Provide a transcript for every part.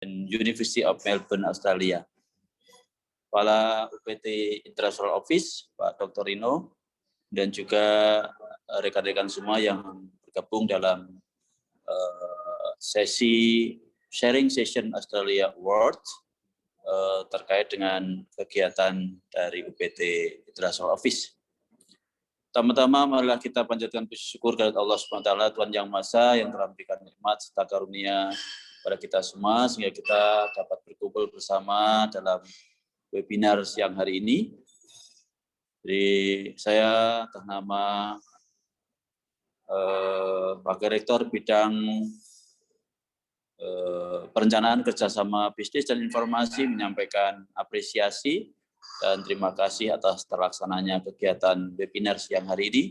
University of Melbourne, Australia. Kepala UPT International Office, Pak Dr. Rino, dan juga rekan-rekan semua yang bergabung dalam sesi sharing session Australia Award terkait dengan kegiatan dari UPT International Office. Pertama-tama marilah kita panjatkan puji syukur kepada Allah SWT, Tuhan Yang Maha Esa, yang telah memberikan nikmat serta karunia pada kita semua sehingga kita dapat berkumpul bersama dalam webinar siang hari ini. Jadi saya atas nama Wakil Rektor Bidang Perencanaan Kerjasama Bisnis dan Informasi menyampaikan apresiasi dan terima kasih atas terlaksananya kegiatan webinar siang hari ini.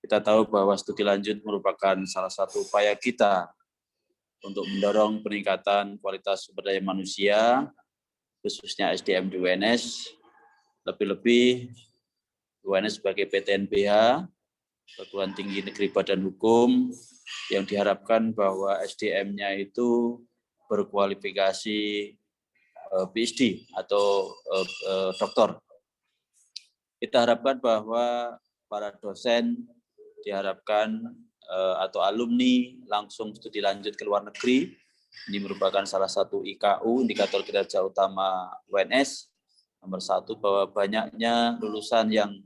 Kita tahu bahwa studi lanjut merupakan salah satu upaya kita untuk mendorong peningkatan kualitas sumber daya manusia, khususnya SDM di UNS, lebih-lebih UNS sebagai PTNBH, Perguruan Tinggi Negeri Badan Hukum, yang diharapkan bahwa SDM-nya itu berkualifikasi PhD atau doktor. Kita harapkan bahwa para dosen diharapkan atau alumni langsung studi lanjut ke luar negeri. Ini merupakan salah satu IKU, indikator kinerja utama UNS. Nomor satu, bahwa banyaknya lulusan yang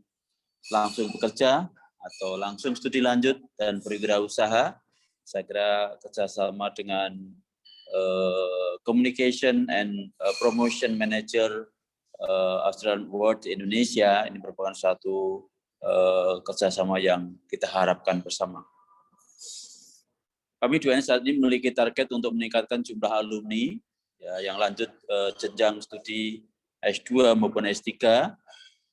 langsung bekerja atau langsung studi lanjut dan berwirausaha. Saya kira kerjasama dengan Communication and Promotion Manager Australian Award Indonesia, ini merupakan suatu kerjasama yang kita harapkan bersama. Kami di UNS saat ini memiliki target untuk meningkatkan jumlah alumni yang lanjut jenjang studi S2 maupun S3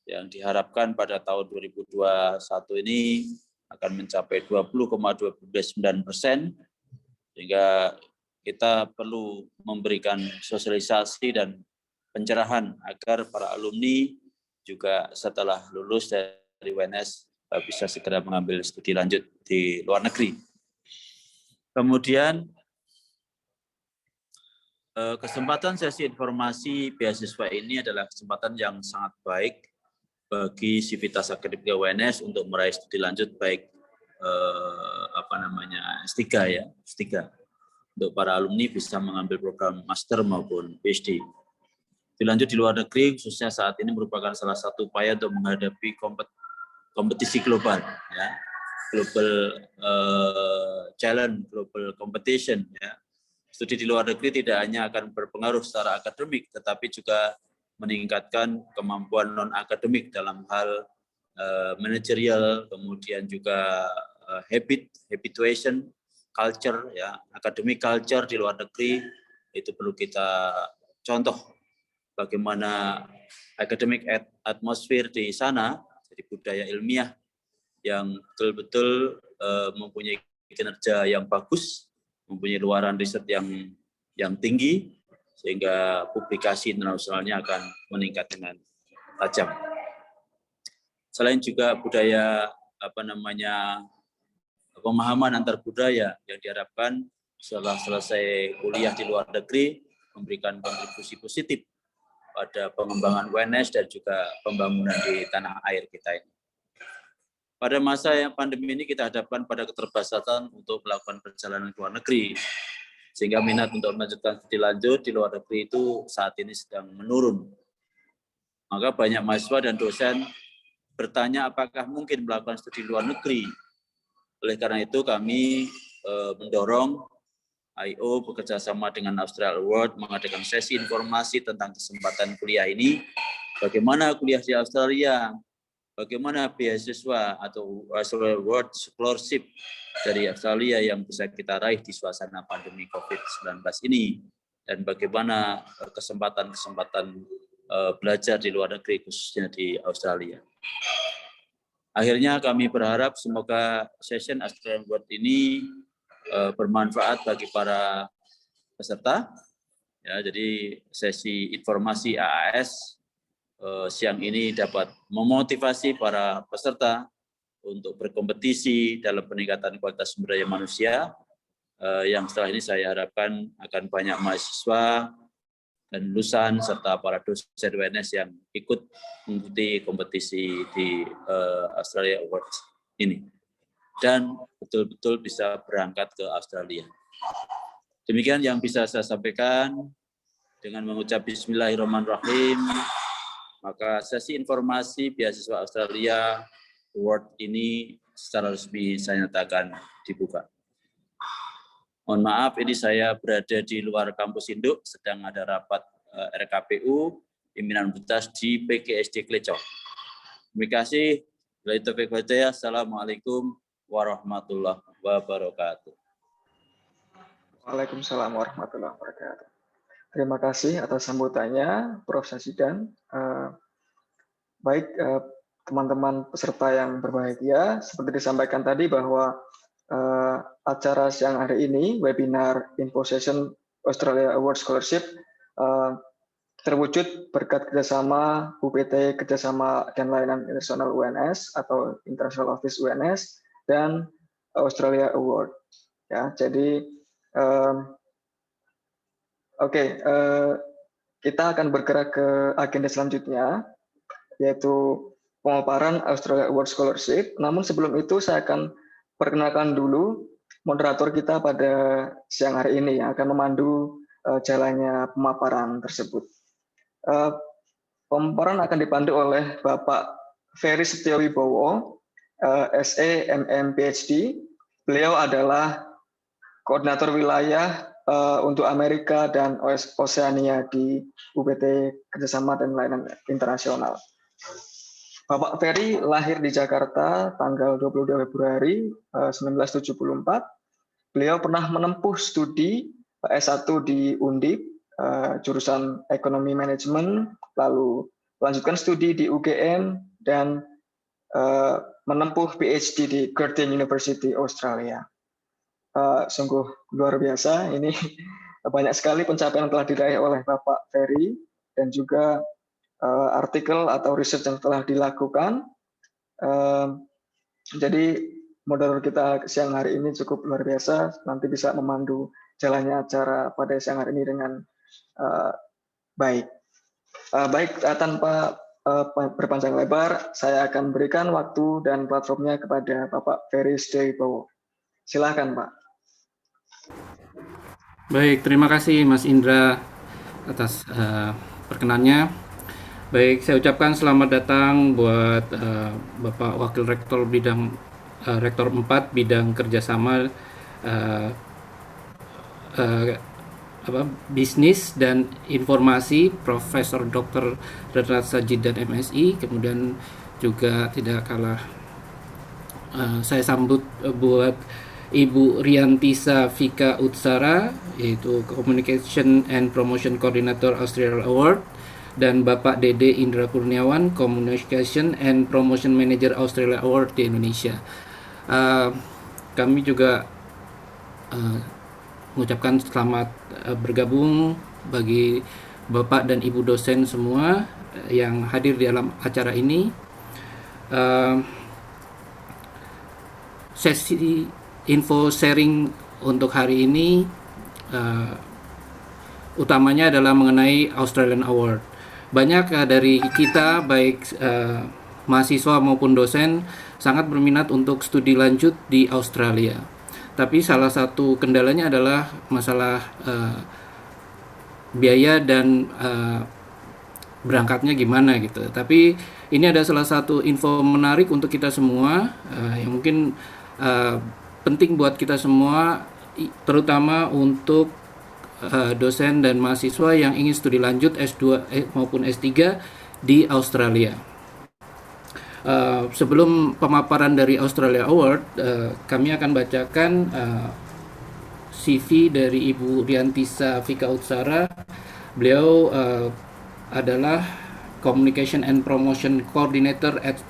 yang diharapkan pada tahun 2021 ini akan mencapai 20,29%, sehingga kita perlu memberikan sosialisasi dan pencerahan agar para alumni juga setelah lulus dari UNS bisa segera mengambil studi lanjut di luar negeri. Kemudian kesempatan sesi informasi beasiswa ini adalah kesempatan yang sangat baik bagi sivitas akademik UNS untuk meraih studi lanjut baik S3 ya, S3. Untuk para alumni bisa mengambil program master maupun PhD. Dilanjut di luar negeri, khususnya saat ini merupakan salah satu upaya untuk menghadapi kompetisi global, ya, global challenge, global competition. Ya. Studi di luar negeri tidak hanya akan berpengaruh secara akademik, tetapi juga meningkatkan kemampuan non-akademik dalam hal manajerial, kemudian juga habituation, culture, ya, academic culture di luar negeri itu perlu kita contoh bagaimana academic atmosphere di sana, jadi budaya ilmiah yang betul-betul mempunyai kinerja yang bagus, mempunyai luaran riset yang tinggi, sehingga publikasi internasionalnya akan meningkat dengan tajam. Selain juga budaya pemahaman antar budaya yang diharapkan setelah selesai kuliah di luar negeri memberikan kontribusi positif pada pengembangan UNS dan juga pembangunan di tanah air kita ini. Pada masa yang pandemi ini kita hadapkan pada keterbatasan untuk melakukan perjalanan ke luar negeri, sehingga minat untuk melanjutkan studi lanjut di luar negeri itu saat ini sedang menurun. Maka banyak mahasiswa dan dosen bertanya apakah mungkin melakukan studi luar negeri. Oleh karena itu kami mendorong I.O. bekerjasama dengan Australia Award mengadakan sesi informasi tentang kesempatan kuliah ini, bagaimana kuliah di Australia, bagaimana beasiswa atau Australia Award scholarship dari Australia yang bisa kita raih di suasana pandemi COVID-19 ini, dan bagaimana kesempatan-kesempatan belajar di luar negeri khususnya di Australia. Akhirnya kami berharap semoga session Australian Award ini bermanfaat bagi para peserta. Ya, jadi sesi informasi AAS siang ini dapat memotivasi para peserta untuk berkompetisi dalam peningkatan kualitas sumber daya manusia, yang setelah ini saya harapkan akan banyak mahasiswa dan lulusan serta para dosen UNS yang ikut mengikuti kompetisi di Australia Awards ini dan betul-betul bisa berangkat ke Australia. Demikian yang bisa saya sampaikan. Dengan mengucap Bismillahirrahmanirrahim, maka sesi informasi beasiswa Australia Award ini secara resmi saya nyatakan dibuka. Mohon maaf, ini saya berada di luar kampus induk, sedang ada rapat RKPU, pimpinan universitas di PGSD Klecok. Terima kasih. Assalamualaikum warahmatullahi wabarakatuh. Waalaikumsalam warahmatullahi wabarakatuh. Terima kasih atas sambutannya, Prof. Sasidan. Baik, teman-teman peserta yang berbahagia, seperti disampaikan tadi bahwa acara siang hari ini, webinar Info Session Australia Award Scholarship, terwujud berkat kerjasama UPT, kerjasama dan layanan internasional UNS atau International Office UNS dan Australia Award. Ya, jadi kita akan bergerak ke agenda selanjutnya, yaitu pemaparan Australia Award Scholarship. Namun sebelum itu saya akan perkenalkan dulu moderator kita pada siang hari ini yang akan memandu jalannya pemaparan tersebut. Pemaparan akan dipandu oleh Bapak Ferry Setiowibowo, SE, MM, PhD. Beliau adalah koordinator wilayah untuk Amerika dan Oseania di UPT Kerjasama dan Layanan Internasional. Bapak Ferry lahir di Jakarta tanggal 22 Februari 1974. Beliau pernah menempuh studi S1 di Undip, jurusan Ekonomi Manajemen, lalu melanjutkan studi di UGM dan menempuh PhD di Curtin University Australia. Sungguh luar biasa, ini banyak sekali pencapaian yang telah diraih oleh Bapak Ferry dan juga artikel atau research yang telah dilakukan. Jadi moderator kita siang hari ini cukup luar biasa, nanti bisa memandu jalannya acara pada siang hari ini dengan baik. Tanpa berpanjang lebar, saya akan berikan waktu dan platformnya kepada Bapak Ferry Setiowibowo. Silakan, Pak. Baik, terima kasih Mas Indra atas perkenannya. Baik, saya ucapkan selamat datang buat Bapak Wakil Rektor bidang Rektor 4 bidang kerjasama bisnis dan informasi, Profesor Dr. Redrat Sajid dan MSI. Kemudian juga tidak kalah saya sambut buat Ibu Riantisa Vika Utsara, yaitu Communication and Promotion Coordinator Australia Award, dan Bapak Dede Indra Kurniawan, Communication and Promotion Manager Australia Award di Indonesia. Kami juga mengucapkan selamat bergabung bagi Bapak dan Ibu dosen semua yang hadir di dalam acara ini. Sesi info sharing untuk hari ini utamanya adalah mengenai Australian Award. Banyak dari kita, baik mahasiswa maupun dosen, sangat berminat untuk studi lanjut di Australia. Tapi salah satu kendalanya adalah masalah biaya dan berangkatnya gimana gitu. Tapi ini ada salah satu info menarik untuk kita semua yang mungkin penting buat kita semua, terutama untuk dosen dan mahasiswa yang ingin studi lanjut S2 maupun S3 di Australia. Sebelum pemaparan dari Australia Award, kami akan bacakan CV dari Ibu Riantisa Vika Utsara. Beliau adalah Communication and Promotion Coordinator at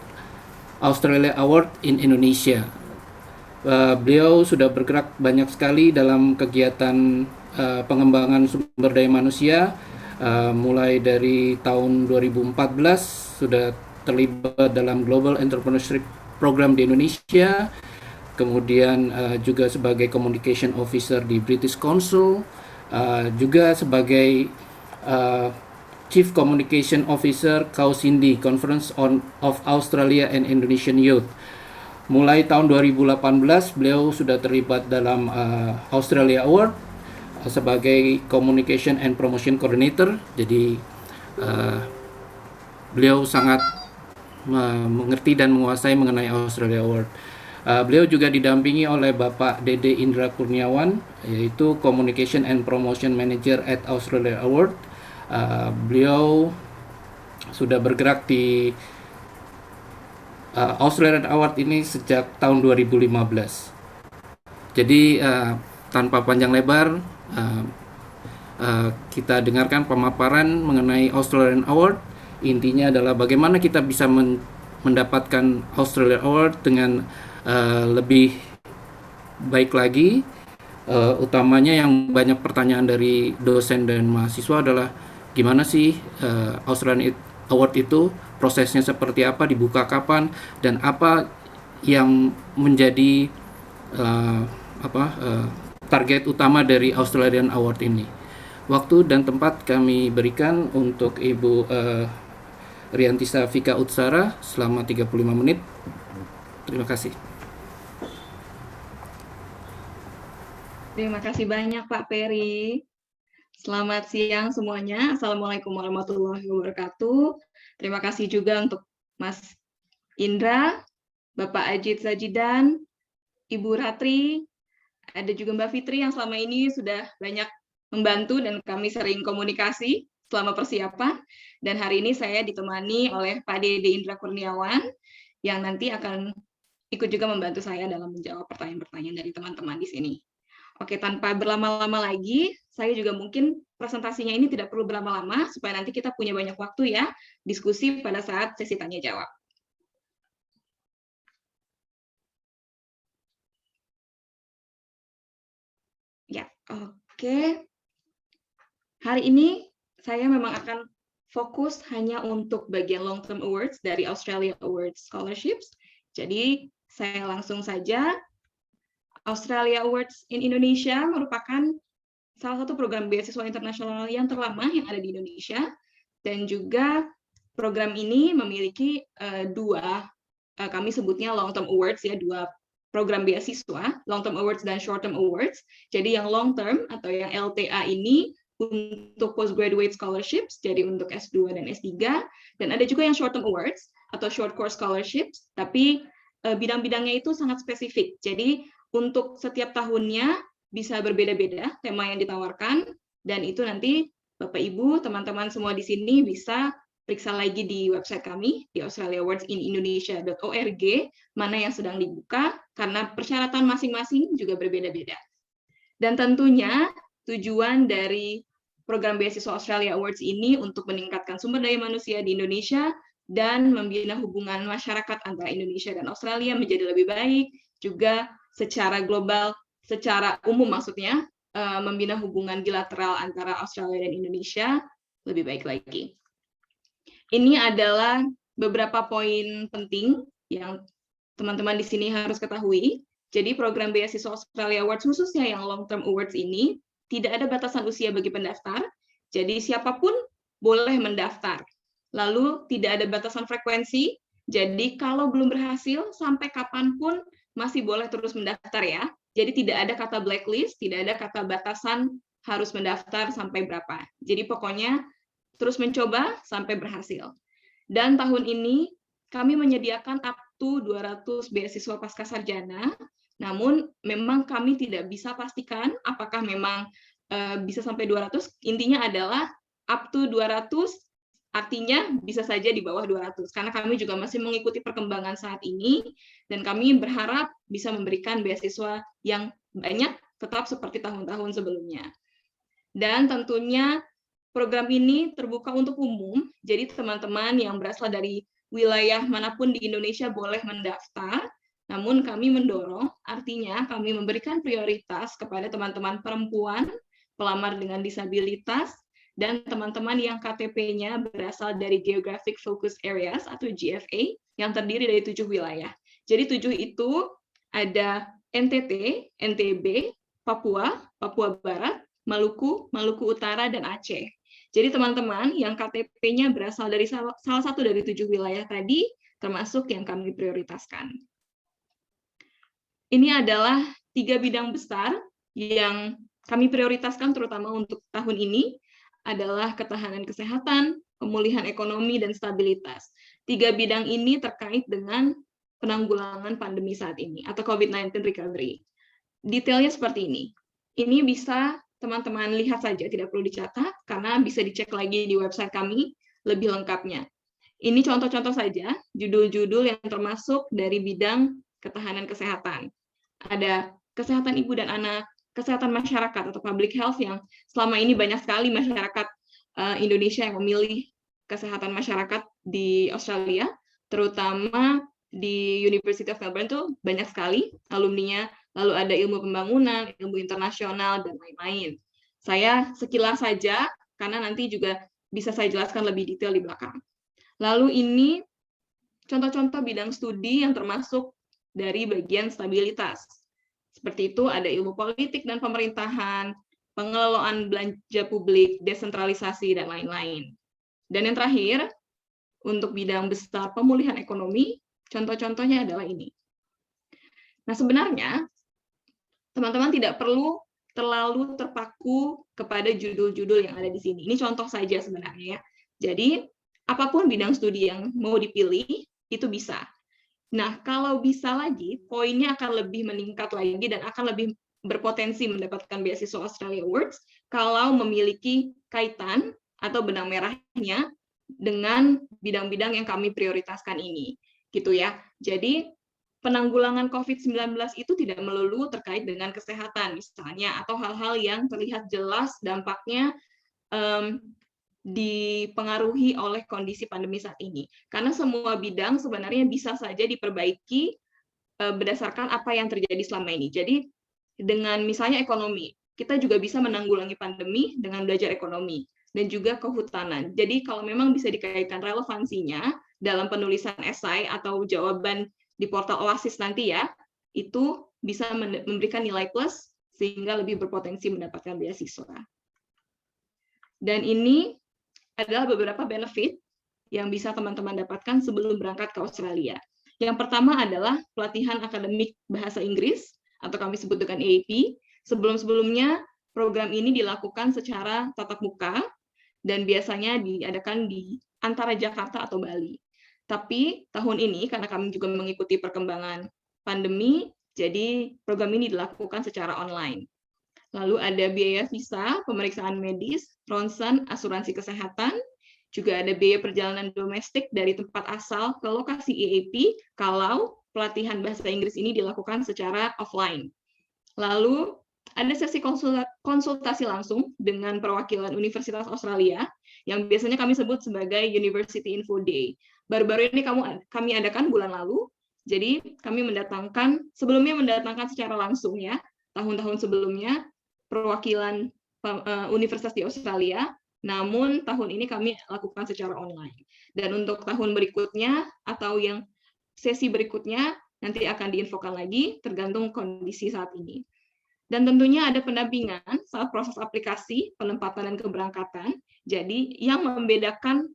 Australia Award in Indonesia. Beliau sudah bergerak banyak sekali dalam kegiatan pengembangan sumber daya manusia, mulai dari tahun 2014 sudah terlibat dalam Global Entrepreneurship Program di Indonesia, kemudian juga sebagai Communication Officer di British Council, juga sebagai Chief Communication Officer KAUSINDI, Conference of Australia and Indonesian Youth. Mulai tahun 2018 beliau sudah terlibat dalam Australia Award sebagai Communication and Promotion Coordinator. Jadi beliau sangat mengerti dan menguasai mengenai Australia Award. Beliau juga didampingi oleh Bapak Dede Indra Kurniawan, yaitu Communication and Promotion Manager at Australia Award. Beliau sudah bergerak di Australian Award ini sejak tahun 2015. Jadi tanpa panjang lebar, kita dengarkan pemaparan mengenai Australian Award. Intinya adalah bagaimana kita bisa mendapatkan Australian Award dengan lebih baik lagi. Utamanya yang banyak pertanyaan dari dosen dan mahasiswa adalah gimana sih Australian Award itu, prosesnya seperti apa, dibuka kapan, dan apa yang menjadi target utama dari Australian Award ini. Waktu dan tempat kami berikan untuk Ibu Riantisa Vika Utsara selama 35 menit. Terima kasih. Terima kasih banyak Pak Peri. Selamat siang semuanya. Assalamualaikum warahmatullahi wabarakatuh. Terima kasih juga untuk Mas Indra, Bapak Ajit Sajidan, Ibu Ratri, ada juga Mbak Fitri yang selama ini sudah banyak membantu dan kami sering komunikasi selama persiapan. Dan hari ini saya ditemani oleh Pak Dede Indra Kurniawan yang nanti akan ikut juga membantu saya dalam menjawab pertanyaan-pertanyaan dari teman-teman di sini. Oke, tanpa berlama-lama lagi, saya juga mungkin presentasinya ini tidak perlu berlama-lama, supaya nanti kita punya banyak waktu ya, diskusi pada saat sesi tanya-jawab. Ya, oke. Hari ini saya memang akan fokus hanya untuk bagian long-term awards dari Australia Awards Scholarships. Jadi, saya langsung saja. Australia Awards in Indonesia merupakan salah satu program beasiswa internasional yang terlama yang ada di Indonesia, dan juga program ini memiliki dua, kami sebutnya long term awards ya, dua program beasiswa, long term awards dan short term awards. Jadi yang long term atau yang LTA ini untuk postgraduate scholarships, jadi untuk S2 dan S3, dan ada juga yang short term awards atau short course scholarships, tapi bidang-bidangnya itu sangat spesifik. Jadi untuk setiap tahunnya bisa berbeda-beda tema yang ditawarkan, dan itu nanti Bapak Ibu, teman-teman semua di sini bisa periksa lagi di website kami di australiaawardsinIndonesia.org mana yang sedang dibuka, karena persyaratan masing-masing juga berbeda-beda. Dan tentunya tujuan dari program beasiswa Australia Awards ini untuk meningkatkan sumber daya manusia di Indonesia dan membina hubungan masyarakat antara Indonesia dan Australia menjadi lebih baik, juga secara global, secara umum maksudnya, membina hubungan bilateral antara Australia dan Indonesia lebih baik lagi. Ini adalah beberapa poin penting yang teman-teman di sini harus ketahui. Jadi program beasiswa Australia Awards khususnya yang long term awards ini tidak ada batasan usia bagi pendaftar. Jadi siapapun boleh mendaftar. Lalu tidak ada batasan frekuensi. Jadi kalau belum berhasil sampai kapanpun masih boleh terus mendaftar ya. Jadi tidak ada kata blacklist, tidak ada kata batasan harus mendaftar sampai berapa. Jadi pokoknya terus mencoba sampai berhasil. Dan tahun ini kami menyediakan up to 200 beasiswa pascasarjana, namun memang kami tidak bisa pastikan apakah memang bisa sampai 200. Intinya adalah up to 200, artinya bisa saja di bawah 200, karena kami juga masih mengikuti perkembangan saat ini, dan kami berharap bisa memberikan beasiswa yang banyak, tetap seperti tahun-tahun sebelumnya. Dan tentunya program ini terbuka untuk umum, jadi teman-teman yang berasal dari wilayah manapun di Indonesia boleh mendaftar, namun kami mendorong, artinya kami memberikan prioritas kepada teman-teman perempuan, pelamar dengan disabilitas, dan teman-teman yang KTP-nya berasal dari Geographic Focus Areas atau GFA yang terdiri dari 7 wilayah. Jadi 7 itu ada NTT, NTB, Papua, Papua Barat, Maluku, Maluku Utara, dan Aceh. Jadi teman-teman yang KTP-nya berasal dari salah satu dari 7 wilayah tadi, termasuk yang kami prioritaskan. Ini adalah 3 bidang besar yang kami prioritaskan terutama untuk tahun ini, adalah ketahanan kesehatan, pemulihan ekonomi, dan stabilitas. 3 bidang ini terkait dengan penanggulangan pandemi saat ini, atau COVID-19 recovery. Detailnya seperti ini. Ini bisa teman-teman lihat saja, tidak perlu dicatat, karena bisa dicek lagi di website kami lebih lengkapnya. Ini contoh-contoh saja, judul-judul yang termasuk dari bidang ketahanan kesehatan. Ada kesehatan ibu dan anak, kesehatan masyarakat atau public health, yang selama ini banyak sekali masyarakat Indonesia yang memilih kesehatan masyarakat di Australia, terutama di University of Melbourne tuh banyak sekali alumninya, lalu ada ilmu pembangunan, ilmu internasional, dan lain-lain. Saya sekilas saja, karena nanti juga bisa saya jelaskan lebih detail di belakang. Lalu ini contoh-contoh bidang studi yang termasuk dari bagian stabilitas. Seperti itu ada ilmu politik dan pemerintahan, pengelolaan belanja publik, desentralisasi, dan lain-lain. Dan yang terakhir, untuk bidang besar pemulihan ekonomi, contoh-contohnya adalah ini. Nah, sebenarnya teman-teman tidak perlu terlalu terpaku kepada judul-judul yang ada di sini. Ini contoh saja sebenarnya ya. Jadi, apapun bidang studi yang mau dipilih, itu bisa. Nah, kalau bisa lagi, poinnya akan lebih meningkat lagi dan akan lebih berpotensi mendapatkan beasiswa Australia Awards kalau memiliki kaitan atau benang merahnya dengan bidang-bidang yang kami prioritaskan ini. Gitu ya. Jadi, penanggulangan COVID-19 itu tidak melulu terkait dengan kesehatan misalnya, atau hal-hal yang terlihat jelas dampaknya dipengaruhi oleh kondisi pandemi saat ini. Karena semua bidang sebenarnya bisa saja diperbaiki berdasarkan apa yang terjadi selama ini. Jadi dengan misalnya ekonomi, kita juga bisa menanggulangi pandemi dengan belajar ekonomi dan juga kehutanan. Jadi kalau memang bisa dikaitkan relevansinya dalam penulisan esai atau jawaban di portal Oasis nanti ya, itu bisa memberikan nilai plus sehingga lebih berpotensi mendapatkan beasiswa. Dan ini adalah beberapa benefit yang bisa teman-teman dapatkan sebelum berangkat ke Australia. Yang pertama adalah pelatihan akademik bahasa Inggris, atau kami sebut dengan AAP. Sebelum-sebelumnya, program ini dilakukan secara tatap muka, dan biasanya diadakan di antara Jakarta atau Bali. Tapi tahun ini, karena kami juga mengikuti perkembangan pandemi, jadi program ini dilakukan secara online. Lalu ada biaya visa, pemeriksaan medis, ronsen, asuransi kesehatan, juga ada biaya perjalanan domestik dari tempat asal ke lokasi EAP kalau pelatihan bahasa Inggris ini dilakukan secara offline. Lalu ada sesi konsultasi langsung dengan perwakilan Universitas Australia yang biasanya kami sebut sebagai University Info Day. Baru-baru ini kami adakan bulan lalu, jadi kami sebelumnya mendatangkan secara langsung ya, tahun-tahun sebelumnya, perwakilan universitas di Australia, namun tahun ini kami lakukan secara online. Dan untuk tahun berikutnya atau yang sesi berikutnya nanti akan diinfokan lagi tergantung kondisi saat ini. Dan tentunya ada pendampingan saat proses aplikasi, penempatan dan keberangkatan. Jadi yang membedakan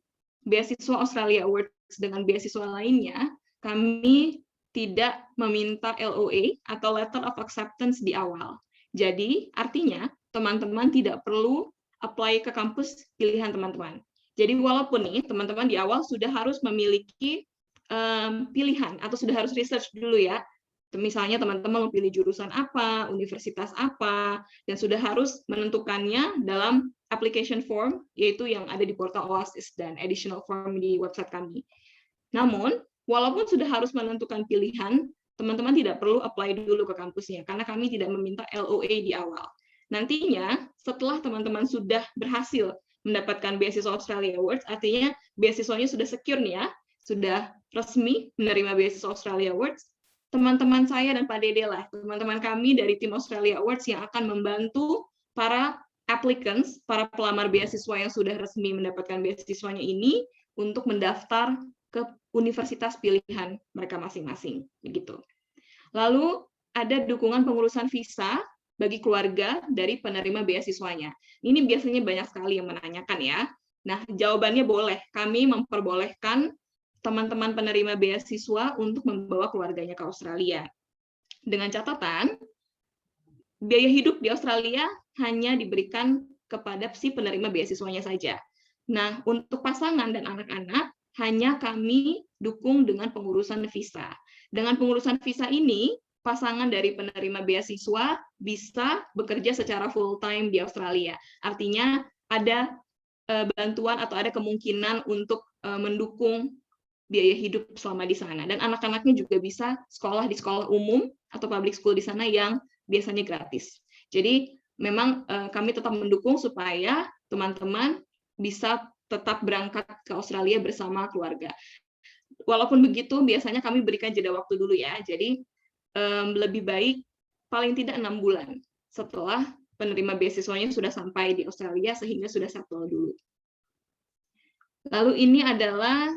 beasiswa Australia Awards dengan beasiswa lainnya, kami tidak meminta LOA atau Letter of Acceptance di awal. Jadi, artinya teman-teman tidak perlu apply ke kampus pilihan teman-teman. Jadi, walaupun nih teman-teman di awal sudah harus memiliki pilihan atau sudah harus research dulu ya. Misalnya teman-teman mau pilih jurusan apa, universitas apa, dan sudah harus menentukannya dalam application form, yaitu yang ada di portal Oasis dan additional form di website kami. Namun, walaupun sudah harus menentukan pilihan, teman-teman tidak perlu apply dulu ke kampusnya, karena kami tidak meminta LOA di awal. Nantinya, setelah teman-teman sudah berhasil mendapatkan beasiswa Australia Awards, artinya beasiswanya sudah secure nih ya, sudah resmi menerima beasiswa Australia Awards, teman-teman saya dan Pak Dede lah, teman-teman kami dari tim Australia Awards yang akan membantu para applicants, para pelamar beasiswa yang sudah resmi mendapatkan beasiswanya ini untuk mendaftar ke universitas pilihan mereka masing-masing, begitu. Lalu ada dukungan pengurusan visa bagi keluarga dari penerima beasiswanya. Ini biasanya banyak sekali yang menanyakan ya. Nah, jawabannya boleh. Kami memperbolehkan teman-teman penerima beasiswa untuk membawa keluarganya ke Australia. Dengan catatan, biaya hidup di Australia hanya diberikan kepada si penerima beasiswanya saja. Nah, untuk pasangan dan anak-anak, hanya kami dukung dengan pengurusan visa. Dengan pengurusan visa ini, pasangan dari penerima beasiswa bisa bekerja secara full-time di Australia. Artinya, ada bantuan atau ada kemungkinan untuk mendukung biaya hidup selama di sana. Dan anak-anaknya juga bisa sekolah di sekolah umum atau public school di sana yang biasanya gratis. Jadi memang kami tetap mendukung supaya teman-teman bisa tetap berangkat ke Australia bersama keluarga. Walaupun begitu, biasanya kami berikan jeda waktu dulu ya. Jadi lebih baik paling tidak 6 bulan setelah penerima beasiswanya sudah sampai di Australia sehingga sudah settle dulu. Lalu ini adalah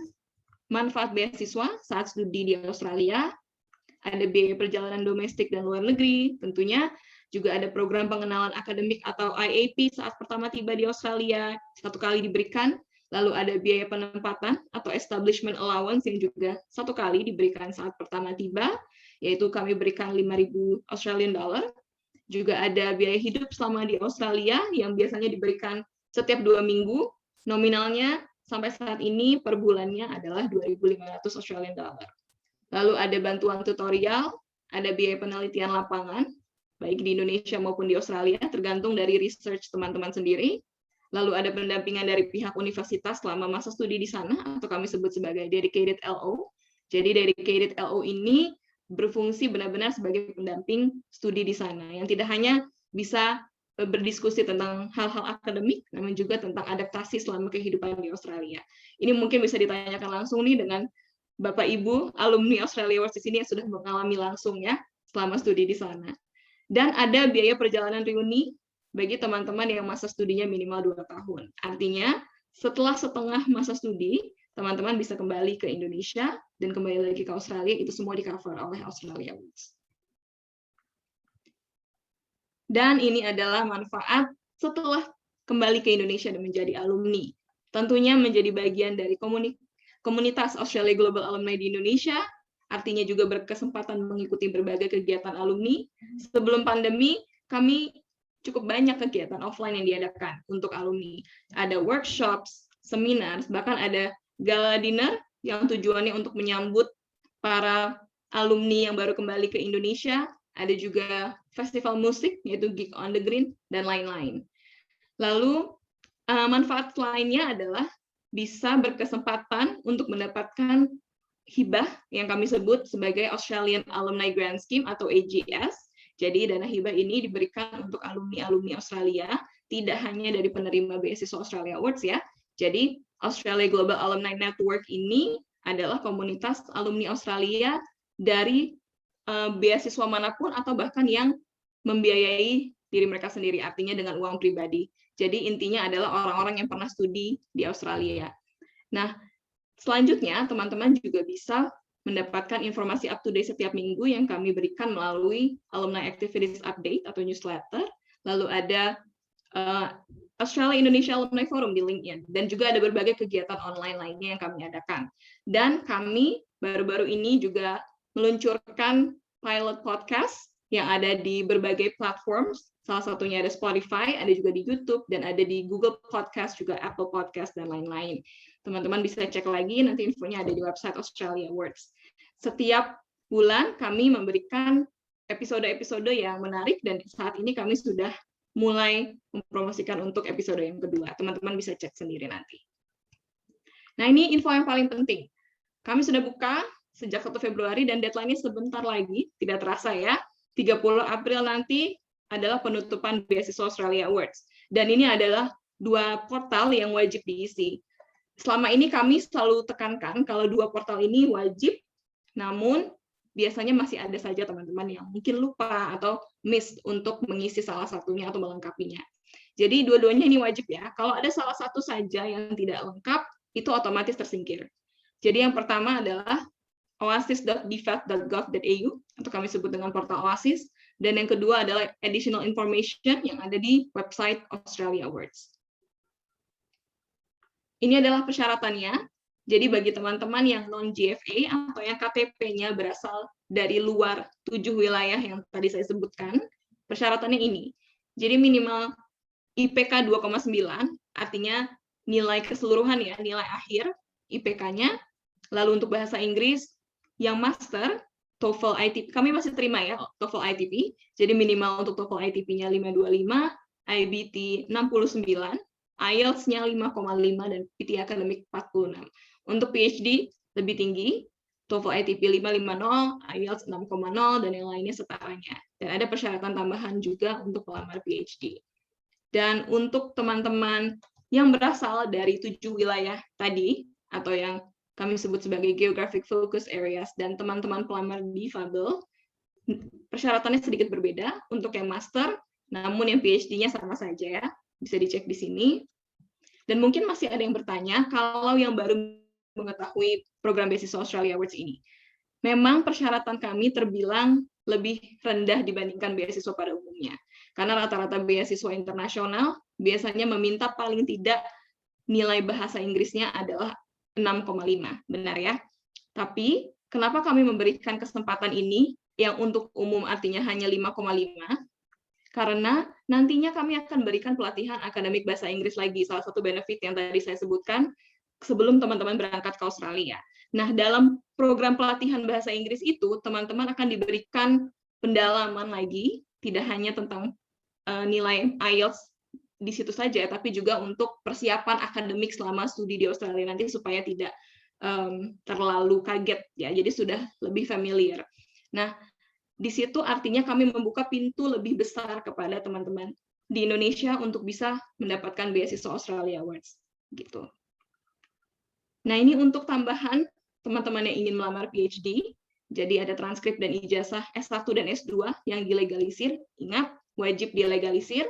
manfaat beasiswa saat studi di Australia. Ada biaya perjalanan domestik dan luar negeri, tentunya juga ada program pengenalan akademik atau IAP saat pertama tiba di Australia, 1 kali diberikan, lalu ada biaya penempatan atau establishment allowance yang juga 1 kali diberikan saat pertama tiba, yaitu kami berikan 5.000 Australian dollar. Juga ada biaya hidup selama di Australia yang biasanya diberikan setiap 2 minggu, nominalnya sampai saat ini per bulannya adalah 2.500 Australian dollar. Lalu ada bantuan tutorial, ada biaya penelitian lapangan, baik di Indonesia maupun di Australia, tergantung dari research teman-teman sendiri. Lalu ada pendampingan dari pihak universitas selama masa studi di sana, atau kami sebut sebagai dedicated LO. Jadi dedicated LO ini berfungsi benar-benar sebagai pendamping studi di sana, yang tidak hanya bisa berdiskusi tentang hal-hal akademik, namun juga tentang adaptasi selama kehidupan di Australia. Ini mungkin bisa ditanyakan langsung nih dengan Bapak Ibu alumni Australia Awards di sini yang sudah mengalami langsung ya selama studi di sana. Dan ada biaya perjalanan reuni bagi teman-teman yang masa studinya minimal 2 tahun. Artinya setelah setengah masa studi, teman-teman bisa kembali ke Indonesia dan kembali lagi ke Australia, itu semua di-cover oleh Australia Awards. Dan ini adalah manfaat setelah kembali ke Indonesia dan menjadi alumni. Tentunya menjadi bagian dari komunitas Australia Global Alumni di Indonesia, artinya juga berkesempatan mengikuti berbagai kegiatan alumni. Sebelum pandemi, kami cukup banyak kegiatan offline yang diadakan untuk alumni. Ada workshops, seminar, bahkan ada gala dinner yang tujuannya untuk menyambut para alumni yang baru kembali ke Indonesia. Ada juga festival musik, yaitu Gig on the Green, dan lain-lain. Lalu, manfaat lainnya adalah bisa berkesempatan untuk mendapatkan hibah yang kami sebut sebagai Australian Alumni Grant Scheme atau AGS. Jadi dana hibah ini diberikan untuk alumni-alumni Australia, tidak hanya dari penerima beasiswa Australia Awards ya. Jadi Australia Global Alumni Network ini adalah komunitas alumni Australia dari beasiswa manapun atau bahkan yang membiayai diri mereka sendiri, artinya dengan uang pribadi. Jadi intinya adalah orang-orang yang pernah studi di Australia. Nah, selanjutnya teman-teman juga bisa mendapatkan informasi up-to-date setiap minggu yang kami berikan melalui Alumni Activities Update atau newsletter. Lalu ada Australia Indonesia Alumni Forum di LinkedIn. Dan juga ada berbagai kegiatan online lainnya yang kami adakan. Dan kami baru-baru ini juga meluncurkan pilot podcast yang ada di berbagai platform. Salah satunya ada Spotify, ada juga di YouTube, dan ada di Google Podcast, juga Apple Podcast, dan lain-lain. Teman-teman bisa cek lagi, nanti infonya ada di website Australia Awards. Setiap bulan kami memberikan episode-episode yang menarik, dan saat ini kami sudah mulai mempromosikan untuk episode yang kedua. Teman-teman bisa cek sendiri nanti. Nah, ini info yang paling penting. Kami sudah buka sejak 1 Februari, dan deadline-nya sebentar lagi, tidak terasa ya, 30 April nanti adalah penutupan beasiswa Australia Awards. Dan ini adalah 2 portal yang wajib diisi. Selama ini kami selalu tekankan kalau 2 portal ini wajib, namun biasanya masih ada saja teman-teman yang mungkin lupa atau miss untuk mengisi salah satunya atau melengkapinya. Jadi dua-duanya ini wajib ya. Kalau ada salah satu saja yang tidak lengkap, itu otomatis tersingkir. Jadi yang pertama adalah oasis.dfat.gov.au atau kami sebut dengan portal Oasis, dan yang kedua adalah additional information yang ada di website Australia Awards. Ini adalah persyaratannya. Jadi bagi teman-teman yang non-GFA atau yang KTP-nya berasal dari luar 7 wilayah yang tadi saya sebutkan, persyaratannya ini. Jadi minimal IPK 2,9, artinya nilai keseluruhan ya, nilai akhir IPK-nya. Lalu untuk bahasa Inggris, yang master, TOEFL ITP, kami masih terima ya, TOEFL ITP, jadi minimal untuk TOEFL ITP-nya 525, IBT 69, IELTS-nya 5,5, dan PT Akademik 46. Untuk PhD lebih tinggi, TOEFL ITP 550, IELTS 6,0, dan yang lainnya setaranya. Dan ada persyaratan tambahan juga untuk pelamar PhD. Dan untuk teman-teman yang berasal dari 7 wilayah tadi, atau yang kami sebut sebagai geographic focus areas, dan teman-teman pelamar difabel, persyaratannya sedikit berbeda. Untuk yang master, namun yang PhD-nya sama saja ya, bisa dicek di sini. Dan mungkin masih ada yang bertanya, kalau yang baru mengetahui program beasiswa Australia Awards ini, memang persyaratan kami terbilang lebih rendah dibandingkan beasiswa pada umumnya. Karena rata-rata beasiswa internasional biasanya meminta paling tidak nilai bahasa Inggrisnya adalah 6,5, benar ya. Tapi kenapa kami memberikan kesempatan ini yang untuk umum artinya hanya 5,5? Karena nantinya kami akan berikan pelatihan akademik bahasa Inggris lagi, salah satu benefit yang tadi saya sebutkan sebelum teman-teman berangkat ke Australia. Nah, dalam program pelatihan bahasa Inggris itu, teman-teman akan diberikan pendalaman lagi, tidak hanya tentang nilai IELTS di situ saja, tapi juga untuk persiapan akademik selama studi di Australia nanti supaya tidak terlalu kaget ya, jadi sudah lebih familiar. Nah, di situ artinya kami membuka pintu lebih besar kepada teman-teman di Indonesia untuk bisa mendapatkan beasiswa Australia Awards gitu. Nah, ini untuk tambahan teman-teman yang ingin melamar PhD, jadi ada transkrip dan ijazah S1 dan S2 yang dilegalisir, ingat wajib dilegalisir.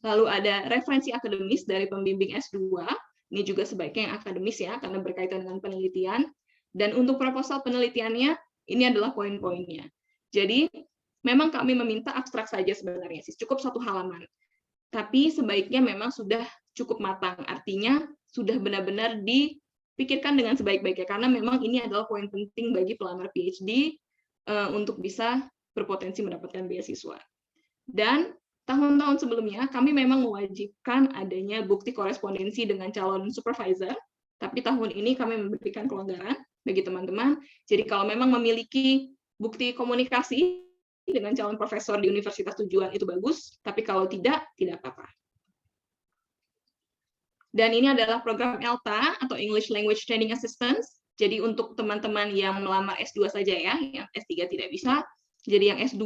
Lalu ada referensi akademis dari pembimbing S2, ini juga sebaiknya yang akademis ya, karena berkaitan dengan penelitian. Dan untuk proposal penelitiannya, ini adalah poin-poinnya. Jadi, memang kami meminta abstrak saja sebenarnya, cukup 1 halaman. Tapi sebaiknya memang sudah cukup matang, artinya sudah benar-benar dipikirkan dengan sebaik-baiknya, karena memang ini adalah poin penting bagi pelamar PhD untuk bisa berpotensi mendapatkan beasiswa. Dan tahun-tahun sebelumnya, kami memang mewajibkan adanya bukti korespondensi dengan calon supervisor, tapi tahun ini kami memberikan kelonggaran bagi teman-teman. Jadi kalau memang memiliki bukti komunikasi dengan calon profesor di universitas tujuan itu bagus, tapi kalau tidak, tidak apa-apa. Dan ini adalah program ELTA atau English Language Training Assistance. Jadi untuk teman-teman yang melamar S2 saja ya, yang S3 tidak bisa. Jadi yang S2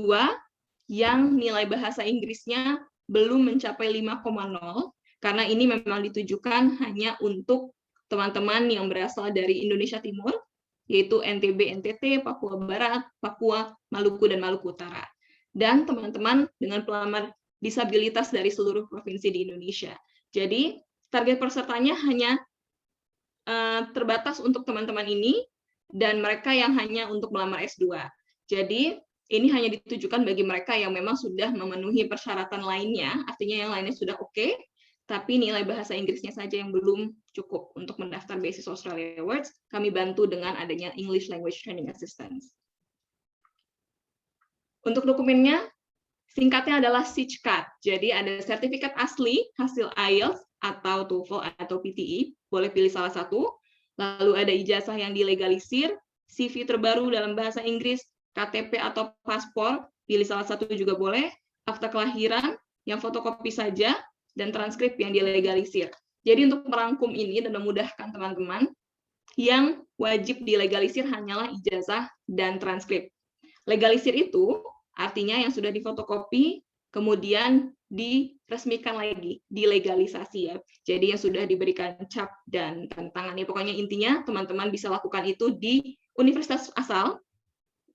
yang nilai bahasa Inggrisnya belum mencapai 5,0, karena ini memang ditujukan hanya untuk teman-teman yang berasal dari Indonesia Timur, yaitu NTB, NTT, Papua Barat, Papua, Maluku, dan Maluku Utara. Dan teman-teman dengan pelamar disabilitas dari seluruh provinsi di Indonesia. Jadi, target pesertanya hanya terbatas untuk teman-teman ini, dan mereka yang hanya untuk melamar S2. Jadi, ini hanya ditujukan bagi mereka yang memang sudah memenuhi persyaratan lainnya, artinya yang lainnya sudah oke, tapi nilai bahasa Inggrisnya saja yang belum cukup untuk mendaftar beasiswa Australia Awards. Kami bantu dengan adanya English Language Training Assistance. Untuk dokumennya, singkatnya adalah SIGCAT. Jadi ada sertifikat asli hasil IELTS atau TOEFL atau PTE, boleh pilih salah satu. Lalu ada ijazah yang dilegalisir, CV terbaru dalam bahasa Inggris, KTP atau paspor, pilih salah satu juga boleh, akta kelahiran, yang fotokopi saja, dan transkrip yang dilegalisir. Jadi untuk merangkum ini dan memudahkan teman-teman, yang wajib dilegalisir hanyalah ijazah dan transkrip. Legalisir itu artinya yang sudah difotokopi, kemudian diresmikan lagi, dilegalisasi ya. Jadi yang sudah diberikan cap dan tanda tangan. Ya, pokoknya intinya teman-teman bisa lakukan itu di universitas asal.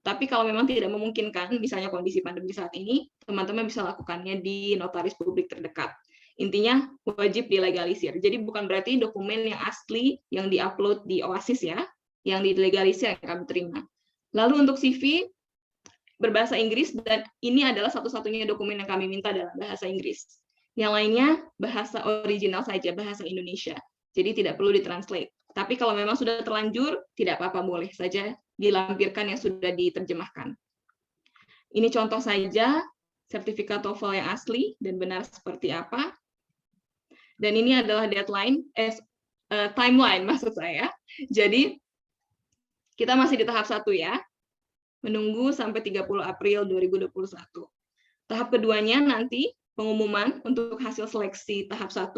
Tapi kalau memang tidak memungkinkan, misalnya kondisi pandemi saat ini, teman-teman bisa lakukannya di notaris publik terdekat. Intinya wajib dilegalisir. Jadi bukan berarti dokumen yang asli yang diupload di Oasis ya, yang dilegalisir yang kami terima. Lalu untuk CV berbahasa Inggris, dan ini adalah satu-satunya dokumen yang kami minta dalam bahasa Inggris. Yang lainnya bahasa original saja, bahasa Indonesia. Jadi tidak perlu ditranslate. Tapi kalau memang sudah terlanjur, tidak apa-apa, boleh saja dilampirkan yang sudah diterjemahkan. Ini contoh saja sertifikat TOEFL yang asli dan benar seperti apa. Dan ini adalah deadline, timeline maksud saya. Jadi kita masih di tahap 1 ya. Menunggu sampai 30 April 2021. Tahap keduanya nanti pengumuman untuk hasil seleksi tahap 1.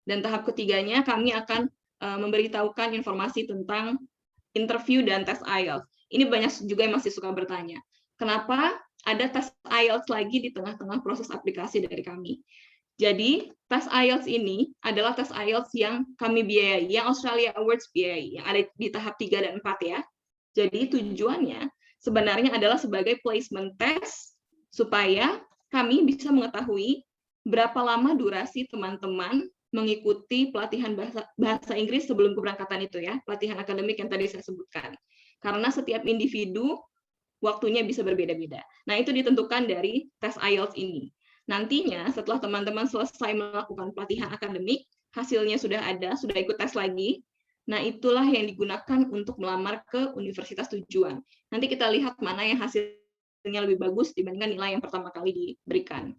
Dan tahap ketiganya kami akan memberitahukan informasi tentang interview dan tes IELTS. Ini banyak juga yang masih suka bertanya, kenapa ada tes IELTS lagi di tengah-tengah proses aplikasi dari kami? Jadi, tes IELTS ini adalah tes IELTS yang kami biayai, yang Australia Awards biayai, yang ada di tahap 3 dan 4 ya. Jadi tujuannya sebenarnya adalah sebagai placement test supaya kami bisa mengetahui berapa lama durasi teman-teman mengikuti pelatihan bahasa Inggris sebelum keberangkatan itu ya, pelatihan akademik yang tadi saya sebutkan. Karena setiap individu waktunya bisa berbeda-beda. Nah, itu ditentukan dari tes IELTS ini. Nantinya setelah teman-teman selesai melakukan pelatihan akademik, hasilnya sudah ada, sudah ikut tes lagi. Nah, itulah yang digunakan untuk melamar ke universitas tujuan. Nanti kita lihat mana yang hasilnya lebih bagus dibandingkan nilai yang pertama kali diberikan.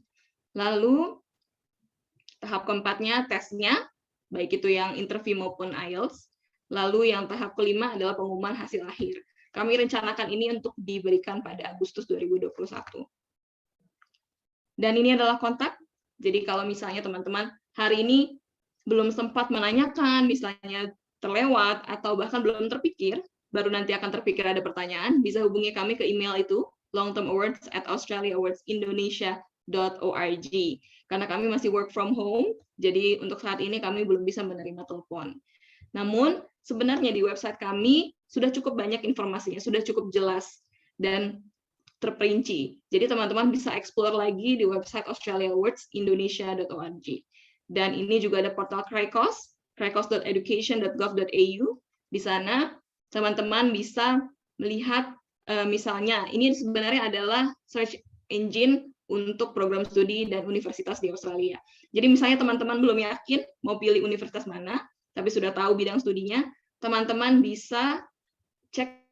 Lalu, tahap keempatnya tesnya, baik itu yang interview maupun IELTS. Lalu yang tahap kelima adalah pengumuman hasil akhir. Kami rencanakan ini untuk diberikan pada Agustus 2021. Dan ini adalah kontak. Jadi kalau misalnya teman-teman hari ini belum sempat menanyakan, misalnya terlewat, atau bahkan belum terpikir, baru nanti akan terpikir ada pertanyaan, bisa hubungi kami ke email itu, longtermawards@australiaawards.indonesia.org. Karena kami masih work from home, jadi untuk saat ini kami belum bisa menerima telepon. Namun, sebenarnya di website kami sudah cukup banyak informasinya, sudah cukup jelas dan terperinci. Jadi teman-teman bisa explore lagi di website australiaawards.indonesia.org. Dan ini juga ada portal Cricos, cricos.education.gov.au. Di sana teman-teman bisa melihat misalnya ini sebenarnya adalah search engine untuk program studi dan universitas di Australia. Jadi misalnya teman-teman belum yakin mau pilih universitas mana, tapi sudah tahu bidang studinya, teman-teman bisa cek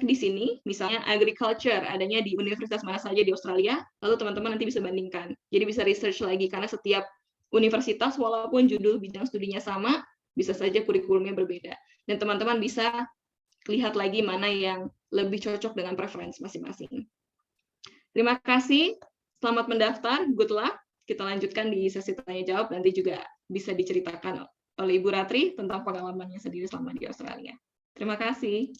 di sini, misalnya agriculture adanya di universitas mana saja di Australia, lalu teman-teman nanti bisa bandingkan. Jadi bisa research lagi, karena setiap universitas walaupun judul bidang studinya sama, bisa saja kurikulumnya berbeda. Dan teman-teman bisa lihat lagi mana yang lebih cocok dengan preferensi masing-masing. Terima kasih, selamat mendaftar, good luck. Kita lanjutkan di sesi tanya-jawab, nanti juga bisa diceritakan oleh Ibu Ratri tentang pengalamannya sendiri selama di Australia. Terima kasih.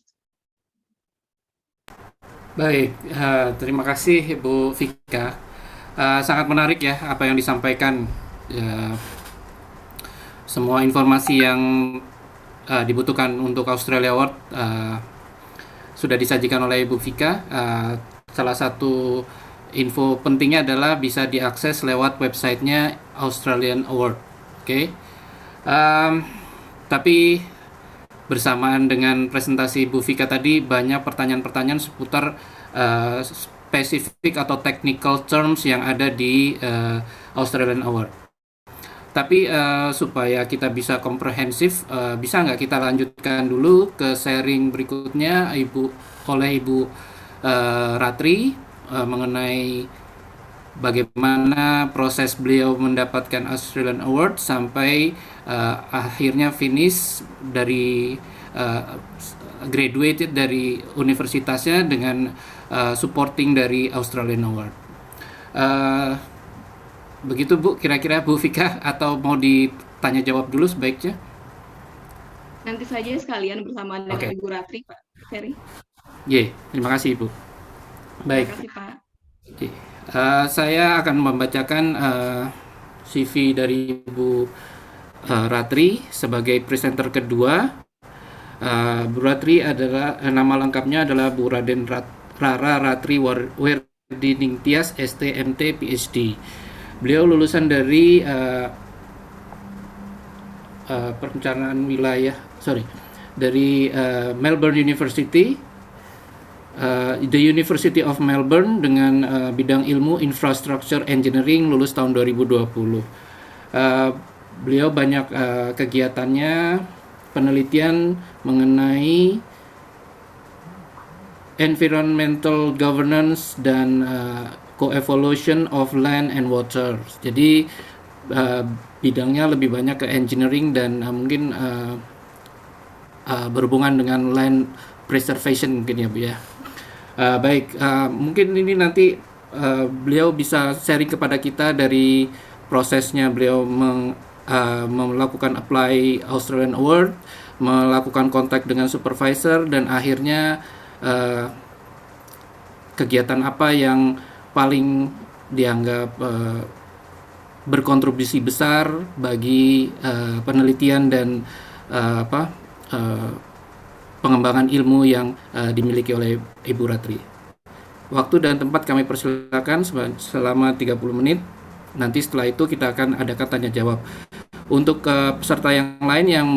Baik, terima kasih Ibu Vika. Sangat menarik ya apa yang disampaikan. Semua informasi yang dibutuhkan untuk Australia Award sudah disajikan oleh Ibu Vika. Salah satu info pentingnya adalah bisa diakses lewat websitenya Australian Award. Oke. Tapi bersamaan dengan presentasi Bu Vika tadi, banyak pertanyaan-pertanyaan seputar spesifik atau technical terms yang ada di Australian Award. Tapi supaya kita bisa komprehensif, bisa nggak kita lanjutkan dulu ke sharing berikutnya oleh Ibu Ratri mengenai bagaimana proses beliau mendapatkan Australian Award sampai akhirnya finish dari graduated dari universitasnya dengan supporting dari Australian Award. Begitu Bu, kira-kira Bu Vika, atau mau ditanya jawab dulu sebaiknya? Nanti saja sekalian bersamaan dengan Ibu Ratri, Pak Ferry. Terima kasih Ibu. Baik. Terima kasih Pak. Saya akan membacakan CV dari Ibu Ratri sebagai presenter kedua. Bu Ratri adalah, nama lengkapnya adalah Bu Raden Rara Ratri Werdining Tias, STMT, PhD. Beliau lulusan dari perencanaan wilayah, dari Melbourne University The University of Melbourne dengan bidang ilmu Infrastructure Engineering, lulus tahun 2020. Beliau banyak kegiatannya, penelitian mengenai environmental governance dan coevolution of land and water. Jadi bidangnya lebih banyak ke engineering dan mungkin berhubungan dengan land preservation mungkin ya Bu ya. Baik, mungkin ini nanti beliau bisa sharing kepada kita dari prosesnya beliau melakukan apply Australian Award, melakukan kontak dengan supervisor, dan akhirnya kegiatan apa yang paling dianggap berkontribusi besar bagi penelitian dan pengembangan ilmu yang dimiliki oleh Ibu Ratri. Waktu dan tempat kami persilakan selama 30 menit. Nanti setelah itu kita akan adakan tanya jawab. Untuk peserta yang lain yang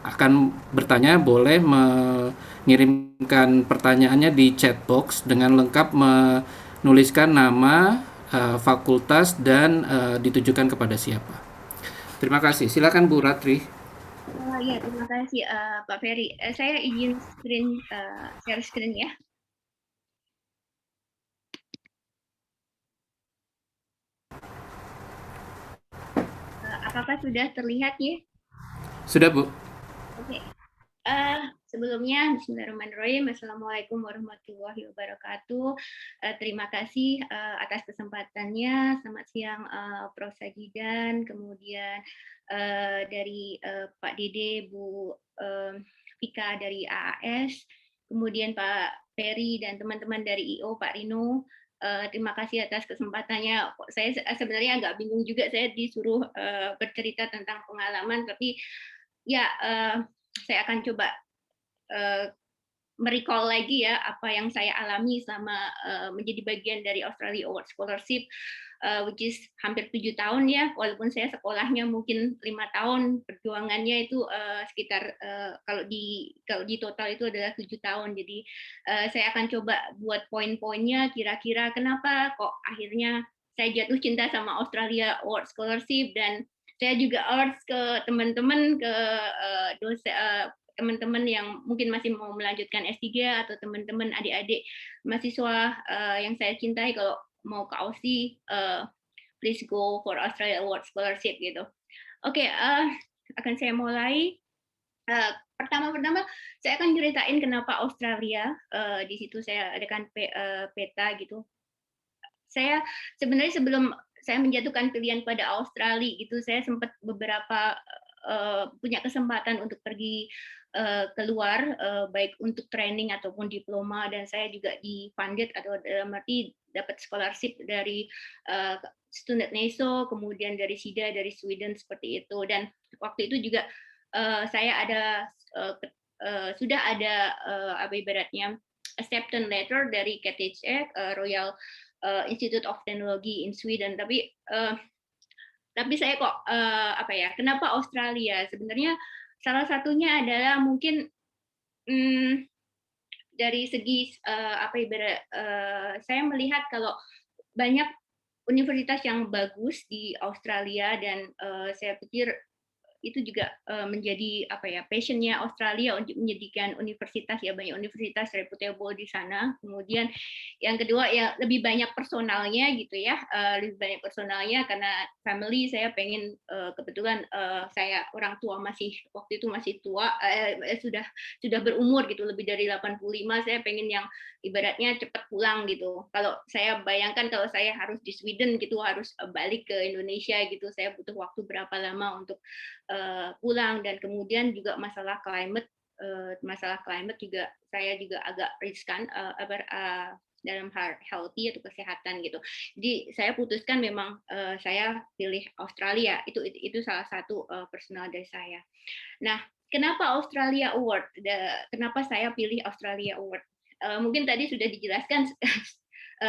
akan bertanya, boleh mengirimkan pertanyaannya di chat box dengan lengkap menuliskan nama, fakultas, dan ditujukan kepada siapa. Terima kasih. Silakan Bu Ratri. Ya, terima kasih Pak Ferry. Saya izin share screen ya. Apakah sudah terlihat ya? Sudah Bu. Oke. Sebelumnya, Bismillahirrahmanirrahim. Assalamualaikum warahmatullahi wabarakatuh. Terima kasih atas kesempatannya. Selamat siang Prof. Sajidan, kemudian dari Pak Dede, Bu Vika dari AAS, kemudian Pak Ferry dan teman-teman dari IO, Pak Rino. Terima kasih atas kesempatannya. Saya sebenarnya agak bingung juga, saya disuruh bercerita tentang pengalaman, tapi ya saya akan coba merecall lagi ya apa yang saya alami selama menjadi bagian dari Australia Award Scholarship, which is hampir 7 tahun ya, walaupun saya sekolahnya mungkin 5 tahun, perjuangannya itu sekitar kalau di total itu adalah 7 tahun. Jadi saya akan coba buat poin-poinnya, kira-kira kenapa kok akhirnya saya jatuh cinta sama Australia Award Scholarship, dan saya juga urge ke teman-teman, ke dosen, teman-teman yang mungkin masih mau melanjutkan S3 atau teman-teman adik-adik mahasiswa yang saya cintai, kalau mau ke Aussie, please go for Australia Award Scholarship gitu. Oke, akan saya mulai. Pertama-tama saya akan ceritain kenapa Australia. Di situ saya adakan peta gitu. Saya sebenarnya sebelum saya menjatuhkan pilihan pada Australia gitu, saya sempat beberapa punya kesempatan untuk pergi keluar, baik untuk training ataupun diploma, dan saya juga di-funded atau dalam arti dapat scholarship dari Student NESO, kemudian dari SIDA, dari Sweden, seperti itu. Dan waktu itu juga saya ada sudah ada apa ibaratnya acceptance letter dari KTH, Royal Institute of Technology in Sweden. Tapi saya kok apa ya, kenapa Australia? Sebenarnya salah satunya adalah mungkin dari segi apa ibarat saya melihat kalau banyak universitas yang bagus di Australia, dan saya pikir itu juga menjadi apa ya, passionnya Australia untuk menyediakan universitas, ya banyak universitas reputable di sana. Kemudian yang kedua ya lebih banyak personalnya gitu ya, lebih banyak personalnya karena family saya pengen, kebetulan saya orang tua masih waktu itu masih tua, sudah berumur gitu, lebih dari 85, saya pengen yang ibaratnya cepat pulang gitu. Kalau saya bayangkan kalau saya harus di Sweden gitu, harus balik ke Indonesia gitu, saya butuh waktu berapa lama untuk pulang. Dan kemudian juga masalah climate juga saya juga agak riskan dalam healthy atau kesehatan gitu. Jadi saya putuskan memang saya pilih Australia, itu salah satu personal dari saya. Nah, kenapa Australia Award? Kenapa saya pilih Australia Award? Mungkin tadi sudah dijelaskan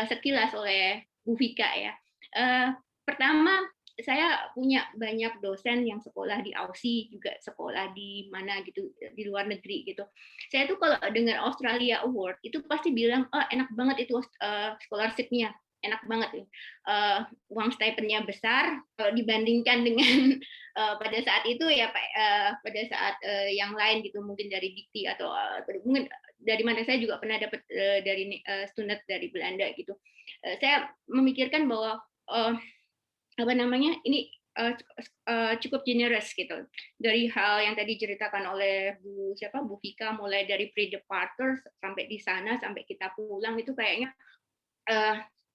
sekilas oleh Bu Vika ya. Pertama, saya punya banyak dosen yang sekolah di Aussie, juga sekolah di mana gitu, di luar negeri gitu. Saya tuh kalau dengar Australia Award itu pasti bilang, oh enak banget itu scholarship-nya, enak banget. Uang stipendnya besar kalau dibandingkan dengan pada saat itu ya Pak, pada saat yang lain gitu, mungkin dari Dikti atau mungkin dari mana, saya juga pernah dapat dari student dari Belanda gitu. Saya memikirkan bahwa apa namanya, ini cukup generous gitu, dari hal yang tadi diceritakan oleh Bu Vika, mulai dari pre-departure sampai di sana sampai kita pulang itu kayaknya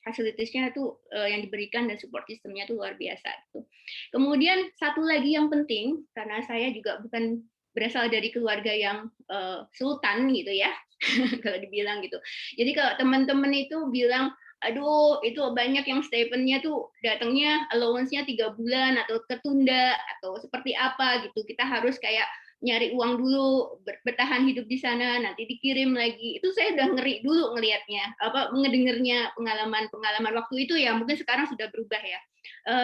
fasilitasnya itu yang diberikan dan support sistemnya itu luar biasa gitu. Kemudian satu lagi yang penting, karena saya juga bukan berasal dari keluarga yang sultan gitu ya, kalau dibilang gitu. Jadi kalau teman-teman itu bilang, aduh itu banyak yang stipendnya tuh datangnya allowance-nya 3 bulan atau ketunda atau seperti apa gitu, kita harus kayak nyari uang dulu, bertahan hidup di sana, nanti dikirim lagi. Itu saya udah ngeri dulu ngelihatnya, ngedengernya pengalaman waktu itu ya, mungkin sekarang sudah berubah ya.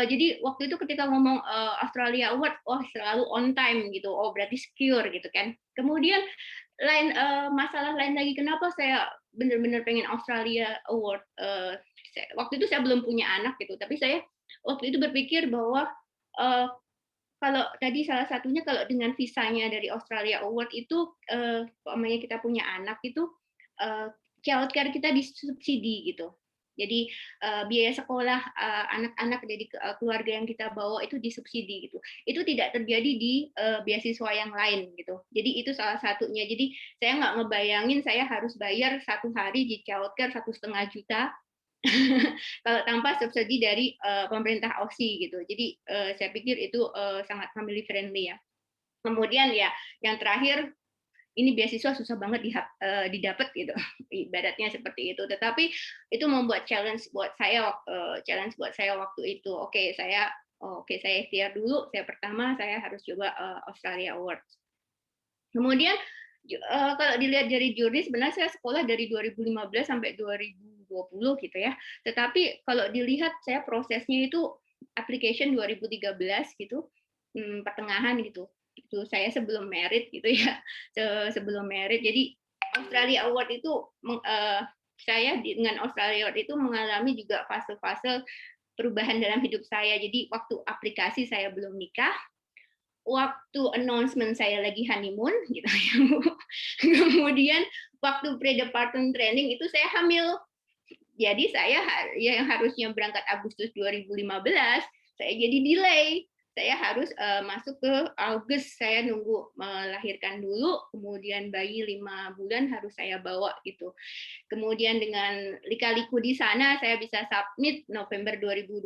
Jadi waktu itu ketika ngomong Australia Award, oh selalu on time gitu, oh berarti secure gitu kan. Kemudian masalah lain lagi, kenapa saya benar-benar pengen Australia Award. Waktu itu saya belum punya anak gitu, tapi saya waktu itu berpikir bahwa kalau tadi salah satunya kalau dengan visanya dari Australia Award itu, umpamanya kita punya anak itu, childcare kita disubsidi gitu. Jadi biaya sekolah anak-anak dari keluarga yang kita bawa itu disubsidi gitu. Itu tidak terjadi di beasiswa yang lain gitu. Jadi itu salah satunya. Jadi saya nggak ngebayangin saya harus bayar 1 hari di childcare 1,5 juta kalau tanpa subsidi dari pemerintah Aussie gitu. Jadi saya pikir itu sangat family friendly ya. Kemudian ya yang terakhir, ini beasiswa susah banget didapat gitu, ibaratnya seperti itu. Tetapi itu membuat challenge buat saya waktu itu. Oke, saya ikhtiar dulu. Pertama saya harus coba Australia Awards. Kemudian kalau dilihat dari jurni, sebenarnya saya sekolah dari 2015 sampai 2020 gitu ya. Tetapi kalau dilihat saya prosesnya itu application 2013 gitu, pertengahan gitu. Itu saya sebelum merit gitu ya, sebelum merit. Jadi Australia Award itu saya dengan Australia Award itu mengalami juga fase-fase perubahan dalam hidup saya. Jadi waktu aplikasi saya belum nikah, waktu announcement saya lagi honeymoon gitu ya Bu. Kemudian waktu pre-departure training itu saya hamil. Jadi saya yang harusnya berangkat Agustus 2015, saya jadi delay. Saya harus masuk ke Agustus, saya nunggu melahirkan dulu, kemudian bayi 5 bulan harus saya bawa gitu. Kemudian dengan lika-liku di sana saya bisa submit November 2020,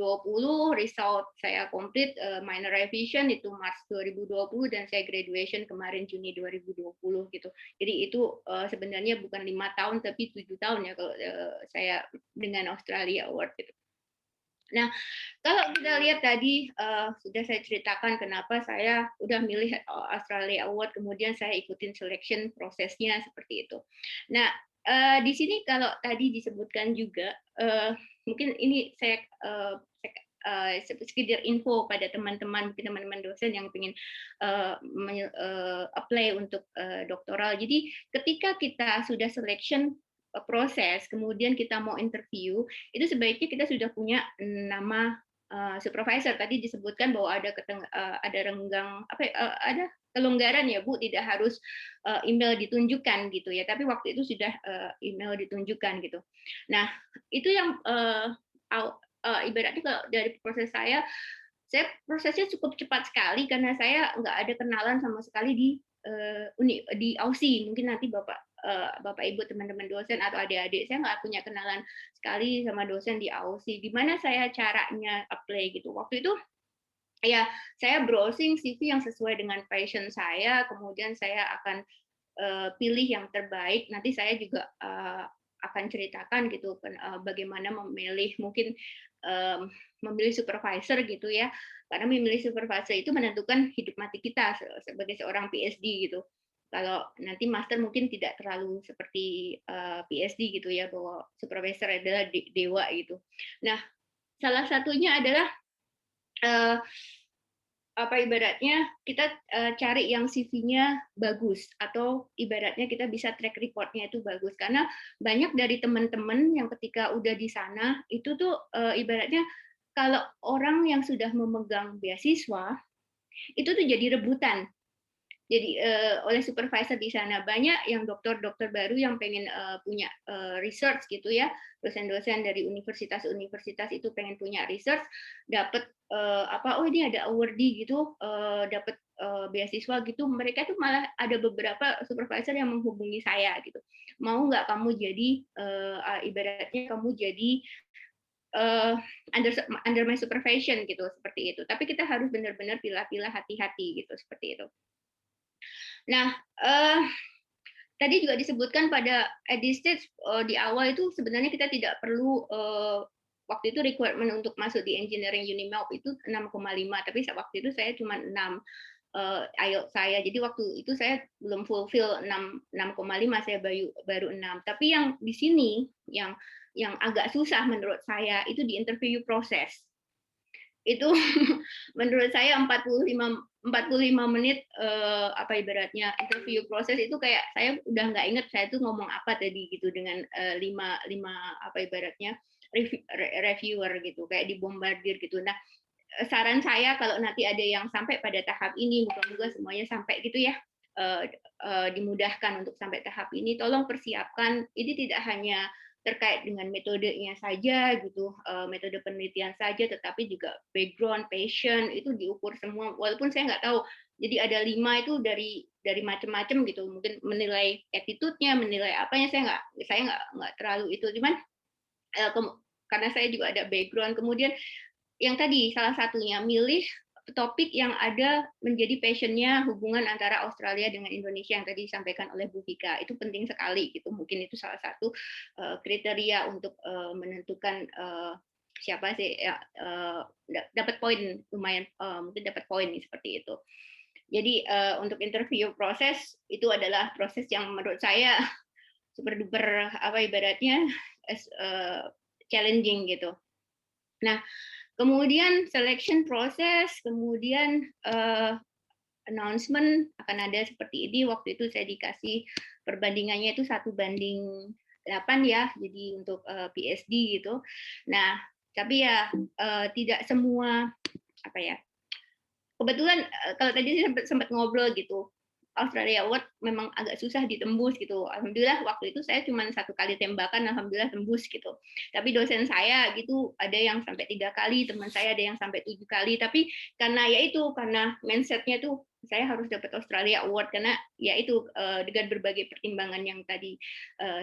result saya complete minor revision itu Maret 2020 dan saya graduation kemarin Juni 2020 gitu. Jadi itu sebenarnya bukan 5 tahun tapi 7 tahun ya kalau saya dengan Australia Award gitu. Nah, kalau kita lihat tadi sudah saya ceritakan kenapa saya udah milih Australia Award, kemudian saya ikutin selection prosesnya seperti itu. Nah, di sini kalau tadi disebutkan juga, mungkin ini saya sekedar info pada teman-teman dosen yang ingin apply untuk doktoral. Jadi ketika kita sudah selection proses, kemudian kita mau interview, itu sebaiknya kita sudah punya nama supervisor. Tadi disebutkan bahwa ada renggang ada kelonggaran ya Bu, tidak harus email ditunjukkan gitu ya, tapi waktu itu sudah email ditunjukkan gitu. Nah itu yang ibaratnya kalau dari proses saya prosesnya cukup cepat sekali karena saya nggak ada kenalan sama sekali di Aussie. Mungkin nanti Bapak Ibu teman-teman dosen atau adik-adik, saya nggak punya kenalan sekali sama dosen di Aussie. Gimana saya caranya apply gitu? Waktu itu ya saya browsing CV yang sesuai dengan passion saya, kemudian saya akan pilih yang terbaik. Nanti saya juga akan ceritakan gitu bagaimana memilih, mungkin memilih supervisor gitu ya, karena memilih supervisor itu menentukan hidup mati kita sebagai seorang PhD gitu. Kalau nanti master mungkin tidak terlalu seperti PhD gitu ya, bahwa supervisor adalah dewa gitu. Nah, salah satunya adalah apa ibaratnya kita cari yang CV-nya bagus, atau ibaratnya kita bisa track record-nya itu bagus, karena banyak dari teman-teman yang ketika udah di sana itu tuh ibaratnya kalau orang yang sudah memegang beasiswa itu tuh jadi rebutan. Jadi oleh supervisor di sana banyak yang dokter-dokter baru yang pengen punya research gitu ya, dosen-dosen dari universitas-universitas itu pengen punya research, dapat oh ini ada awardee gitu, dapat beasiswa gitu, mereka tuh malah ada beberapa supervisor yang menghubungi saya gitu, mau nggak kamu jadi ibaratnya kamu jadi under my supervision gitu, seperti itu. Tapi kita harus benar-benar pilah-pilah, hati-hati gitu, seperti itu. Nah, tadi juga disebutkan pada at this stage di awal itu sebenarnya kita tidak perlu waktu itu requirement untuk masuk di engineering Unimap itu 6,5, tapi waktu itu saya cuma 6 IELTS saya. Jadi waktu itu saya belum fulfill 6,5, saya baru 6. Tapi yang di sini yang agak susah menurut saya itu di interview proses. Itu menurut saya 45 menit apa ibaratnya interview proses itu kayak saya udah nggak inget saya tuh ngomong apa tadi gitu dengan 5 apa ibaratnya reviewer gitu, kayak dibombardir gitu. Nah, saran saya kalau nanti ada yang sampai pada tahap ini, moga-moga semuanya sampai gitu ya, dimudahkan untuk sampai tahap ini, tolong persiapkan, ini tidak hanya terkait dengan metodenya saja gitu, metode penelitian saja, tetapi juga background, passion itu diukur semua. Walaupun saya nggak tahu, jadi ada 5 itu dari macam-macam gitu. Mungkin menilai attitude-nya, menilai apanya saya nggak terlalu itu. Cuman karena saya juga ada background. Kemudian yang tadi salah satunya milih topik yang ada menjadi passion-nya hubungan antara Australia dengan Indonesia yang tadi disampaikan oleh Bu Vika. Itu penting sekali gitu. Mungkin itu salah satu kriteria untuk menentukan siapa sih dapat poin, lumayan mungkin dapat poin seperti itu. Jadi untuk interview proses itu adalah proses yang menurut saya super duper apa ibaratnya challenging gitu. Nah, kemudian selection proses, kemudian announcement akan ada seperti ini. Waktu itu saya dikasih perbandingannya itu 1:8 ya, jadi untuk PSD gitu. Nah, tapi ya tidak semua apa ya. Kebetulan kalau tadi sempat ngobrol gitu, Australia Award memang agak susah ditembus gitu. Alhamdulillah waktu itu saya cuma 1 kali tembakan, alhamdulillah tembus gitu. Tapi dosen saya gitu ada yang sampai 3 kali, teman saya ada yang sampai 7 kali. Tapi karena mindsetnya tuh saya harus dapat Australia Award karena ya itu dengan berbagai pertimbangan yang tadi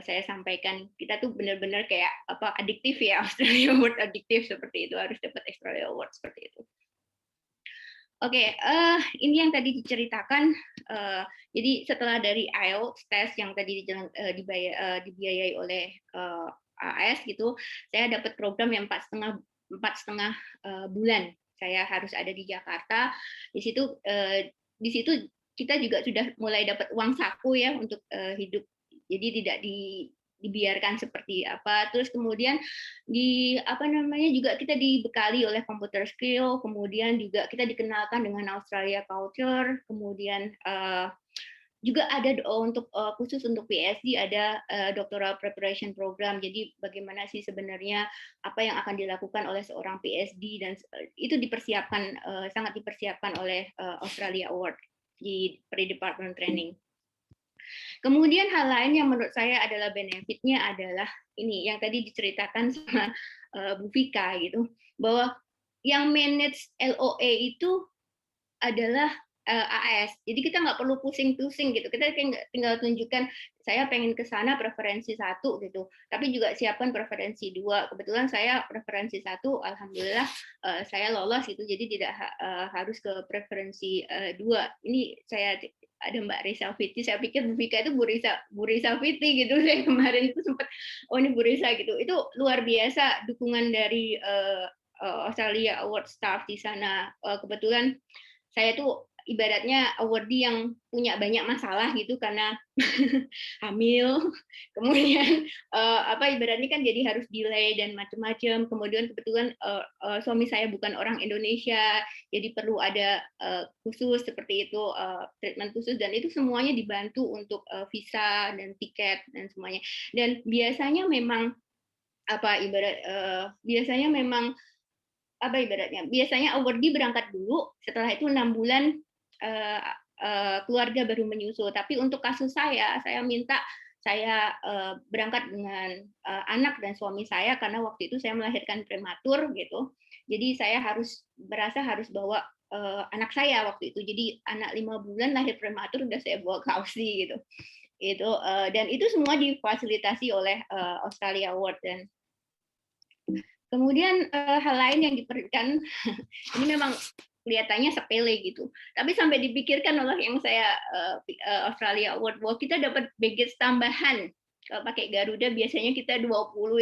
saya sampaikan, kita tuh benar-benar kayak apa adiktif ya, Australia Award adiktif seperti itu, harus dapat Australia Award seperti itu. Oke, ini yang tadi diceritakan. Jadi setelah dari IELTS test yang tadi dibiayai oleh AS gitu, saya dapat program yang 4,5 bulan. Saya harus ada di Jakarta. Di situ kita juga sudah mulai dapat uang saku ya untuk hidup. Jadi tidak dibiarkan seperti apa. Terus kemudian juga kita dibekali oleh computer skill, kemudian juga kita dikenalkan dengan Australia culture, kemudian juga ada untuk khusus untuk PhD ada doctoral preparation program. Jadi bagaimana sih sebenarnya apa yang akan dilakukan oleh seorang PhD, dan itu dipersiapkan sangat dipersiapkan oleh Australia Award di pre-department training. Kemudian hal lain yang menurut saya adalah benefitnya adalah ini yang tadi diceritakan sama Bu Vika gitu, bahwa yang manage LOA itu adalah AS. Jadi kita nggak perlu pusing-pusing gitu. Kita tinggal tunjukkan saya pengen ke sana preferensi 1 gitu. Tapi juga siapkan preferensi 2. Kebetulan saya preferensi 1, alhamdulillah saya lolos gitu. Jadi tidak harus ke preferensi 2. Ini saya ada Mbak Risa Fiti. Saya pikir Bu Vika itu Bu Risa Fiti gitu. Saya kemarin itu sempat ini Bu Risa gitu. Itu luar biasa dukungan dari Australia Award staff di sana. Kebetulan saya tuh ibaratnya awardee yang punya banyak masalah gitu karena hamil, kemudian ibaratnya kan jadi harus delay dan macam-macam. Kemudian kebetulan suami saya bukan orang Indonesia, jadi perlu ada khusus seperti itu, treatment khusus, dan itu semuanya dibantu untuk visa dan tiket dan semuanya. Dan biasanya memang biasanya awardee berangkat dulu, setelah itu 6 bulan keluarga baru menyusul. Tapi untuk kasus saya minta saya berangkat dengan anak dan suami saya karena waktu itu saya melahirkan prematur gitu. Jadi saya harus bawa anak saya waktu itu. Jadi anak 5 bulan lahir prematur udah saya bawa ke Aussie gitu. Dan itu semua difasilitasi oleh Australia Award. Dan kemudian hal lain yang diberikan ini memang kelihatannya sepele gitu, tapi sampai dipikirkan oleh yang saya Australia Award, bahwa kita dapat baggage tambahan. Kalau pakai Garuda biasanya kita 20,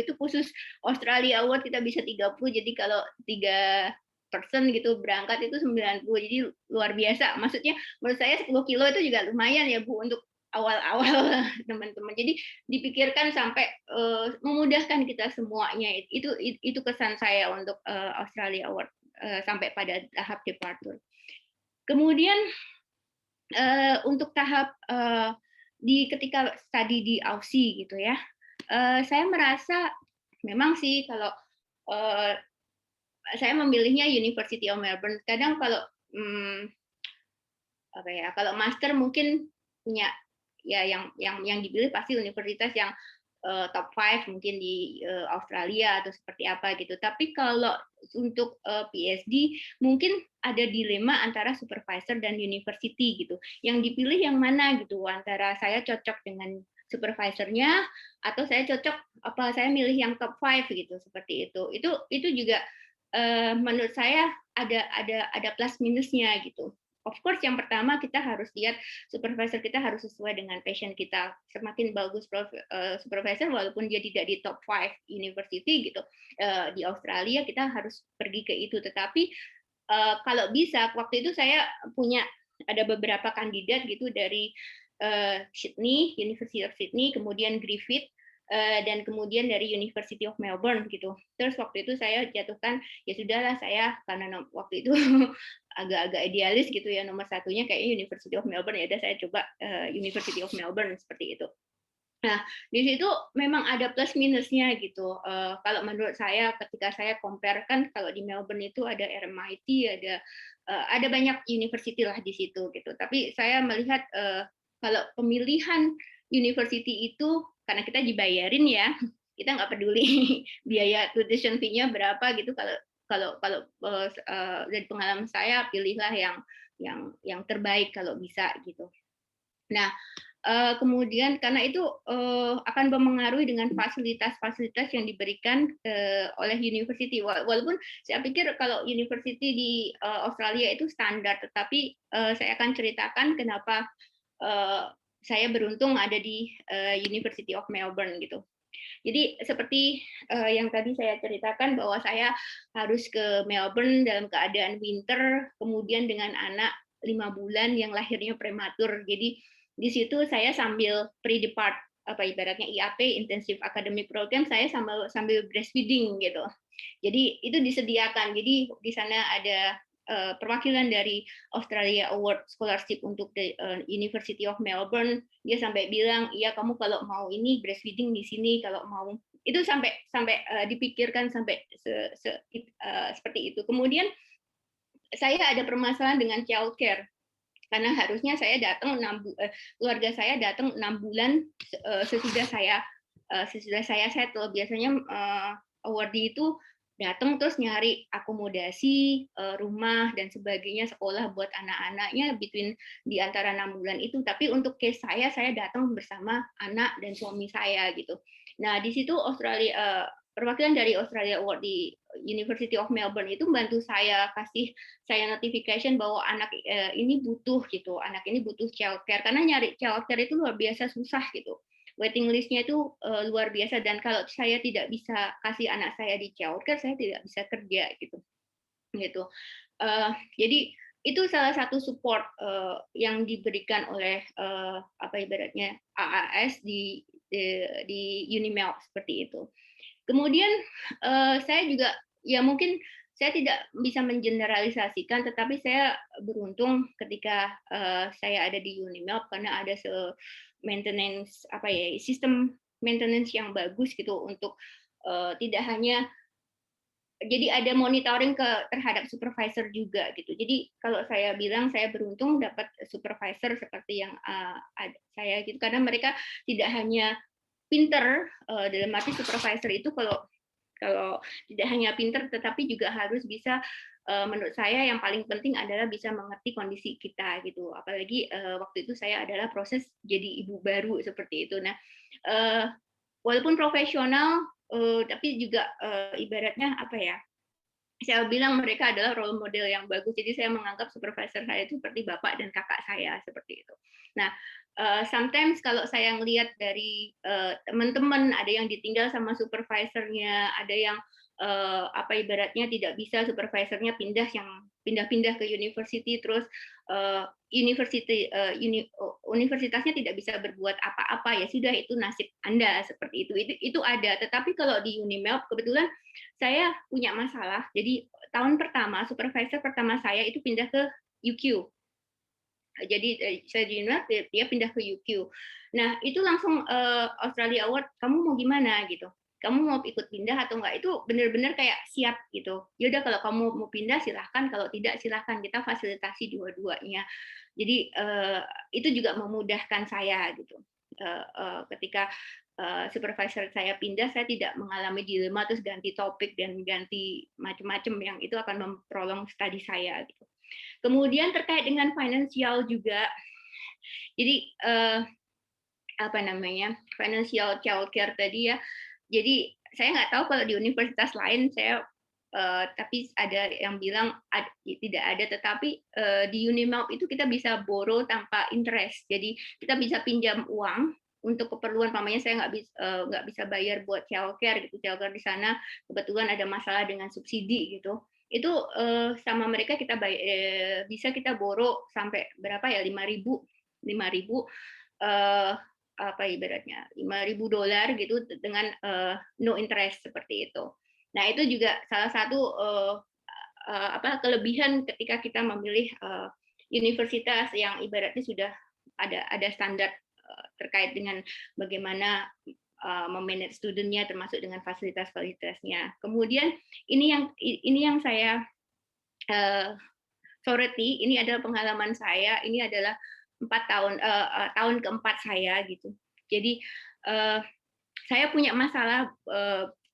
itu khusus Australia Award kita bisa 30, jadi kalau 3 gitu berangkat itu 90, jadi luar biasa. Maksudnya menurut saya 10 kilo itu juga lumayan ya Bu untuk awal-awal teman-teman. Jadi dipikirkan sampai memudahkan kita semuanya. Itu kesan saya untuk Australia Award sampai pada tahap departure. Kemudian untuk tahap ketika studi di Aussie gitu ya, saya merasa memang sih kalau saya memilihnya University of Melbourne. Kadang kalau kalau master mungkin punya ya yang dipilih pasti universitas yang top 5 mungkin di Australia atau seperti apa gitu. Tapi kalau untuk PhD mungkin ada dilema antara supervisor dan university gitu. Yang dipilih yang mana gitu, antara saya cocok dengan supervisornya atau saya milih yang top 5 gitu, seperti itu. Itu juga menurut saya ada plus minusnya gitu. Of course, yang pertama kita harus lihat supervisor kita harus sesuai dengan passion kita. Semakin bagus supervisor, walaupun dia tidak di top 5 university gitu di Australia, kita harus pergi ke itu. Tetapi kalau bisa, waktu itu saya ada beberapa kandidat gitu dari Sydney, University of Sydney, kemudian Griffith, dan kemudian dari University of Melbourne gitu. Terus waktu itu saya jatuhkan, ya sudahlah, saya karena waktu itu agak-agak idealis gitu ya, nomor satunya kayaknya University of Melbourne, ya udah saya coba University of Melbourne seperti itu. Nah, di situ memang ada plus minusnya gitu. Kalau menurut saya, ketika saya compare kan, kalau di Melbourne itu ada RMIT, ada banyak university lah di situ gitu. Tapi saya melihat kalau pemilihan university itu karena kita dibayarin ya, kita nggak peduli biaya tuition fee-nya berapa gitu. Kalau dari pengalaman saya, pilihlah yang terbaik kalau bisa gitu. Nah, kemudian karena itu akan mempengaruhi dengan fasilitas-fasilitas yang diberikan oleh university. Walaupun saya pikir kalau university di Australia itu standar, tetapi saya akan ceritakan kenapa saya beruntung ada di University of Melbourne gitu. Jadi seperti yang tadi saya ceritakan, bahwa saya harus ke Melbourne dalam keadaan winter, kemudian dengan anak 5 bulan yang lahirnya prematur. Jadi di situ saya sambil pre-depart, ibaratnya IAP, Intensive Academic Program, saya sambil breastfeeding gitu. Jadi itu disediakan. Jadi di sana ada perwakilan dari Australia Award Scholarship untuk University of Melbourne. Dia sampai bilang, iya kamu kalau mau ini breastfeeding di sini, kalau mau itu sampai dipikirkan sampai seperti itu. Kemudian saya ada permasalahan dengan childcare, karena harusnya saya datang keluarga saya datang 6 bulan sesudah saya settle. Biasanya awardee itu datang terus nyari akomodasi, rumah dan sebagainya, sekolah buat anak-anaknya di antara 6 bulan itu. Tapi untuk case saya datang bersama anak dan suami saya gitu. Nah, di situ perwakilan dari Australia Award di University of Melbourne itu bantu kasih saya notification bahwa anak ini butuh childcare, karena nyari childcare itu luar biasa susah gitu. Waiting list-nya itu luar biasa, dan kalau saya tidak bisa kasih anak saya di childcare, saya tidak bisa kerja gitu. Jadi itu salah satu support yang diberikan oleh apa ibaratnya AAS di Unimap seperti itu. Kemudian saya juga ya mungkin saya tidak bisa mengeneralisasikan, tetapi saya beruntung ketika saya ada di Unimap karena ada maintenance apa ya sistem maintenance yang bagus gitu untuk tidak hanya jadi ada monitoring terhadap supervisor juga gitu. Jadi kalau saya bilang saya beruntung dapat supervisor seperti yang saya gitu karena mereka tidak hanya pinter dalam arti supervisor itu kalau tidak hanya pinter tetapi juga harus bisa menurut saya yang paling penting adalah bisa mengerti kondisi kita gitu. Apalagi waktu itu saya adalah proses jadi ibu baru seperti itu. Nah, walaupun profesional tapi juga ibaratnya apa ya? Saya bilang mereka adalah role model yang bagus. Jadi saya menganggap supervisor saya itu seperti bapak dan kakak saya seperti itu. Nah, sometimes kalau saya ngelihat dari teman-teman ada yang ditinggal sama supervisornya, ada yang apa ibaratnya tidak bisa supervisornya pindah-pindah ke university terus universitasnya tidak bisa berbuat apa-apa ya sudah itu nasib Anda seperti itu ada. Tetapi kalau di Unimap kebetulan saya punya masalah. Jadi tahun pertama supervisor pertama saya itu pindah ke UQ. Jadi saya di Unimap dia pindah ke UQ. Nah itu langsung Australia Award kamu mau gimana gitu. Kamu mau ikut pindah atau enggak, itu benar-benar kayak siap gitu. Ya udah kalau kamu mau pindah silahkan, kalau tidak silahkan, kita fasilitasi dua-duanya. Jadi itu juga memudahkan saya gitu. Ketika supervisor saya pindah, saya tidak mengalami dilema terus ganti topik dan ganti macam-macam yang itu akan memprolong studi saya gitu. Kemudian terkait dengan finansial juga, jadi apa namanya financial childcare tadi ya. Jadi saya nggak tahu kalau di universitas lain tapi ada yang bilang tidak ada, tetapi di Unimap itu kita bisa borrow tanpa interest. Jadi kita bisa pinjam uang untuk keperluan, pamannya saya nggak bisa bayar buat childcare gitu. Childcare di sana kebetulan ada masalah dengan subsidi gitu. Itu sama mereka kita bisa kita borrow sampai berapa ya 5.000 apa ibaratnya $5.000 gitu dengan no interest seperti itu. Nah itu juga salah satu kelebihan ketika kita memilih universitas yang ibaratnya sudah ada standar terkait dengan bagaimana memanage studentnya termasuk dengan fasilitas-fasilitasnya. Kemudian ini yang saya soroti, ini adalah pengalaman saya, ini adalah 4 tahun tahun keempat saya gitu. Jadi saya punya masalah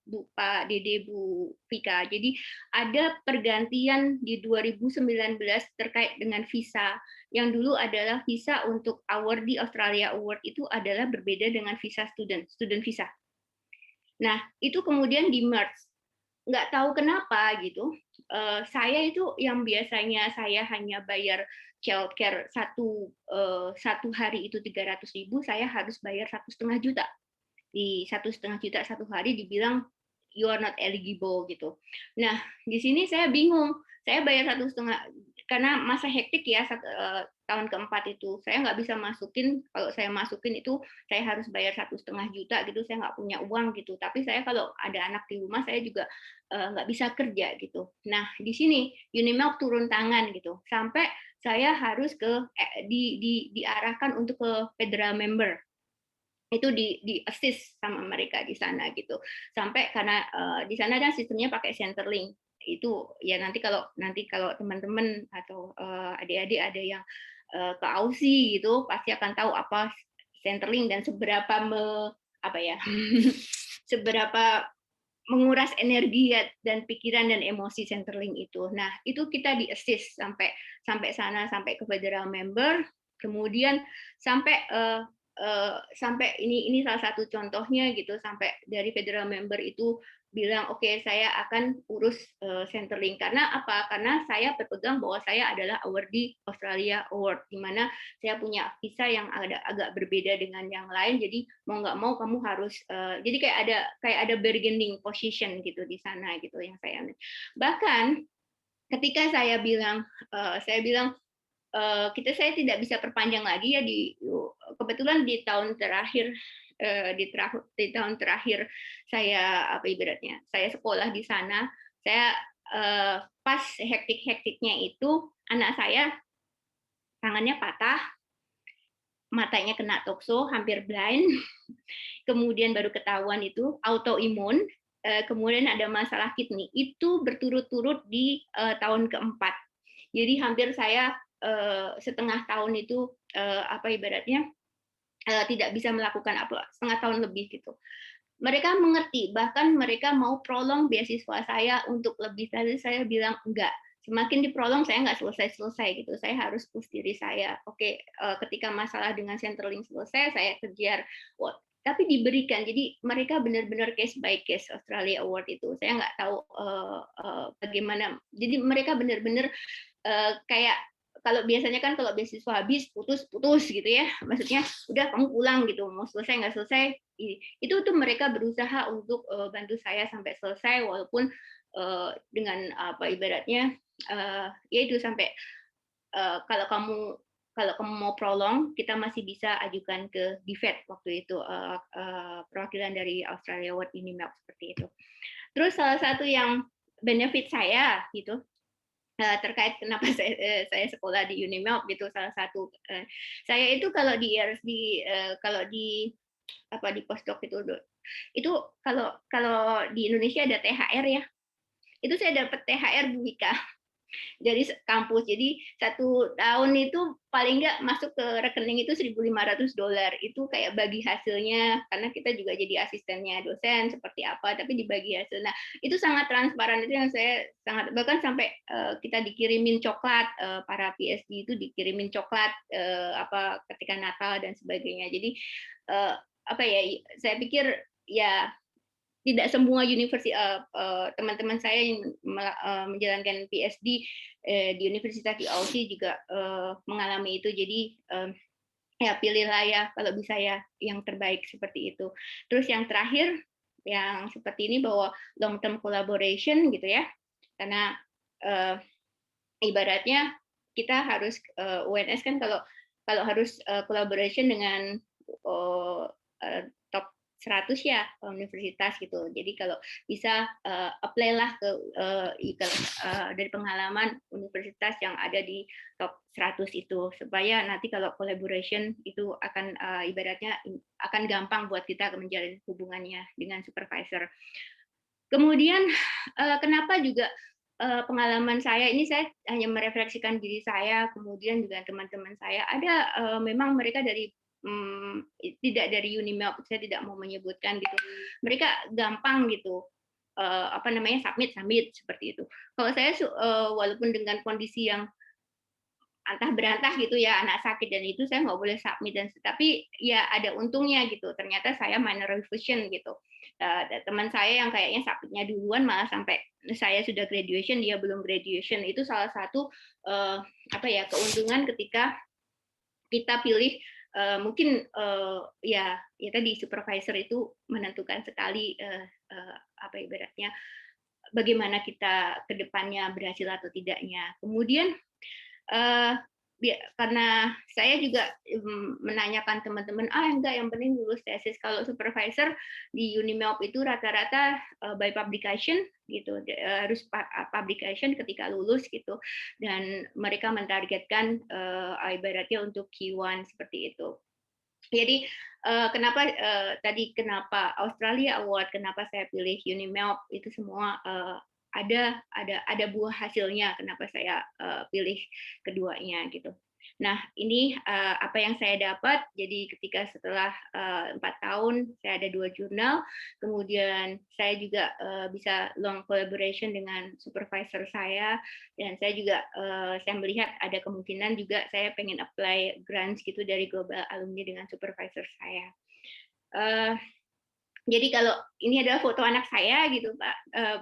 Bu Pak Dede, Bu Vika. Jadi ada pergantian di 2019 terkait dengan visa. Yang dulu adalah visa untuk awardee Australia Award itu adalah berbeda dengan visa student visa. Nah, itu kemudian di-merge. Nggak tahu kenapa gitu. Saya itu yang biasanya saya hanya bayar childcare satu hari itu 300.000, saya harus bayar 1,5 juta. Di 1,5 juta satu hari dibilang you are not eligible gitu. Nah di sini saya bingung. Saya bayar 1,5 karena masa hektik ya tahun keempat itu. Saya nggak bisa masukin. Kalau saya masukin itu saya harus bayar 1,5 juta gitu. Saya nggak punya uang gitu. Tapi saya kalau ada anak di rumah saya juga nggak bisa kerja gitu. Nah di sini Unimap turun tangan gitu. Sampai saya harus diarahkan untuk ke federal member. Itu di assist sama mereka di sana gitu. Sampai karena di sana kan sistemnya pakai Centerlink. Itu ya nanti kalau teman-teman atau adik-adik ada yang ke Aussie gitu pasti akan tahu apa Centerlink dan seberapa menguras energi dan pikiran dan emosi Centerlink itu. Nah, itu kita di-assist sampai sana, sampai ke federal member, kemudian sampai ini salah satu contohnya gitu, sampai dari federal member itu bilang oke, saya akan urus Centerlink. Karena apa? Karena saya berpegang bahwa saya adalah awardee Australia Award, di mana saya punya visa yang agak berbeda dengan yang lain. Jadi mau nggak mau kamu harus jadi kayak ada bargaining position gitu di sana gitu yang saya. Bahkan ketika saya bilang saya tidak bisa perpanjang lagi ya, kebetulan di tahun terakhir di tahun terakhir saya ibaratnya saya sekolah di sana, saya pas hektiknya itu anak saya tangannya patah, matanya kena tokso, hampir blind, kemudian baru ketahuan itu autoimun, kemudian ada masalah kidney, itu berturut-turut di tahun keempat. Jadi hampir saya setengah tahun itu ibaratnya tidak bisa melakukan setengah tahun lebih gitu. Mereka mengerti, bahkan mereka mau prolong beasiswa saya untuk lebih. Tadi saya bilang enggak, semakin diprolong saya nggak selesai gitu. Saya harus push diri saya. Oke, ketika masalah dengan Centrelink selesai, saya kejar. Tapi diberikan, jadi mereka benar-benar case by case Australia Award itu. Saya nggak tahu bagaimana. Jadi mereka benar-benar kayak kalau biasanya kan kalau beasiswa habis putus gitu ya, maksudnya udah kamu pulang gitu, mau selesai nggak selesai, itu tuh mereka berusaha untuk bantu saya sampai selesai, walaupun dengan ibaratnya ya itu sampai kalau kamu mau prolong, kita masih bisa ajukan ke DFED waktu itu, perwakilan dari Australia Award UniMelb seperti itu. Terus salah satu yang benefit saya gitu, terkait kenapa saya sekolah di UniMelb gitu, salah satu saya itu kalau di di postdoc itu kalau di Indonesia ada THR ya, itu saya dapat THR Bu Wika dari kampus. Jadi 1 tahun itu paling nggak masuk ke rekening itu $1.500. Itu kayak bagi hasilnya, karena kita juga jadi asistennya dosen seperti apa, tapi dibagi hasil. Nah, itu sangat transparan, itu yang saya sangat, bahkan sampai kita dikirimin coklat, para PhD itu dikirimin coklat ketika Natal dan sebagainya. Jadi saya pikir ya tidak semua universitas teman-teman saya yang menjalankan PhD di Universitas di Aussie juga mengalami itu. Jadi ya pilihlah ya kalau bisa ya yang terbaik seperti itu. Terus yang terakhir yang seperti ini, bahwa long term collaboration gitu ya, karena ibaratnya kita harus UNS kan kalau harus collaboration dengan top 100 ya universitas gitu. Jadi kalau bisa apply lah ke dari pengalaman universitas yang ada di top 100 itu, supaya nanti kalau collaboration itu akan ibaratnya akan gampang buat kita menjalin hubungannya dengan supervisor. Kemudian kenapa juga pengalaman saya ini, saya hanya merefleksikan diri saya, kemudian juga teman-teman saya ada memang mereka dari tidak dari UniMelb, saya tidak mau menyebutkan gitu, mereka gampang gitu submit seperti itu. Kalau saya walaupun dengan kondisi yang antah berantah gitu ya, anak sakit dan itu, saya nggak boleh submit, dan tapi ya ada untungnya gitu, ternyata saya minor revision gitu. Teman saya yang kayaknya submitnya duluan malah sampai saya sudah graduation, dia belum graduation. Itu salah satu keuntungan ketika kita pilih mungkin ya tadi supervisor itu menentukan sekali ibaratnya bagaimana kita ke depannya berhasil atau tidaknya. Kemudian karena saya juga menanyakan teman-teman, enggak, yang penting lulus tesis. Kalau supervisor di UniMelb itu rata-rata by publication gitu, harus publication ketika lulus gitu, dan mereka mentargetkan ibaratnya untuk Q1 seperti itu. Jadi kenapa Australia Award, kenapa saya pilih UniMelb, itu semua ada buah hasilnya kenapa saya pilih keduanya gitu. Nah, ini apa yang saya dapat. Jadi ketika setelah 4 tahun saya ada 2 jurnal, kemudian saya juga bisa long collaboration dengan supervisor saya, dan saya juga saya melihat ada kemungkinan juga saya pengen apply grants gitu dari Global Alumni dengan supervisor saya. Jadi kalau ini adalah foto anak saya gitu, Pak,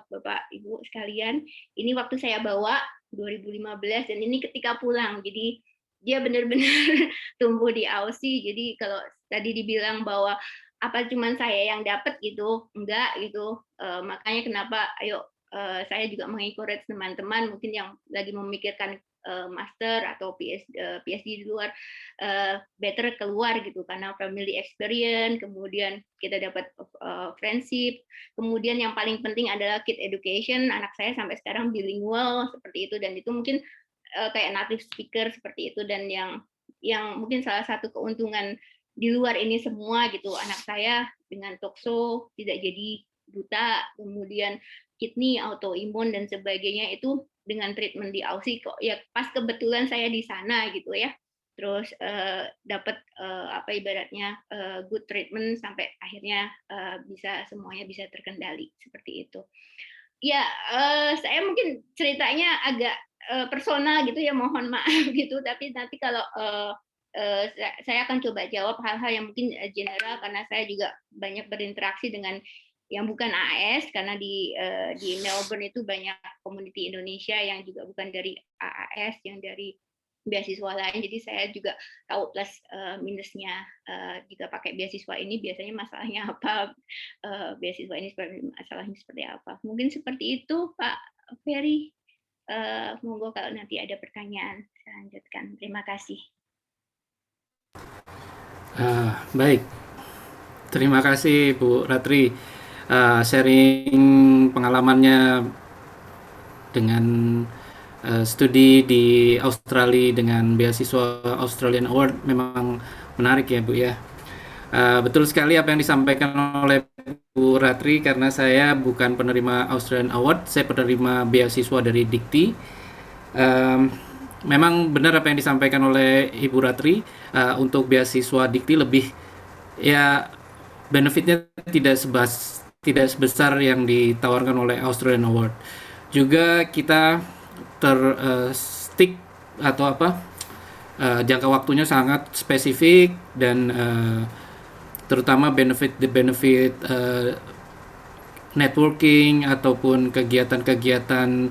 Bapak, Ibu sekalian. Ini waktu saya bawa 2015, dan ini ketika pulang. Jadi dia benar-benar tumbuh di Aussie. Jadi kalau tadi dibilang bahwa apa cuman saya yang dapat gitu, enggak gitu. Makanya kenapa ayo saya juga mengencourage teman-teman mungkin yang lagi memikirkan master atau PhD di luar, better keluar gitu, karena family experience, kemudian kita dapat friendship, kemudian yang paling penting adalah kid education. Anak saya sampai sekarang bilingual seperti itu, dan itu mungkin kayak native speaker seperti itu, dan yang mungkin salah satu keuntungan di luar ini semua gitu, anak saya dengan tokso tidak jadi buta, kemudian kidney, autoimun dan sebagainya itu dengan treatment di Aussie kok ya pas kebetulan saya di sana gitu ya, terus dapat apa ibaratnya good treatment sampai akhirnya semuanya bisa terkendali seperti itu. Ya, saya mungkin ceritanya agak personal gitu ya, mohon maaf gitu, tapi nanti kalau saya akan coba jawab hal-hal yang mungkin general, karena saya juga banyak berinteraksi dengan yang bukan AAS, karena di Melbourne itu banyak community Indonesia yang juga bukan dari AAS, yang dari beasiswa lain. Jadi saya juga tahu plus minusnya jika pakai beasiswa ini biasanya masalahnya apa, beasiswa ini masalahnya seperti apa. Mungkin seperti itu Pak Ferry. Monggo kalau nanti ada pertanyaan saya lanjutkan. Terima kasih. Baik, terima kasih Bu Ratri. Sharing pengalamannya dengan studi di Australia dengan beasiswa Australian Award memang menarik ya Bu ya. Betul sekali apa yang disampaikan oleh Bu Ratri, karena saya bukan penerima Australian Award, saya penerima beasiswa dari Dikti. Memang benar apa yang disampaikan oleh Ibu Ratri, untuk beasiswa Dikti lebih ya benefitnya tidak sebesar yang ditawarkan oleh Australian Award. Juga kita stick atau jangka waktunya sangat spesifik, dan terutama benefit networking ataupun kegiatan-kegiatan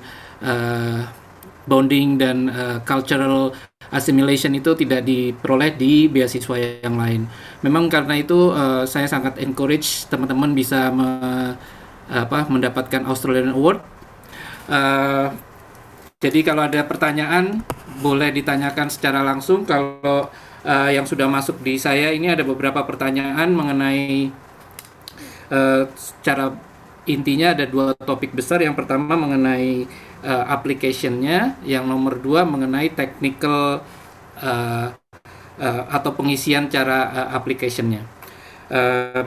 bonding dan cultural assimilation itu tidak diperoleh di beasiswa yang lain. Memang karena itu saya sangat encourage teman-teman bisa mendapatkan Australian Award. Jadi kalau ada pertanyaan boleh ditanyakan secara langsung. Kalau yang sudah masuk di saya ini ada beberapa pertanyaan mengenai secara intinya ada 2 topik besar. Yang pertama mengenai application-nya, yang nomor 2 mengenai technical atau pengisian cara application-nya.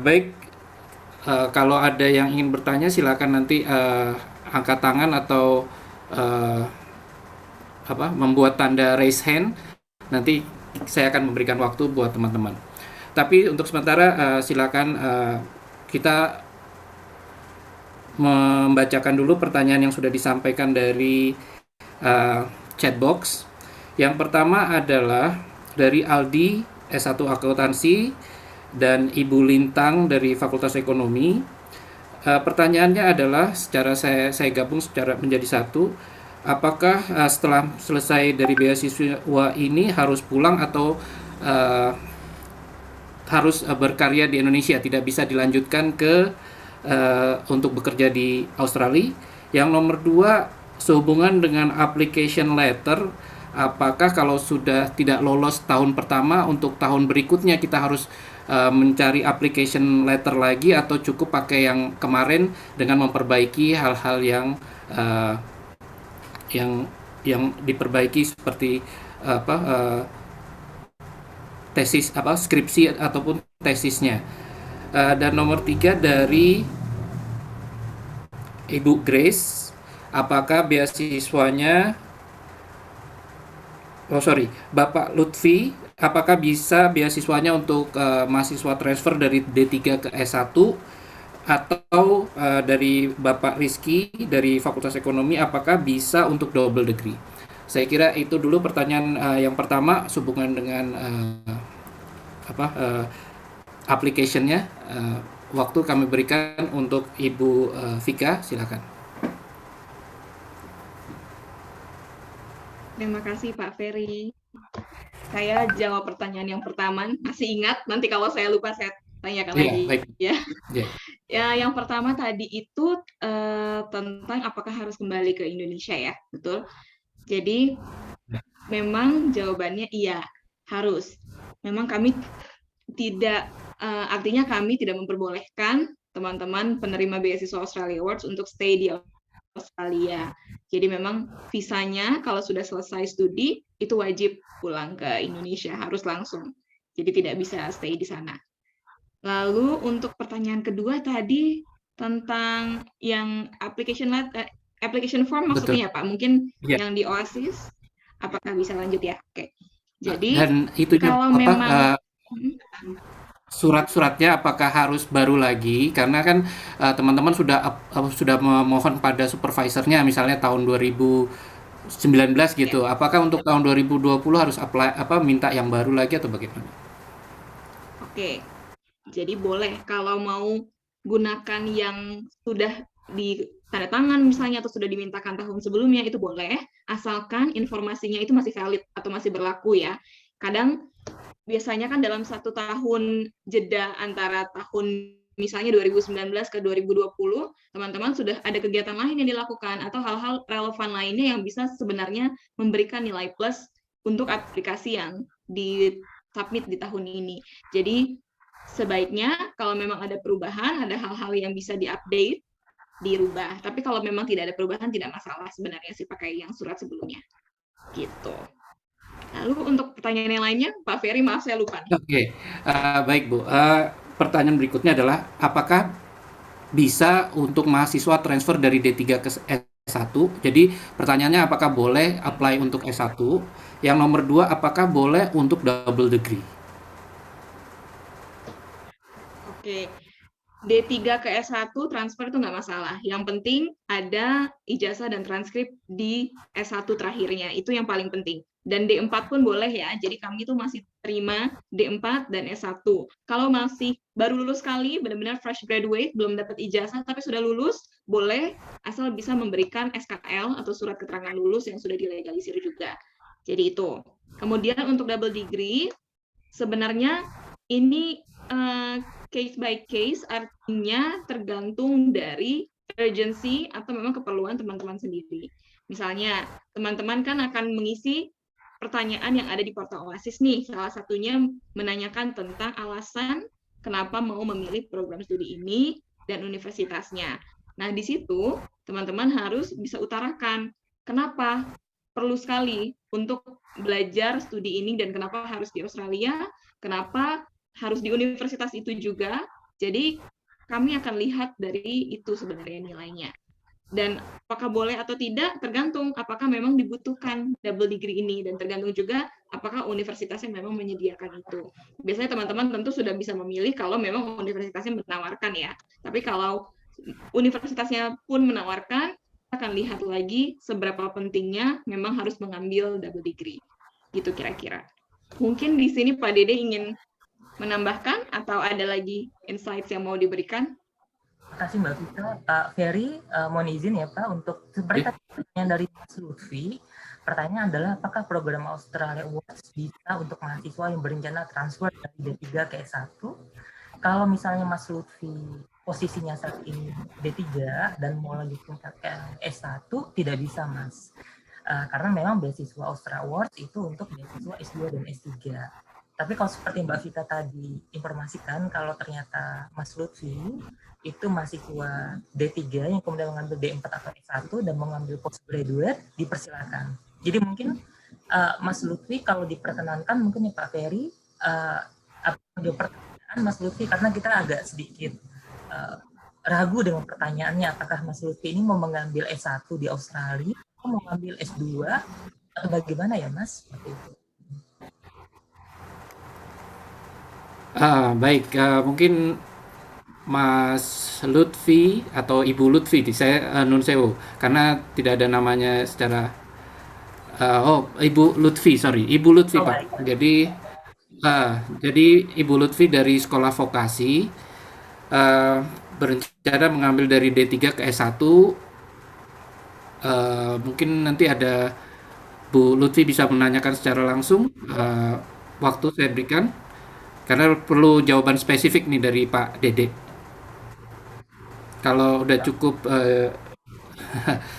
Baik, kalau ada yang ingin bertanya silakan nanti angkat tangan atau membuat tanda raise hand. Nanti saya akan memberikan waktu buat teman-teman. Tapi untuk sementara silakan kita membacakan dulu pertanyaan yang sudah disampaikan dari chat box. Yang pertama adalah dari Aldi, S1 Akuntansi, dan Ibu Lintang dari Fakultas Ekonomi. Pertanyaannya adalah, secara saya gabung secara menjadi satu, apakah setelah selesai dari beasiswa ini harus pulang atau harus berkarya di Indonesia, tidak bisa dilanjutkan untuk bekerja di Australia? Yang nomor 2, sehubungan dengan application letter, apakah kalau sudah tidak lolos tahun pertama, untuk tahun berikutnya kita harus mencari application letter lagi, atau cukup pakai yang kemarin dengan memperbaiki hal-hal yang diperbaiki seperti tesis skripsi ataupun tesisnya. Dan nomor 3 dari Ibu Grace, apakah beasiswanya Bapak Lutfi, apakah bisa beasiswanya untuk mahasiswa transfer dari D3 ke S1, atau dari Bapak Rizky dari Fakultas Ekonomi, apakah bisa untuk double degree? Saya kira itu dulu pertanyaan yang pertama sehubungan dengan application-nya. Waktu kami berikan untuk Ibu Vika, silakan. Terima kasih Pak Ferry. Saya jawab pertanyaan yang pertama, masih ingat, nanti kalau saya lupa saya tanyakan lagi. Baik. Ya. Ya, yang pertama tadi itu tentang apakah harus kembali ke Indonesia ya, betul. Jadi memang jawabannya iya, harus. Memang kami tidak, artinya kami tidak memperbolehkan teman-teman penerima beasiswa Australia Awards untuk stay di Australia. Jadi memang visanya kalau sudah selesai studi itu wajib pulang ke Indonesia, harus langsung. Jadi tidak bisa stay di sana. Lalu untuk pertanyaan kedua tadi tentang yang application form Betul. maksudnya ya Pak, mungkin Ya. yang di Oasis, apakah bisa lanjut ya? Oke. Jadi Dan itunya kalau apa memang surat-suratnya apakah harus baru lagi? Karena kan teman-teman sudah memohon pada supervisornya misalnya tahun 2019 ya, gitu. Apakah untuk tahun 2020 harus apply minta yang baru lagi atau bagaimana? oke. Jadi boleh kalau mau gunakan yang sudah di tanda tangan misalnya atau sudah dimintakan tahun sebelumnya itu boleh, asalkan informasinya itu masih valid atau masih berlaku ya. Kadang biasanya kan dalam 1 tahun jeda antara tahun misalnya 2019 ke 2020, teman-teman sudah ada kegiatan lain yang dilakukan atau hal-hal relevan lainnya yang bisa sebenarnya memberikan nilai plus untuk aplikasi yang di submit di tahun ini. Jadi sebaiknya kalau memang ada perubahan, ada hal-hal yang bisa diupdate, dirubah. Tapi kalau memang tidak ada perubahan, tidak masalah sebenarnya sih pakai yang surat sebelumnya. Gitu. Lalu untuk pertanyaan yang lainnya, Pak Ferry, maaf saya lupa. Oke, baik Bu. Pertanyaan berikutnya adalah apakah bisa untuk mahasiswa transfer dari D3 ke S1? Jadi pertanyaannya apakah boleh apply untuk S1? Yang nomor 2, apakah boleh untuk double degree? Oke, D3 ke S1 transfer itu nggak masalah. Yang penting ada ijazah dan transkrip di S1 terakhirnya. Itu yang paling penting. Dan D4 pun boleh ya. Jadi kami itu masih terima D4 dan S1. Kalau masih baru lulus sekali, benar-benar fresh graduate, belum dapat ijazah tapi sudah lulus, boleh asal bisa memberikan SKL atau surat keterangan lulus yang sudah dilegalisir juga. Jadi itu. Kemudian untuk double degree, sebenarnya ini case by case, artinya tergantung dari urgency atau memang keperluan teman-teman sendiri. Misalnya, teman-teman kan akan mengisi pertanyaan yang ada di portal Oasis nih. Salah satunya menanyakan tentang alasan kenapa mau memilih program studi ini dan universitasnya. Nah, di situ teman-teman harus bisa utarakan kenapa perlu sekali untuk belajar studi ini dan kenapa harus di Australia, kenapa harus di universitas itu juga. Jadi kami akan lihat dari itu sebenarnya nilainya. Dan apakah boleh atau tidak tergantung apakah memang dibutuhkan double degree ini dan tergantung juga apakah universitasnya memang menyediakan itu. Biasanya teman-teman tentu sudah bisa memilih kalau memang universitasnya menawarkan ya. Tapi kalau universitasnya pun menawarkan, kita akan lihat lagi seberapa pentingnya memang harus mengambil double degree. Gitu kira-kira. Mungkin di sini Pak Dede ingin menambahkan atau ada lagi insights yang mau diberikan? Terima kasih Mbak Vita. Pak Ferry, mohon izin ya Pak untuk seperti pertanyaan dari Mas Lutfi. Pertanyaan adalah apakah program Australia Awards bisa untuk mahasiswa yang berencana transfer dari D3 ke S1? Kalau misalnya Mas Lutfi posisinya saat ini D3 dan mau lanjutkan ke S1, tidak bisa Mas. Karena memang beasiswa Australia Awards itu untuk beasiswa S2 dan S3. Tapi kalau seperti Mbak Vita tadi informasikan, kalau ternyata Mas Lutfi itu mahasiswa D3 yang kemudian mengambil D4 atau S1 dan mengambil postgraduate, dipersilakan. Jadi mungkin Mas Lutfi kalau diperkenankan mungkin ya Pak Ferry, ada pertanyaan Mas Lutfi karena kita agak sedikit ragu dengan pertanyaannya apakah Mas Lutfi ini mau mengambil S1 di Australia atau mau mengambil S2 atau bagaimana ya Mas? Seperti itu. Baik, mungkin Mas Lutfi atau Ibu Lutfi, saya nun sewu, karena tidak ada namanya secara Ibu Lutfi, Ibu Lutfi Pak. Jadi Ibu Lutfi dari sekolah vokasi berencana mengambil dari D3 ke S1. Mungkin nanti ada Bu Lutfi bisa menanyakan secara langsung, waktu saya berikan. Karena perlu jawaban spesifik nih dari Pak Dede. Kalau udah cukup,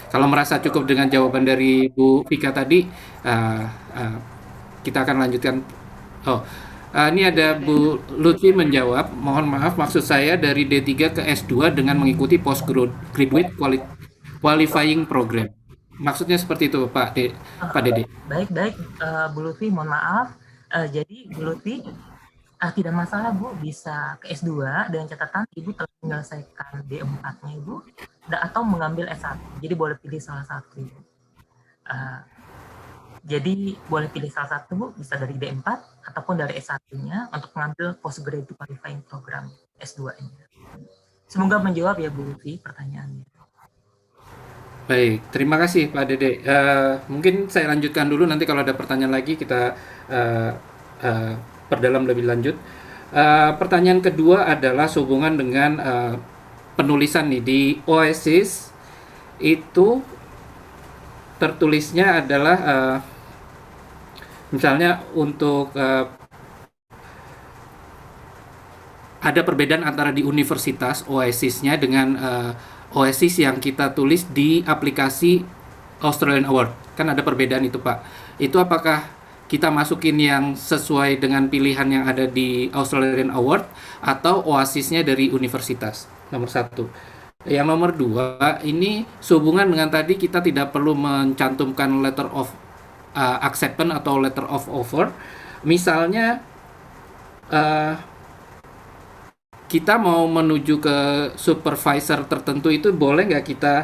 kalau merasa cukup dengan jawaban dari Bu Vika tadi, uh, uh, kita akan lanjutkan. Oh, ini ada Bu Lutfi menjawab, mohon maaf maksud saya dari D3 ke S2 dengan mengikuti postgraduate qualifying program. Maksudnya seperti itu Pak Dede. Baik, Bu Lutfi, mohon maaf. Jadi Bu Lutfi, tidak masalah Bu, bisa ke S2 dengan catatan Ibu telah menyelesaikan D4-nya Ibu, atau mengambil S1. Jadi boleh pilih salah satu. Jadi boleh pilih salah satu Bu, bisa dari D4 ataupun dari S1-nya untuk mengambil postgraduate qualifying program S2-nya. Semoga menjawab ya Bu Lutfi pertanyaannya. Baik, terima kasih Pak Dede. Mungkin saya lanjutkan dulu, nanti kalau ada pertanyaan lagi kita perdalam lebih lanjut. Pertanyaan kedua adalah sehubungan dengan penulisan nih di Oasis itu tertulisnya adalah misalnya untuk ada perbedaan antara di universitas Oasisnya dengan Oasis yang kita tulis di aplikasi Australian Award. Kan ada perbedaan itu Pak. Itu apakah kita masukin yang sesuai dengan pilihan yang ada di Australian Award atau Oasisnya dari universitas? Nomor satu. Yang nomor dua, ini sehubungan dengan tadi kita tidak perlu mencantumkan letter of acceptance atau letter of offer. Misalnya kita mau menuju ke supervisor tertentu, itu boleh nggak kita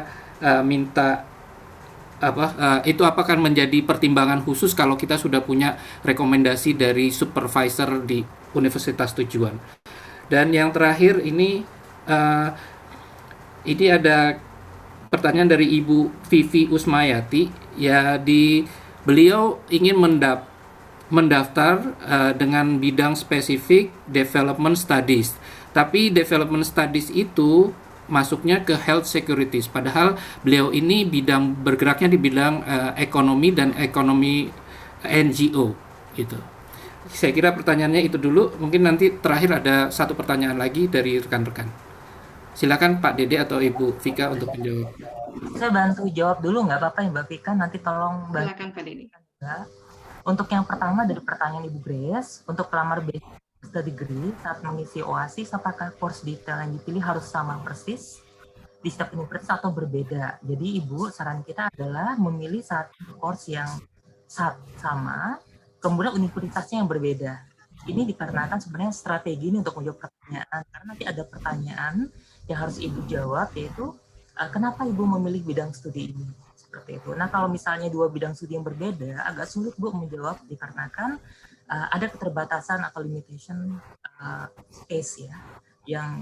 minta itu apakah menjadi pertimbangan khusus kalau kita sudah punya rekomendasi dari supervisor di universitas tujuan. Dan yang terakhir ini ada pertanyaan dari Ibu Vivi Usmayati, ya, beliau ingin mendaftar dengan bidang spesifik development studies. Tapi development studies itu masuknya ke health securities. Padahal beliau ini bergeraknya di bidang ekonomi dan ekonomi NGO gitu. Saya kira pertanyaannya itu dulu. Mungkin nanti terakhir ada satu pertanyaan lagi dari rekan-rekan. Silakan Pak Dede atau Ibu Vika untuk menjawab. Saya bantu jawab dulu nggak apa-apa ya Mbak Vika, nanti tolong bantu. Silakan Pak Dede. Untuk yang pertama dari pertanyaan Ibu Grace, untuk pelamar Master Degree saat mengisi Oasis, apakah course detail yang dipilih harus sama persis di setiap universitas atau berbeda? Jadi Ibu, saran kita adalah memilih satu course yang sama, kemudian universitasnya yang berbeda. Ini dikarenakan sebenarnya strategi ini untuk menjawab pertanyaan, karena nanti ada pertanyaan yang harus Ibu jawab, yaitu kenapa Ibu memilih bidang studi ini? Seperti itu. Nah, kalau misalnya dua bidang studi yang berbeda, agak sulit Bu menjawab dikarenakan ada keterbatasan atau limitation space ya, yang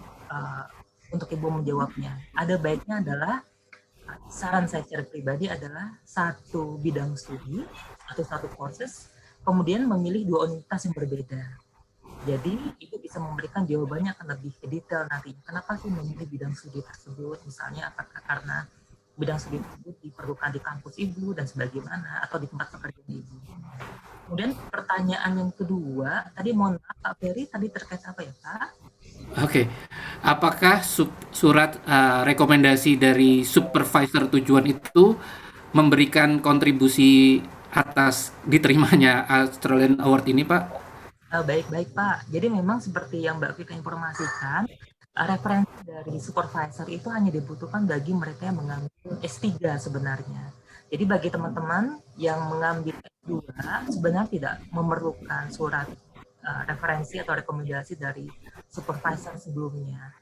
untuk Ibu menjawabnya. Ada baiknya adalah saran saya secara pribadi adalah satu bidang studi atau satu courses, kemudian memilih dua universitas yang berbeda. Jadi Ibu bisa memberikan jawabannya akan lebih detail nantinya. Kenapa sih memilih bidang studi tersebut? Misalnya apakah karena bidang studi tersebut diperlukan di kampus Ibu dan sebagaimana, atau di tempat pekerjaan Ibu. Kemudian pertanyaan yang kedua, tadi mohon maaf Pak Ferry, tadi terkait apa ya Pak? Oke. Apakah surat rekomendasi dari supervisor tujuan itu memberikan kontribusi atas diterimanya Australian Award ini Pak? Baik Pak. Jadi memang seperti yang Mbak Vika informasikan, referensi dari supervisor itu hanya dibutuhkan bagi mereka yang mengambil S3 sebenarnya. Jadi bagi teman-teman yang mengambil S2 sebenarnya tidak memerlukan surat referensi atau rekomendasi dari supervisor sebelumnya.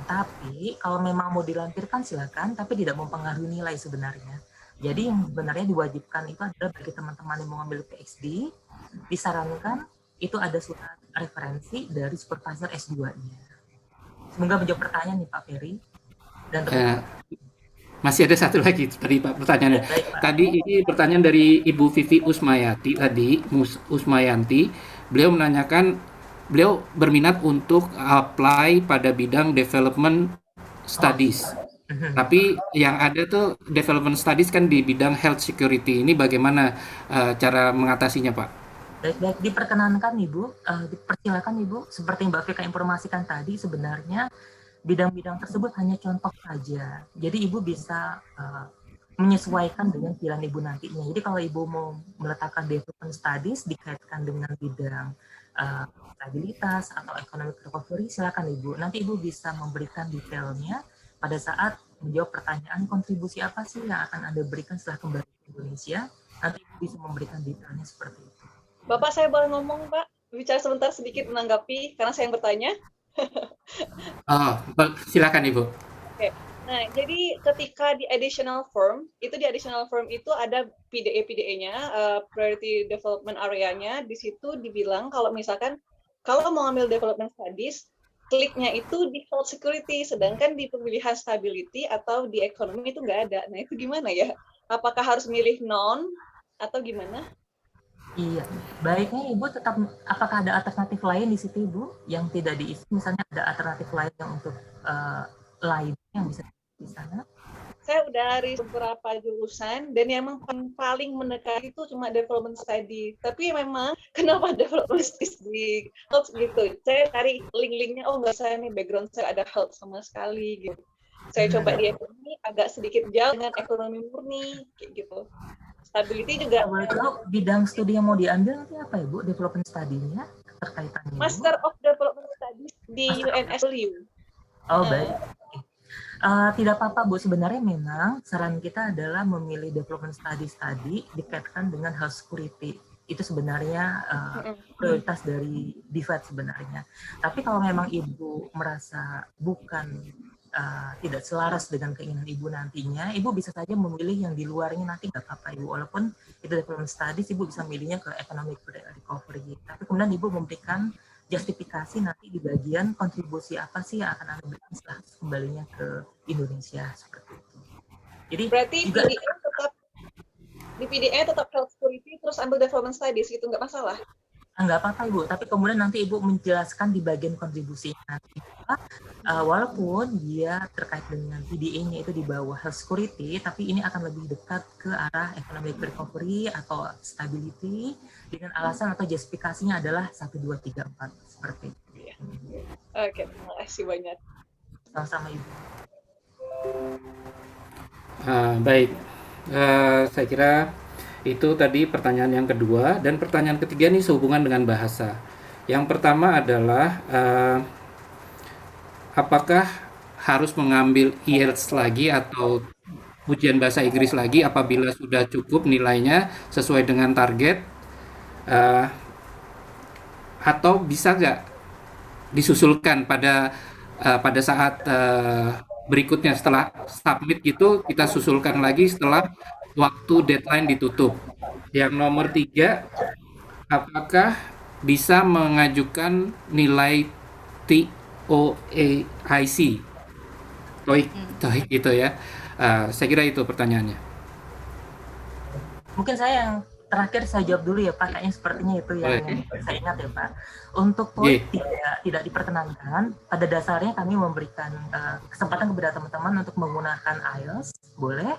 Tapi kalau memang mau dilampirkan silakan, tapi tidak mempengaruhi nilai sebenarnya. Jadi yang sebenarnya diwajibkan itu adalah bagi teman-teman yang mau mengambil PhD, disarankan itu ada surat referensi dari supervisor S2-nya. Semoga menjawab pertanyaan nih Pak Ferry. Dan masih ada satu lagi tadi Pak pertanyaannya. Baik, Pak. Tadi ini pertanyaan dari Ibu Vivi Usmayati tadi, Usmayanti. Beliau menanyakan, beliau berminat untuk apply pada bidang development studies. Tapi yang ada tuh development studies kan di bidang health security. Ini bagaimana cara mengatasinya Pak? Baik, diperkenankan Ibu, dipersilakan Ibu, seperti Mbak Vika informasikan tadi, sebenarnya bidang-bidang tersebut hanya contoh saja. Jadi Ibu bisa menyesuaikan dengan pilihan Ibu nantinya. Jadi kalau Ibu mau meletakkan development studies dikaitkan dengan bidang stabilitas atau economic recovery, silakan Ibu. Nanti Ibu bisa memberikan detailnya pada saat menjawab pertanyaan kontribusi apa sih yang akan Anda berikan setelah kembali ke Indonesia. Nanti Ibu bisa memberikan detailnya seperti itu. Bapak, saya boleh ngomong, Pak? Bicara sebentar sedikit menanggapi, karena saya yang bertanya. Oh, silakan Ibu. Oke. Nah, jadi ketika di additional form itu ada PDE-nya, Priority Development Area-nya, di situ dibilang kalau misalkan kalau mau ambil development studies, kliknya itu di health security, sedangkan di pemilihan stability atau di ekonomi itu nggak ada. Nah, itu gimana ya? Apakah harus milih non atau gimana? Iya, baiknya Ibu tetap, apakah ada alternatif lain di situ Ibu yang tidak diisi? Misalnya ada alternatif lain yang untuk lain yang bisa di sana? Saya udah dari beberapa jurusan dan yang paling mendekati itu cuma development study. Tapi memang kenapa development studies di health gitu? Saya cari link-linknya, oh nggak, saya nih background saya ada health sama sekali gitu. Saya coba di ekonomi agak sedikit jauh dengan ekonomi murni kayak gitu. Stability juga. Kalau bidang studi yang mau diambil nanti apa Ibu? Development study-nya terkaitannya? Master of Development Studies di UNSW. Oh baik. Tidak apa-apa Bu, sebenarnya memang saran kita adalah memilih development study dikaitkan dengan health security. Itu sebenarnya prioritas dari DFAT sebenarnya. Tapi kalau memang Ibu merasa bukan tidak selaras dengan keinginan Ibu nantinya, Ibu bisa saja memilih yang di luarnya, nanti nggak apa-apa Ibu. Walaupun itu development studies, Ibu bisa milihnya ke economic recovery. Tapi kemudian Ibu memberikan justifikasi nanti di bagian kontribusi apa sih yang akan Anda berikan setelah kembalinya ke Indonesia, seperti itu. Jadi berarti juga, di PDE tetap health security terus ambil development studies gitu, nggak masalah? Nggak apa-apa Ibu, tapi kemudian nanti Ibu menjelaskan di bagian kontribusinya nanti. Walaupun dia terkait dengan PDE-nya itu di bawah health security, tapi ini akan lebih dekat ke arah economic recovery atau stability dengan alasan atau justifikasinya adalah 1, 2, 3, 4 seperti itu. Oke, terima kasih banyak. Sama-sama Ibu. Baik, saya kira itu tadi pertanyaan yang kedua, dan pertanyaan ketiga ini sehubungan dengan bahasa. Yang pertama adalah apakah harus mengambil IELTS lagi atau ujian bahasa Inggris lagi apabila sudah cukup nilainya sesuai dengan target, atau bisa nggak disusulkan pada saat berikutnya setelah submit gitu, kita susulkan lagi setelah waktu deadline ditutup. Yang nomor 3, apakah bisa mengajukan nilai TOEIC gitu ya. Saya kira itu pertanyaannya. Mungkin saya yang terakhir saya jawab dulu ya Pak, kayaknya sepertinya itu yang saya ingat ya Pak. Untuk TOEIC tidak diperkenankan, pada dasarnya kami memberikan kesempatan kepada teman-teman untuk menggunakan IELTS, boleh,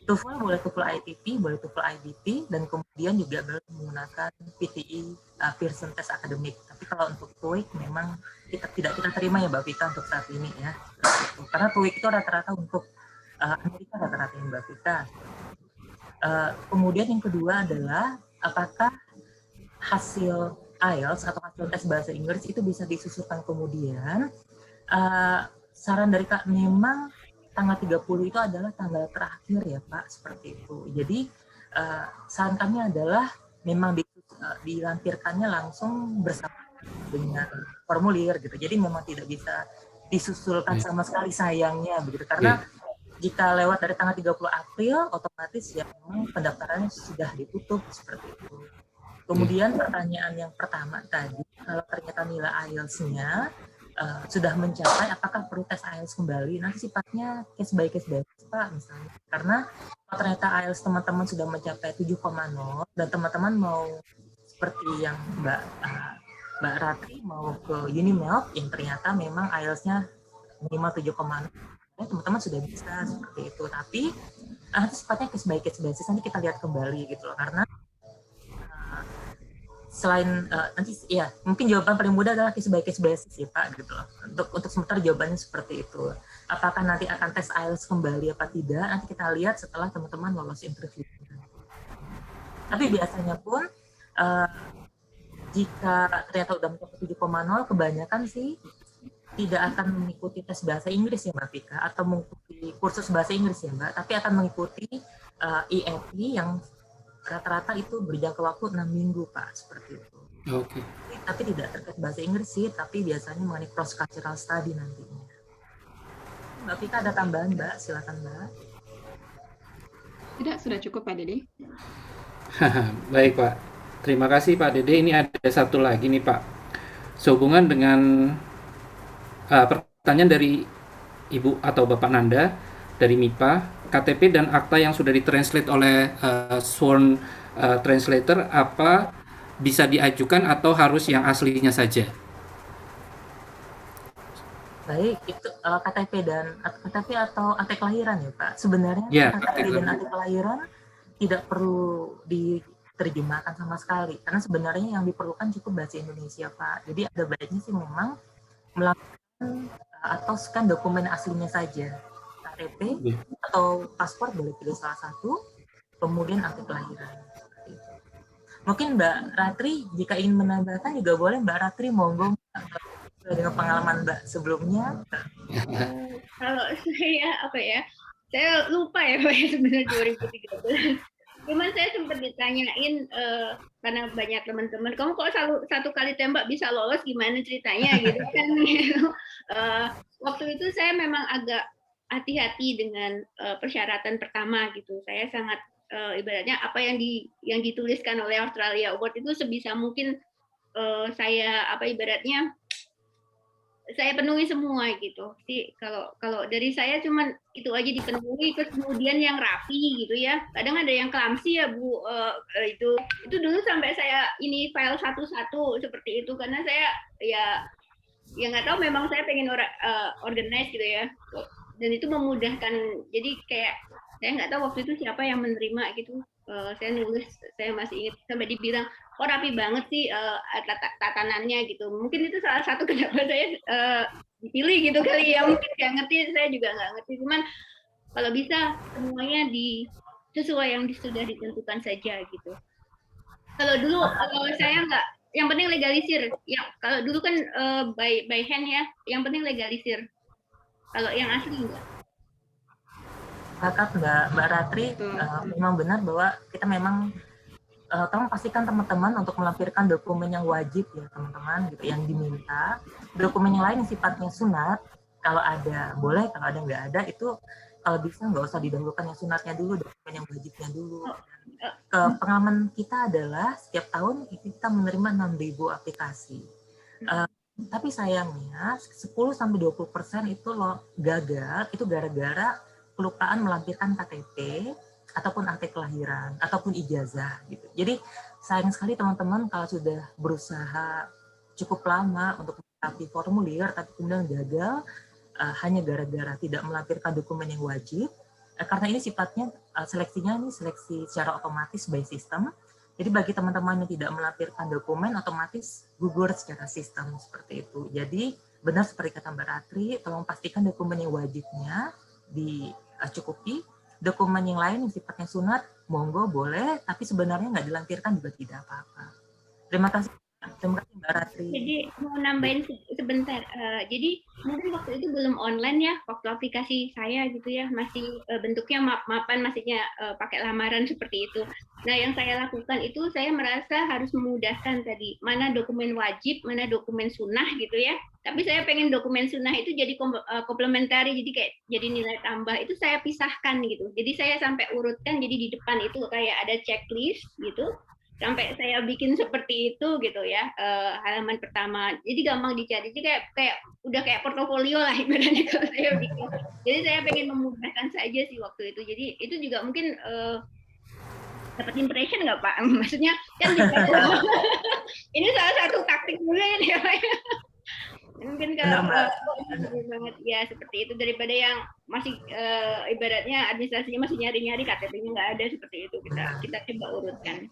TOEFL boleh, TOEFL ITP, boleh TOEFL IBT, dan kemudian juga boleh menggunakan PTE, Pearson Test Academic. Tapi kalau untuk TOEIC memang kita terima ya Mbak Vita untuk saat ini ya. Karena TOEIC itu rata-rata untuk Amerika rata-rata yang Mbak Vita. Kemudian yang kedua adalah apakah hasil IELTS atau hasil tes bahasa Inggris itu bisa disusulkan kemudian. Saran dari Kak, memang tanggal 30 itu adalah tanggal terakhir ya Pak, seperti itu. Jadi saran kami adalah memang dilampirkannya langsung bersama dengan formulir gitu. Jadi memang tidak bisa disusulkan sama sekali sayangnya begitu. Karena jika lewat dari tanggal 30 April otomatis ya memang pendaftarannya sudah ditutup seperti itu. Kemudian pertanyaan yang pertama tadi, kalau ternyata nilai IELTS-nya sudah mencapai, apakah perlu tes IELTS kembali? Nanti sifatnya case by case basis Pak misalnya. Karena kalau ternyata IELTS teman-teman sudah mencapai 7,0 dan teman-teman mau seperti yang Mbak Ratri mau ke Unimelt yang ternyata memang IELTS-nya minimal 7,0, teman-teman sudah bisa seperti itu. Tapi sifatnya case by case basis, nanti kita lihat kembali gitu loh. Karena selain nanti ya mungkin jawaban paling mudah adalah case by case basis ya Pak gitu loh. Untuk sementara jawabannya seperti itu. Apakah nanti akan tes IELTS kembali apa tidak? Nanti kita lihat setelah teman-teman lolos interview. Tapi biasanya pun jika ternyata udah mencapai 7,0, kebanyakan sih tidak akan mengikuti tes bahasa Inggris ya Mbak Vika, atau mengikuti kursus bahasa Inggris ya Mbak, tapi akan mengikuti ELT yang rata-rata itu berjangka waktu 6 minggu Pak, seperti itu. Oke. Tapi tidak terkait bahasa Inggris sih, tapi biasanya mengenai cross cultural study nantinya. Mbak Vika ada tambahan Mbak, silakan Mbak. Tidak, sudah cukup Pak Dede. Baik Pak, terima kasih Pak Dede. Ini ada satu lagi nih Pak, sehubungan dengan pertanyaan dari Ibu atau Bapak Nanda dari MIPA. KTP dan akta yang sudah ditranslate oleh sworn translator apa bisa diajukan atau harus yang aslinya saja? Baik, itu KTP atau akte kelahiran ya Pak. Sebenarnya Ya, KTP dan akte kelahiran tidak perlu diterjemahkan sama sekali, karena sebenarnya yang diperlukan cukup bahasa Indonesia Pak. Jadi ada baiknya sih memang melakukan atau scan dokumen aslinya saja. KTP atau paspor boleh pilih salah satu, kemudian akte kelahiran. Mungkin Mbak Ratri jika ingin menambahkan juga boleh Mbak Ratri, monggo dengan pengalaman Mbak sebelumnya. Kalau saya lupa ya Pak ya sebenarnya 2013. Cuman saya sempat ditanyain karena banyak teman-teman, kamu kok satu kali tembak bisa lolos, gimana ceritanya gitu kan. Waktu itu saya memang agak hati-hati dengan persyaratan pertama gitu. Saya sangat ibaratnya apa yang dituliskan oleh Australia Award itu sebisa mungkin saya penuhi semua gitu sih. Kalau dari saya cuman itu aja dipenuhi, terus kemudian yang rapi gitu ya. Kadang ada yang clumsy ya Bu, itu dulu sampai saya ini file satu-satu seperti itu, karena saya ya nggak tahu, memang saya pengen organize gitu ya, dan itu memudahkan. Jadi kayak saya nggak tahu waktu itu siapa yang menerima gitu. Saya nulis, saya masih ingat sampai dibilang, oh rapi banget sih tatanannya gitu. Mungkin itu salah satu kenapa saya dipilih gitu kali ya. Mungkin nggak ngerti, saya juga nggak ngerti. Cuman kalau bisa semuanya sesuai yang sudah ditentukan saja gitu. Kalau dulu saya nggak, yang penting legalisir. Ya kalau dulu kan by hand ya, yang penting legalisir. Kalau yang asli enggak. Kakak Mbak Ratri, memang benar bahwa kita memang tolong pastikan teman-teman untuk melampirkan dokumen yang wajib ya teman-teman gitu, yang diminta. Dokumen yang lain yang sifatnya sunat, kalau ada boleh, kalau ada nggak ada itu kalau bisa nggak usah didahulukan yang sunatnya dulu, dokumen yang wajibnya dulu. Pengalaman kita adalah setiap tahun kita menerima 6.000 aplikasi. Tapi sayangnya 10-20% itu gagal, itu gara-gara kelupaan melampirkan KTP ataupun akte kelahiran ataupun ijazah gitu. Jadi sayang sekali teman-teman kalau sudah berusaha cukup lama untuk melengkapi formulir tapi kemudian gagal hanya gara-gara tidak melampirkan dokumen yang wajib. Karena ini sifatnya seleksinya ini seleksi secara otomatis by system. Jadi bagi teman-teman yang tidak melampirkan dokumen otomatis gugur secara sistem seperti itu. Jadi benar seperti kata Mbak Ratri, tolong pastikan dokumen yang wajibnya dicukupi. Dokumen yang lain yang sifatnya sunat, monggo boleh, tapi sebenarnya nggak dilampirkan juga tidak apa-apa. Terima kasih Mbak Ratri. Jadi mau nambahin sebentar. Jadi mungkin waktu itu belum online ya, waktu aplikasi saya gitu ya, masih bentuknya map-mapan, masihnya pakai lamaran seperti itu. Nah yang saya lakukan itu saya merasa harus memudahkan tadi, mana dokumen wajib, mana dokumen sunnah gitu ya. Tapi saya pengen dokumen sunnah itu jadi komplementari, jadi kayak jadi nilai tambah, itu saya pisahkan gitu. Jadi saya sampai urutkan, jadi di depan itu kayak ada checklist gitu. Sampai saya bikin seperti itu gitu ya, halaman pertama. Jadi gampang dicari. Jadi kayak udah kayak portofolio lah ibaratnya kalau saya bikin. Jadi saya pengen memudahkan saja sih waktu itu. Jadi itu juga mungkin dapat impression nggak Pak? Maksudnya kan ini salah satu taktik juga ya Pak. Mungkin kalau banget ya seperti itu, daripada yang masih ibaratnya administrasinya masih nyari-nyari, KTP-nya nggak ada, seperti itu. Kita coba urutkan.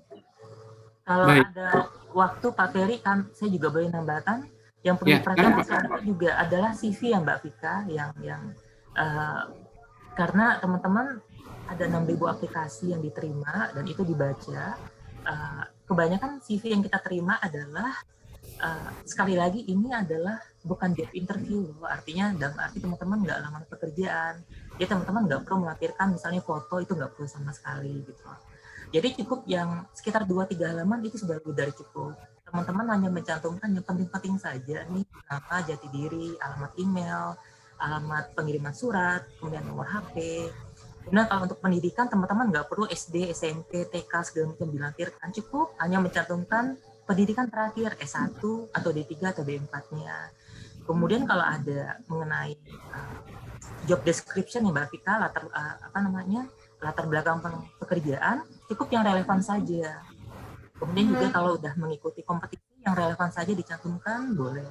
Kalau ada waktu Pak Ferry, kan saya juga boleh nambahkan yang perlu diperhatikan juga adalah CV ya Mbak Vika, yang karena teman-teman ada 6.000 aplikasi yang diterima dan itu dibaca. Kebanyakan CV yang kita terima adalah sekali lagi ini adalah bukan job interview loh, artinya dalam arti teman-teman nggak lamar pekerjaan, ya teman-teman nggak perlu melampirkan misalnya foto, itu nggak perlu sama sekali gitu. Jadi cukup yang sekitar 2-3 halaman itu sudah lebih dari cukup. Teman-teman hanya mencantumkan yang penting-penting saja nih, nama, jati diri, alamat email, alamat pengiriman surat, kemudian nomor HP. Kemudian kalau untuk pendidikan teman-teman nggak perlu SD, SMP, TK segala macam dilampirkan, cukup hanya mencantumkan pendidikan terakhir S1 atau D3 atau D4-nya. Kemudian kalau ada mengenai job description ya Mbak Vika, latar belakang pekerjaan, cukup yang relevan saja. Kemudian juga kalau udah mengikuti kompetisi yang relevan saja dicantumkan, boleh.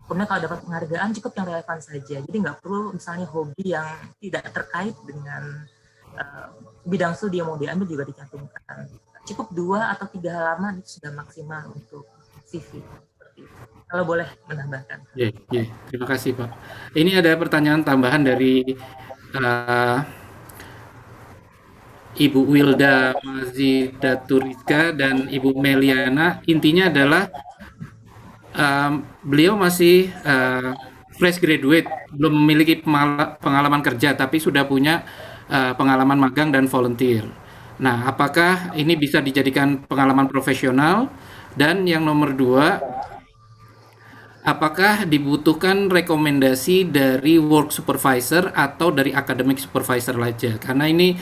Kemudian kalau dapat penghargaan cukup yang relevan saja. Jadi nggak perlu misalnya hobi yang tidak terkait dengan bidang studi yang mau diambil juga dicantumkan. Cukup 2 atau 3 halaman itu sudah maksimal untuk CV. Kalau boleh menambahkan. Terima kasih Pak. Ini ada pertanyaan tambahan dari Ibu Wilda Mazidaturika dan Ibu Meliana. Intinya adalah beliau masih fresh graduate, belum memiliki pengalaman kerja, tapi sudah punya pengalaman magang dan volunteer. Nah, apakah ini bisa dijadikan pengalaman profesional? Dan yang nomor 2, apakah dibutuhkan rekomendasi dari work supervisor atau dari academic supervisor saja? Karena ini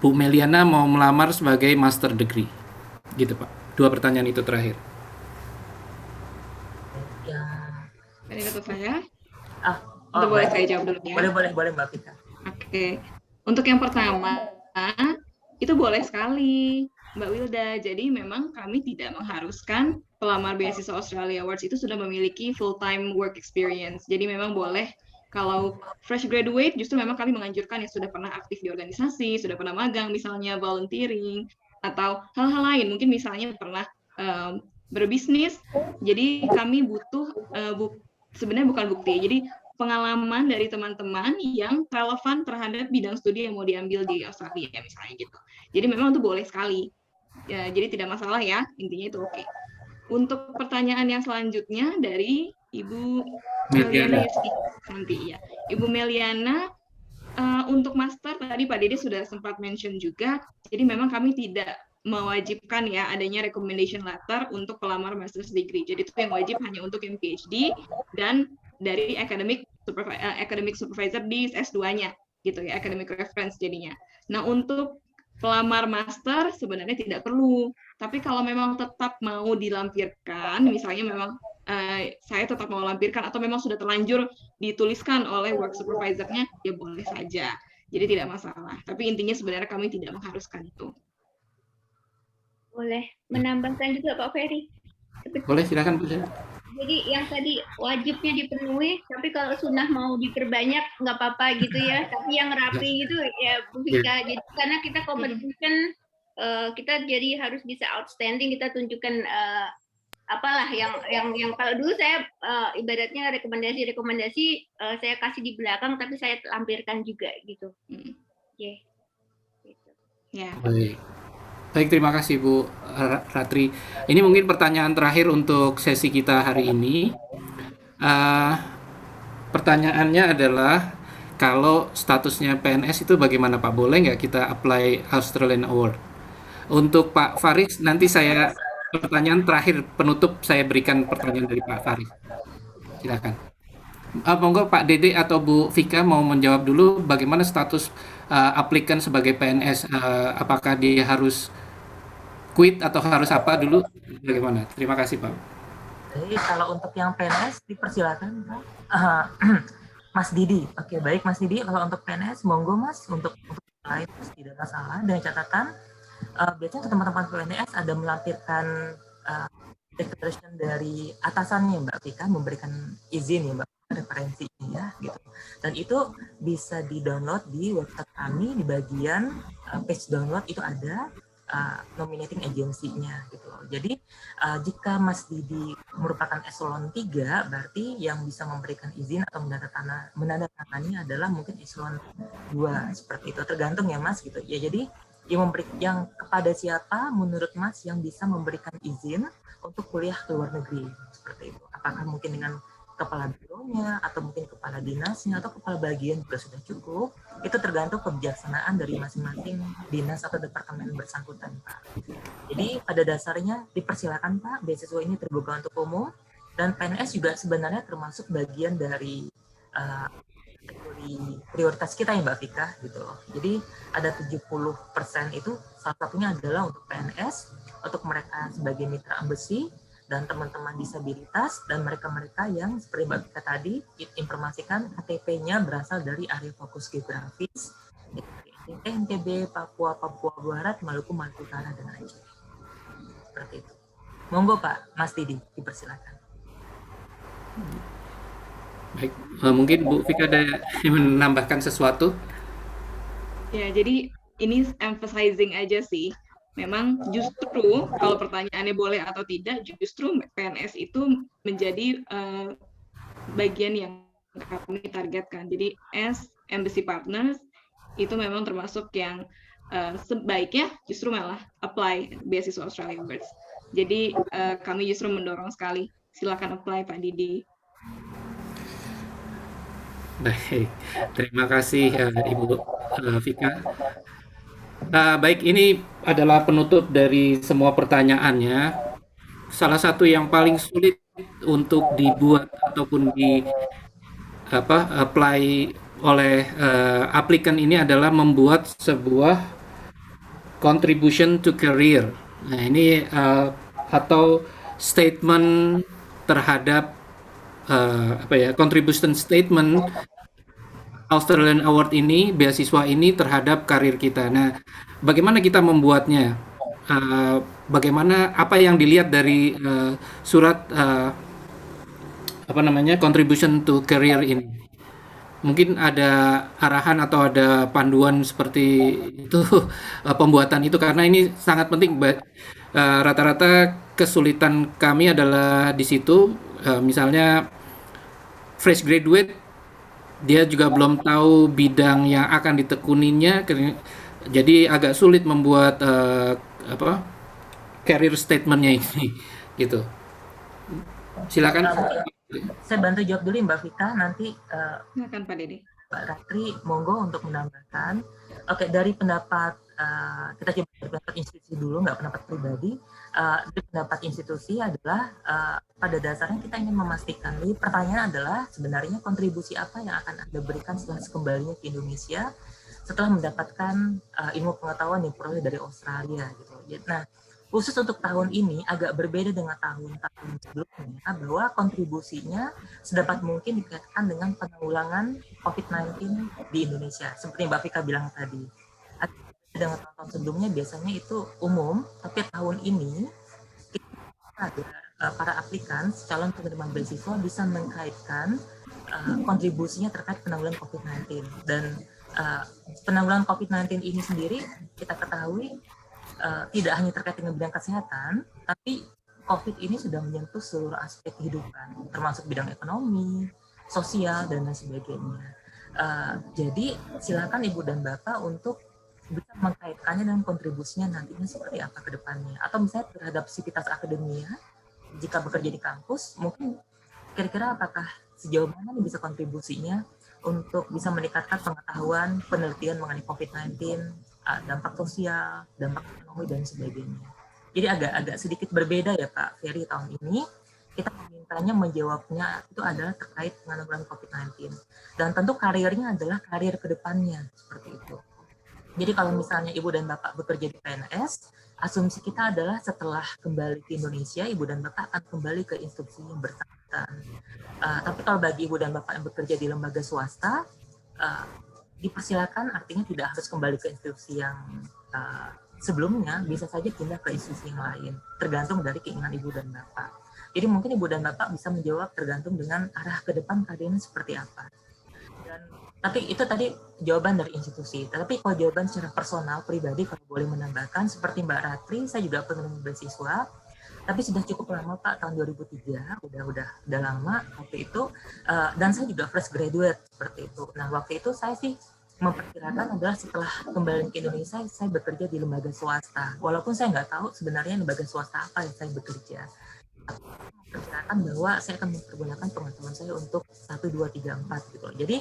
Bu Meliana mau melamar sebagai master degree. Gitu Pak. 2 pertanyaan itu terakhir. Dari kata saya? Boleh saya jawab dulu ya? Boleh Mbak Vika. Oke. Untuk yang pertama, itu boleh sekali Mbak Wilda. Jadi memang kami tidak mengharuskan pelamar beasiswa Australia Awards itu sudah memiliki full-time work experience. Jadi memang boleh kalau fresh graduate, justru memang kami menganjurkan yang sudah pernah aktif di organisasi, sudah pernah magang, misalnya volunteering, atau hal-hal lain. Mungkin misalnya pernah berbisnis. Jadi kami butuh sebenarnya bukan bukti. Jadi pengalaman dari teman-teman yang relevan terhadap bidang studi yang mau diambil di Australia misalnya gitu. Jadi memang itu boleh sekali. Ya, jadi tidak masalah ya, intinya itu oke. Untuk pertanyaan yang selanjutnya dari Ibu Meliana nanti ya. Ibu Meliana, untuk master tadi Pak Dede sudah sempat mention juga. Jadi memang kami tidak mewajibkan ya adanya recommendation letter untuk pelamar master's degree. Jadi itu yang wajib hanya untuk yang PhD dan dari academic supervisor di S2-nya gitu ya, academic reference jadinya. Nah, untuk pelamar master sebenarnya tidak perlu. Tapi kalau memang tetap mau dilampirkan, misalnya memang saya tetap mau lampirkan atau memang sudah terlanjur dituliskan oleh work supervisor-nya, ya boleh saja. Jadi tidak masalah. Tapi intinya sebenarnya kami tidak mengharuskan itu. Boleh menambahkan juga Pak Ferry? Boleh, silakan Bu. Jadi yang tadi wajibnya dipenuhi, tapi kalau sunnah mau diperbanyak nggak apa-apa gitu ya. Tapi yang rapi gitu ya Bu Vika. Jadi karena kita competition, kita jadi harus bisa outstanding. Kita tunjukkan apalah yang kalau dulu saya ibaratnya rekomendasi saya kasih di belakang, tapi saya lampirkan juga gitu. Gitu. Ya. Baik, terima kasih Bu Ratri. Ini mungkin pertanyaan terakhir untuk sesi kita hari ini. Pertanyaannya adalah, kalau statusnya PNS itu bagaimana Pak? Boleh nggak kita apply Australian Award? Untuk Pak Faris, nanti saya pertanyaan terakhir penutup saya berikan pertanyaan dari Pak Faris. Silakan. Monggo Pak Dede atau Bu Vika mau menjawab dulu bagaimana status aplikan sebagai PNS, apakah dia harus quit atau harus apa dulu, bagaimana? Terima kasih Pak. Jadi kalau untuk yang PNS dipersilakan Pak. Mas Didi. Oke, baik Mas Didi, kalau untuk PNS monggo Mas untuk lain tidak masalah, dengan catatan biasanya teman-teman PNS ada melampirkan declaration dari atasannya Mbak Vika, memberikan izin ya Mbak, referensinya ya gitu. Dan itu bisa di-download di website kami di bagian page download itu ada nominating agency-nya gitu loh. Jadi jika Mas Didi merupakan eselon 3, berarti yang bisa memberikan izin atau menandatangani adalah mungkin eselon 2 seperti itu, tergantung ya Mas gitu. Ya jadi yang kepada siapa menurut Mas yang bisa memberikan izin untuk kuliah ke luar negeri seperti itu. Apakah mungkin dengan kepala bironya atau mungkin kepala dinasnya atau kepala bagian juga sudah cukup, itu tergantung kebijaksanaan dari masing-masing dinas atau departemen bersangkutan Pak. Jadi pada dasarnya dipersilakan Pak, beasiswa ini terbuka untuk umum, dan PNS juga sebenarnya termasuk bagian dari prioritas kita ya Mbak Vika gitu loh. Jadi ada 70% itu salah satunya adalah untuk PNS, untuk mereka sebagai mitra embassy, dan teman-teman disabilitas, dan mereka-mereka yang seperti Mbak Vika tadi informasikan KTP-nya berasal dari area fokus geografis NTB, Papua Barat, Maluku Utara, dan Aceh. Seperti itu. Monggo Pak, Mas Didi, dipersilakan. Baik, mungkin Bu Vika ada yang menambahkan sesuatu? Ya, jadi ini emphasizing aja sih. Memang justru kalau pertanyaannya boleh atau tidak, justru PNS itu menjadi bagian yang kami targetkan. Jadi as embassy partners itu memang termasuk yang sebaiknya justru malah apply beasiswa Australia Awards. Jadi kami justru mendorong sekali. Silakan apply Pak Didi. Baik, terima kasih Ibu Vika. Baik, ini adalah penutup dari semua pertanyaannya. Salah satu yang paling sulit untuk dibuat ataupun apply oleh aplikan ini adalah membuat sebuah contribution to career. Nah, ini atau statement terhadap contribution statement Australian Award ini, beasiswa ini terhadap karir kita. Nah, bagaimana kita membuatnya? Bagaimana apa yang dilihat dari surat contribution to career ini? Mungkin ada arahan atau ada panduan seperti itu pembuatan itu, karena ini sangat penting. Rata-rata kesulitan kami adalah di situ. Misalnya fresh graduate, dia juga belum tahu bidang yang akan ditekuninya, jadi agak sulit membuat career statement-nya ini, gitu. Silakan. Saya bantu jawab dulu Mbak Vika, nanti Silakan Pak Didi. Mbak Ratri, monggo untuk menambahkan. Oke, dari pendapat kita coba dari pendapat institusi dulu, nggak pendapat pribadi. Dari pendapat institusi adalah pada dasarnya kita ingin memastikan. Jadi pertanyaan adalah sebenarnya kontribusi apa yang akan Anda berikan setelah kembalinya ke Indonesia setelah mendapatkan ilmu pengetahuan yang diperoleh dari Australia gitu. Nah, khusus untuk tahun ini agak berbeda dengan tahun-tahun sebelumnya, bahwa kontribusinya sedapat mungkin dikaitkan dengan penanggulangan COVID-19 di Indonesia. Seperti Mbak Vika bilang tadi, dengan tahun sebelumnya biasanya itu umum, tapi tahun ini para aplikan, calon penerima beasiswa bisa mengkaitkan kontribusinya terkait penanggulangan COVID-19. Dan penanggulangan COVID-19 ini sendiri kita ketahui tidak hanya terkait dengan bidang kesehatan, tapi COVID ini sudah menyentuh seluruh aspek kehidupan, termasuk bidang ekonomi, sosial, dan lain sebagainya. Jadi silakan Ibu dan Bapak untuk bisa mengkaitkannya dengan kontribusinya nantinya seperti apa ke depannya. Atau misalnya terhadap sivitas akademia, jika bekerja di kampus, mungkin kira-kira apakah sejauh mana nih bisa kontribusinya untuk bisa meningkatkan pengetahuan penelitian mengenai COVID-19, dampak sosial, dampak ekonomi, dan sebagainya. Jadi agak sedikit berbeda ya Pak Ferry tahun ini. Kita memintanya menjawabnya itu adalah terkait penanggulangan COVID-19. Dan tentu karirnya adalah karir ke depannya, seperti itu. Jadi kalau misalnya Ibu dan Bapak bekerja di PNS, asumsi kita adalah setelah kembali ke Indonesia, Ibu dan Bapak akan kembali ke institusi yang bersangkutan. Tapi kalau bagi Ibu dan Bapak yang bekerja di lembaga swasta, dipersilakan, artinya tidak harus kembali ke institusi yang sebelumnya, bisa saja pindah ke institusi yang lain, tergantung dari keinginan Ibu dan Bapak. Jadi mungkin Ibu dan Bapak bisa menjawab tergantung dengan arah ke depan karirnya seperti apa. Tapi itu tadi jawaban dari institusi. Tapi kalau jawaban secara personal, pribadi, kalau boleh menambahkan, seperti Mbak Ratri, saya juga penerima beasiswa, tapi sudah cukup lama Pak, tahun 2003, udah lama waktu itu, dan saya juga fresh graduate seperti itu. Nah waktu itu saya sih memperkirakan adalah setelah kembali ke Indonesia, saya bekerja di lembaga swasta. Walaupun saya nggak tahu sebenarnya lembaga swasta apa yang saya bekerja. Memperkirakan bahwa saya akan mempergunakan pengetahuan saya untuk 1, 2, 3, 4 gitu. Jadi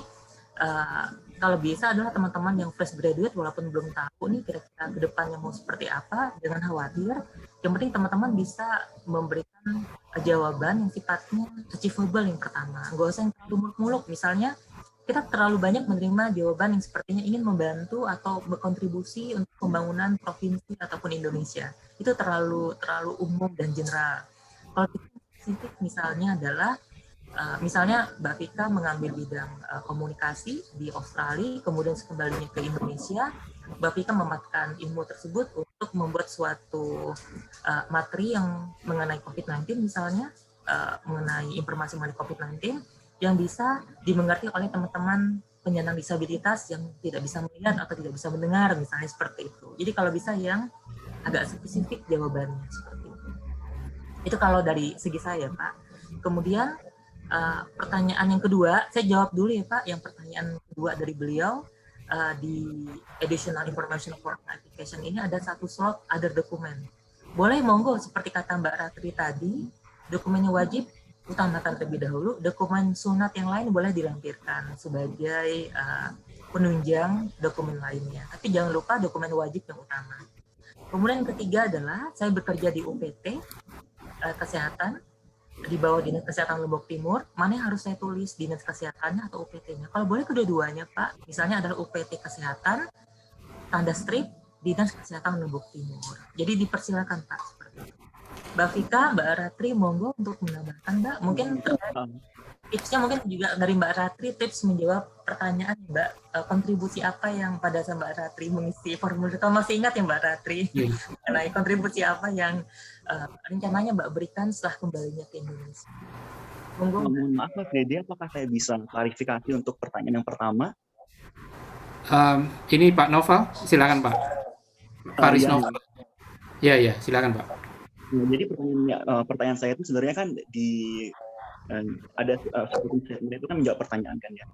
kalau bisa adalah teman-teman yang fresh graduate walaupun belum tahu nih kira-kira ke depannya mau seperti apa, jangan khawatir. Yang penting teman-teman bisa memberikan jawaban yang sifatnya achievable yang pertama. Nggak usah yang terlalu muluk-muluk. Misalnya kita terlalu banyak menerima jawaban yang sepertinya ingin membantu atau berkontribusi untuk pembangunan provinsi ataupun Indonesia. Itu terlalu umum dan general. Kalau kita spesifik misalnya adalah misalnya Mbak Vika mengambil bidang komunikasi di Australia, kemudian kembalinya ke Indonesia, Mbak Vika memanfaatkan ilmu tersebut untuk membuat suatu materi yang mengenai COVID-19 misalnya, mengenai informasi mengenai COVID-19 yang bisa dimengerti oleh teman-teman penyandang disabilitas yang tidak bisa melihat atau tidak bisa mendengar, misalnya seperti itu. Jadi kalau bisa yang agak spesifik jawabannya seperti itu. Itu kalau dari segi saya, Pak. Kemudian pertanyaan yang kedua, saya jawab dulu ya Pak, yang pertanyaan kedua dari beliau, di Additional Information for Application ini ada satu slot other dokumen. Boleh monggo seperti kata Mbak Ratri tadi, dokumennya wajib utamakan terlebih dahulu, dokumen sunat yang lain boleh dilampirkan sebagai penunjang dokumen lainnya. Tapi jangan lupa dokumen wajib yang utama. Kemudian yang ketiga adalah saya bekerja di UPT Kesehatan, di bawah Dinas Kesehatan Lombok Timur, mana yang harus saya tulis, Dinas Kesehatannya atau UPT-nya? Kalau boleh kedua-duanya, Pak. Misalnya adalah UPT Kesehatan, tanda strip, Dinas Kesehatan Lombok Timur. Jadi dipersilakan, Pak. Seperti itu. Mbak Vika, Mbak Ratri, monggo untuk menambahkan, Mbak. Mungkin tipsnya mungkin juga dari Mbak Ratri, tips menjawab pertanyaan, Mbak. Kontribusi apa yang pada saat Mbak Ratri mengisi formulir? Kalau masih ingat ya Mbak Ratri, mengenai kontribusi apa yang rencananya Mbak berikan setelah kembalinya ke Indonesia? Monggo. Mohon maaf Mas Dede, apakah saya bisa klarifikasi untuk pertanyaan yang pertama? Ini Pak Noval, silakan Pak. Faris Ya. Noval. Ya, silakan Pak. Nah, jadi pertanyaan saya itu sebenarnya kan ada seperti statement itu kan menjawab pertanyaan kan ya.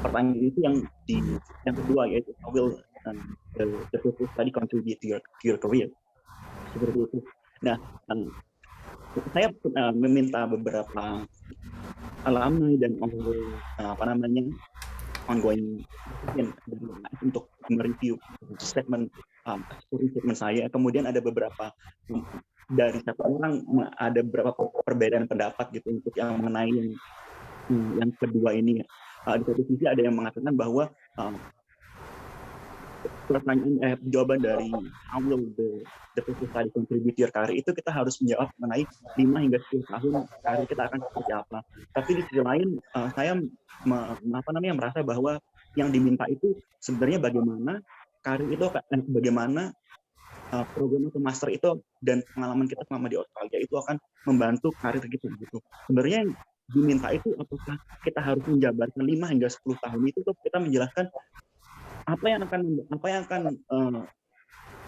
Pertanyaan itu yang kedua yaitu how will the purpose study contribute to your career, seperti itu. Nah, saya meminta beberapa alumni dan ongoing untuk mereview statement saya. Kemudian ada beberapa dari satu orang ada beberapa perbedaan pendapat gitu untuk yang mengenai yang kedua ini. Di satu sisi ada yang mengatakan bahwa pertanyaan jawaban dari how will the purpose study contribute to your career itu kita harus menjawab mengenai 5 hingga 10 tahun karir kita akan seperti apa. Tapi di sisi lain saya merasa bahwa yang diminta itu sebenarnya bagaimana karir itu bagaimana program atau master itu dan pengalaman kita selama di Australia itu akan membantu karir kita gitu. Sebenarnya yang diminta itu apakah kita harus menjabarkan 5 hingga 10 tahun itu untuk kita menjelaskan apa yang akan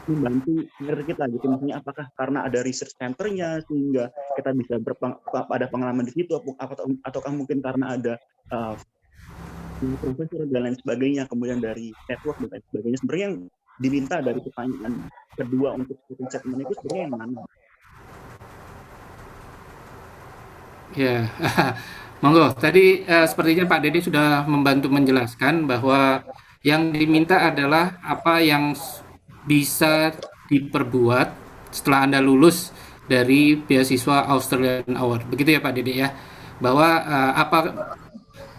membantu karir kita gitu. Misalnya apakah karena ada research center-nya sehingga kita bisa ada pengalaman di situ ataukah mungkin karena ada profesor dan lain sebagainya, kemudian dari network dan lain sebagainya. Sebenarnya yang diminta dari pertanyaan kedua untuk statement itu sebenarnya yang mana? Ya, monggo. Tadi sepertinya Pak Dede sudah membantu menjelaskan bahwa yang diminta adalah apa yang bisa diperbuat setelah Anda lulus dari beasiswa Australian Award. Begitu ya Pak Dede ya? Bahwa apa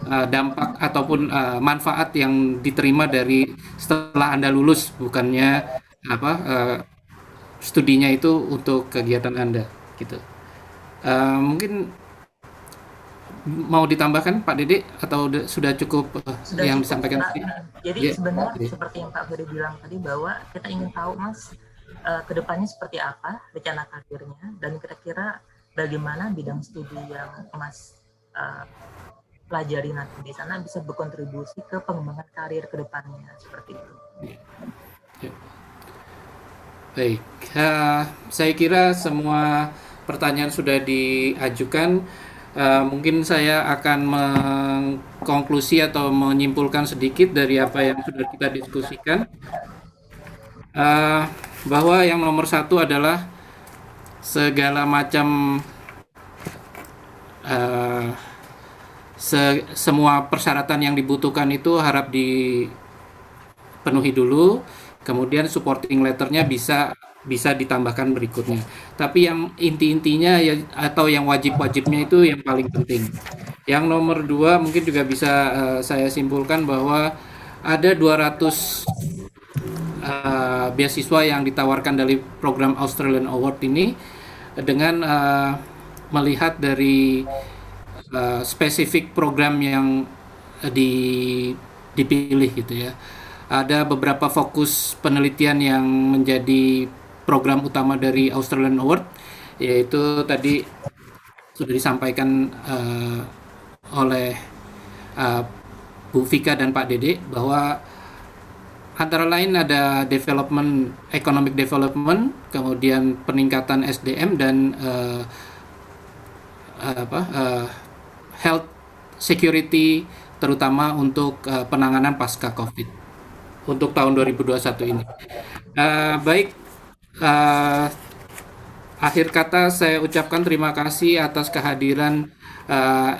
dampak ataupun manfaat yang diterima dari setelah Anda lulus, bukannya studinya itu untuk kegiatan Anda gitu. Mungkin mau ditambahkan Pak Dede atau sudah cukup yang disampaikan tadi? Jadi sebenarnya seperti yang Pak Ferry bilang tadi bahwa kita ingin tahu Mas kedepannya seperti apa rencana karirnya dan kira-kira bagaimana bidang studi yang Mas pelajari nanti di sana bisa berkontribusi ke pengembangan karir ke depannya, seperti itu. Baik, saya kira semua pertanyaan sudah diajukan. Mungkin saya akan mengkonklusi atau menyimpulkan sedikit dari apa yang sudah kita diskusikan, bahwa yang nomor satu adalah segala macam semua persyaratan yang dibutuhkan itu harap dipenuhi dulu. Kemudian supporting letternya bisa ditambahkan berikutnya. Tapi yang inti-intinya ya, atau yang wajib-wajibnya itu yang paling penting. Yang nomor 2 mungkin juga bisa saya simpulkan bahwa ada 200 beasiswa yang ditawarkan dari program Australian Award ini dengan melihat dari spesifik program yang dipilih gitu ya. Ada beberapa fokus penelitian yang menjadi program utama dari Australian Award, yaitu tadi sudah disampaikan oleh Bu Vika dan Pak Dede bahwa antara lain ada economic development, kemudian peningkatan SDM dan health security, terutama untuk penanganan pasca COVID untuk tahun 2021 ini. Baik, akhir kata saya ucapkan terima kasih atas kehadiran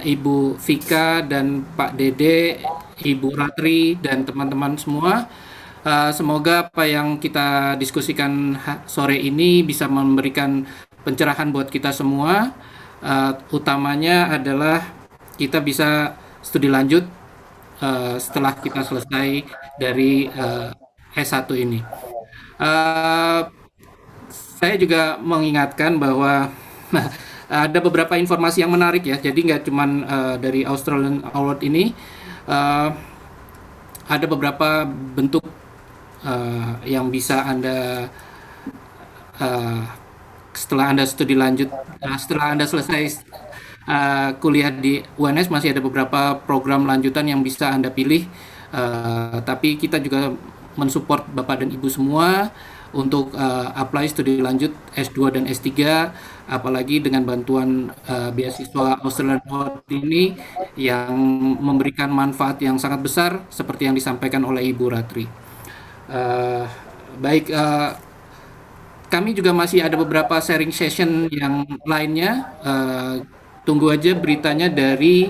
Ibu Vika dan Pak Dede, Ibu Ratri, dan teman-teman semua. Semoga apa yang kita diskusikan sore ini bisa memberikan pencerahan buat kita semua. Utamanya adalah kita bisa studi lanjut setelah kita selesai dari S1 ini. Saya juga mengingatkan bahwa ada beberapa informasi yang menarik ya. Jadi nggak cuma dari Australian Award ini, ada beberapa bentuk yang bisa Anda setelah Anda studi lanjut, setelah Anda selesai kuliah di UNS, masih ada beberapa program lanjutan yang bisa Anda pilih. Tapi kita juga mensupport Bapak dan Ibu semua untuk apply studi lanjut S2 dan S3, apalagi dengan bantuan beasiswa Australian Award ini yang memberikan manfaat yang sangat besar seperti yang disampaikan oleh Ibu Ratri. Baik, kami juga masih ada beberapa sharing session yang lainnya. Tunggu aja beritanya dari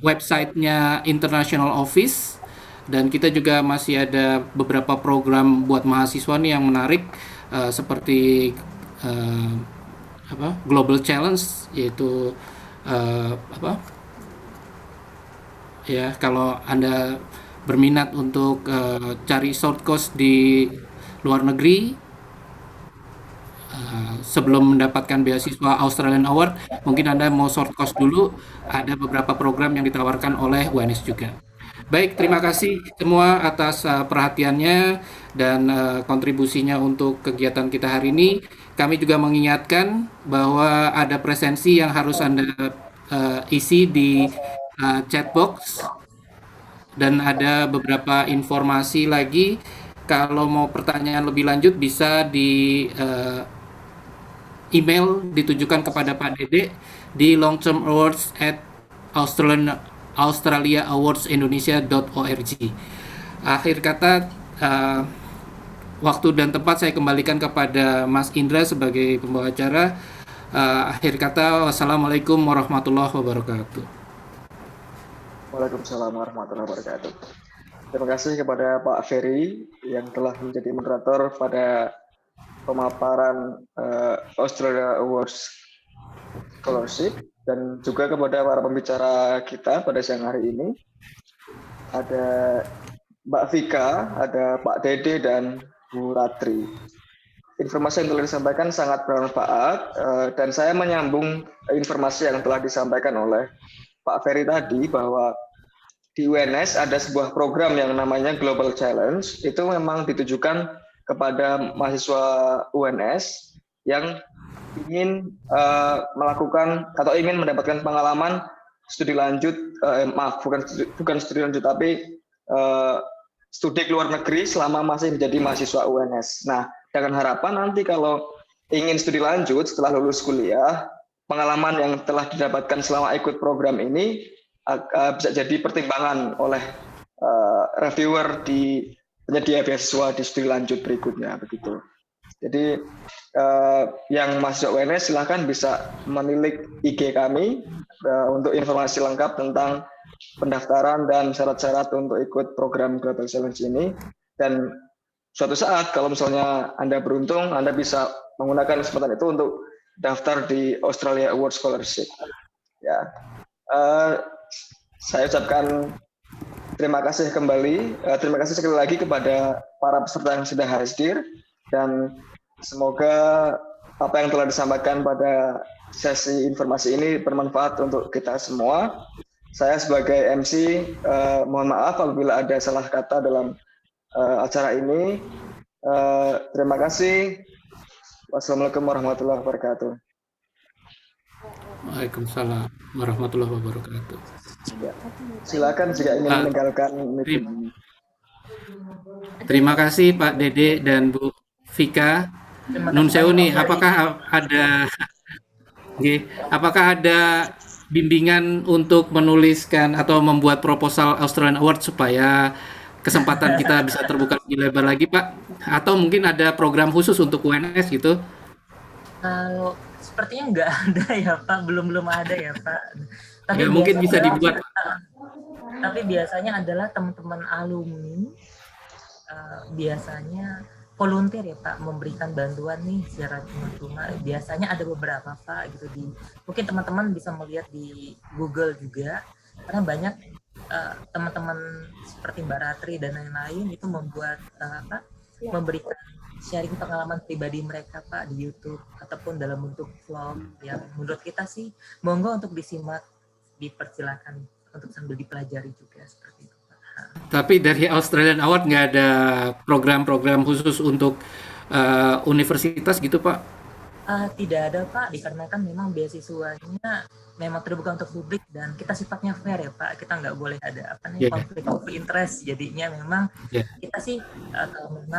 websitenya International Office, dan kita juga masih ada beberapa program buat mahasiswa nih yang menarik, seperti Global Challenge, yaitu ya kalau Anda berminat untuk cari short course di luar negeri sebelum mendapatkan beasiswa Australian Award, mungkin Anda mau short course dulu. Ada beberapa program yang ditawarkan oleh UNS juga. Baik, terima kasih semua atas perhatiannya dan kontribusinya untuk kegiatan kita hari ini. Kami juga mengingatkan bahwa ada presensi yang harus Anda isi di chat box, dan ada beberapa informasi lagi. Kalau mau pertanyaan lebih lanjut bisa di email ditujukan kepada Pak Dede di longtermawards@australiaawards.indonesia.org. Akhir kata, waktu dan tempat saya kembalikan kepada Mas Indra sebagai pembawa acara. Akhir kata, wassalamualaikum warahmatullahi wabarakatuh. Waalaikumsalam warahmatullahi wabarakatuh. Terima kasih kepada Pak Ferry yang telah menjadi moderator pada pemaparan Australia Awards Scholarship, dan juga kepada para pembicara kita pada siang hari ini. Ada Mbak Vika, ada Pak Dede, dan Bu Ratri. Informasi yang telah disampaikan sangat bermanfaat, dan saya menyambung informasi yang telah disampaikan oleh Pak Ferry tadi, bahwa di UNS ada sebuah program yang namanya Global Challenge. Itu memang ditujukan kepada mahasiswa UNS yang ingin melakukan atau ingin mendapatkan pengalaman studi lanjut, bukan studi lanjut, tapi studi ke luar negeri selama masih menjadi mahasiswa UNS. Nah, dengan harapan nanti kalau ingin studi lanjut setelah lulus kuliah, pengalaman yang telah didapatkan selama ikut program ini bisa jadi pertimbangan oleh reviewer di penyedia beasiswa di studi lanjut berikutnya, begitu. Jadi yang mahasiswa UNS silahkan bisa menilik IG kami untuk informasi lengkap tentang pendaftaran dan syarat-syarat untuk ikut program Global Challenge ini. Dan suatu saat kalau misalnya Anda beruntung, Anda bisa menggunakan kesempatan itu untuk daftar di Australia Award Scholarship. Ya, saya ucapkan terima kasih kembali, terima kasih sekali lagi kepada para peserta yang sudah hadir, dan semoga apa yang telah disampaikan pada sesi informasi ini bermanfaat untuk kita semua. Saya sebagai MC mohon maaf apabila ada salah kata dalam acara ini. Terima kasih. Wassalamualaikum warahmatullahi wabarakatuh. Waalaikumsalam warahmatullahi wabarakatuh. Ya. Silakan jika ingin meninggalkan meeting ini. Terima kasih Pak Dede dan Bu Vika. Nun sewu nih, apakah ada bimbingan untuk menuliskan atau membuat proposal Australian Award supaya kesempatan kita bisa terbuka lebih lebar lagi, Pak? Atau mungkin ada program khusus untuk UNS gitu? Kalau sepertinya nggak ada ya Pak, belum ada ya Pak. Tapi ya, mungkin bisa dibuat. Tapi biasanya adalah teman-teman alumni biasanya volunteer ya Pak, memberikan bantuan nih secara cuma-cuma. Biasanya ada beberapa Pak gitu, mungkin teman-teman bisa melihat di Google juga, karena banyak teman-teman seperti Mbak Ratri dan lain-lain itu membuat memberikan sharing pengalaman pribadi mereka Pak di YouTube ataupun dalam bentuk vlog yang menurut kita sih monggo untuk disimak, dipersilakan untuk sambil dipelajari juga seperti itu. Tapi dari Australian Award nggak ada program-program khusus untuk universitas gitu Pak? Tidak ada Pak, dikarenakan memang beasiswanya memang terbuka untuk publik dan kita sifatnya fair ya Pak, kita nggak boleh ada konflik of interest, jadinya memang kita sih kalau memang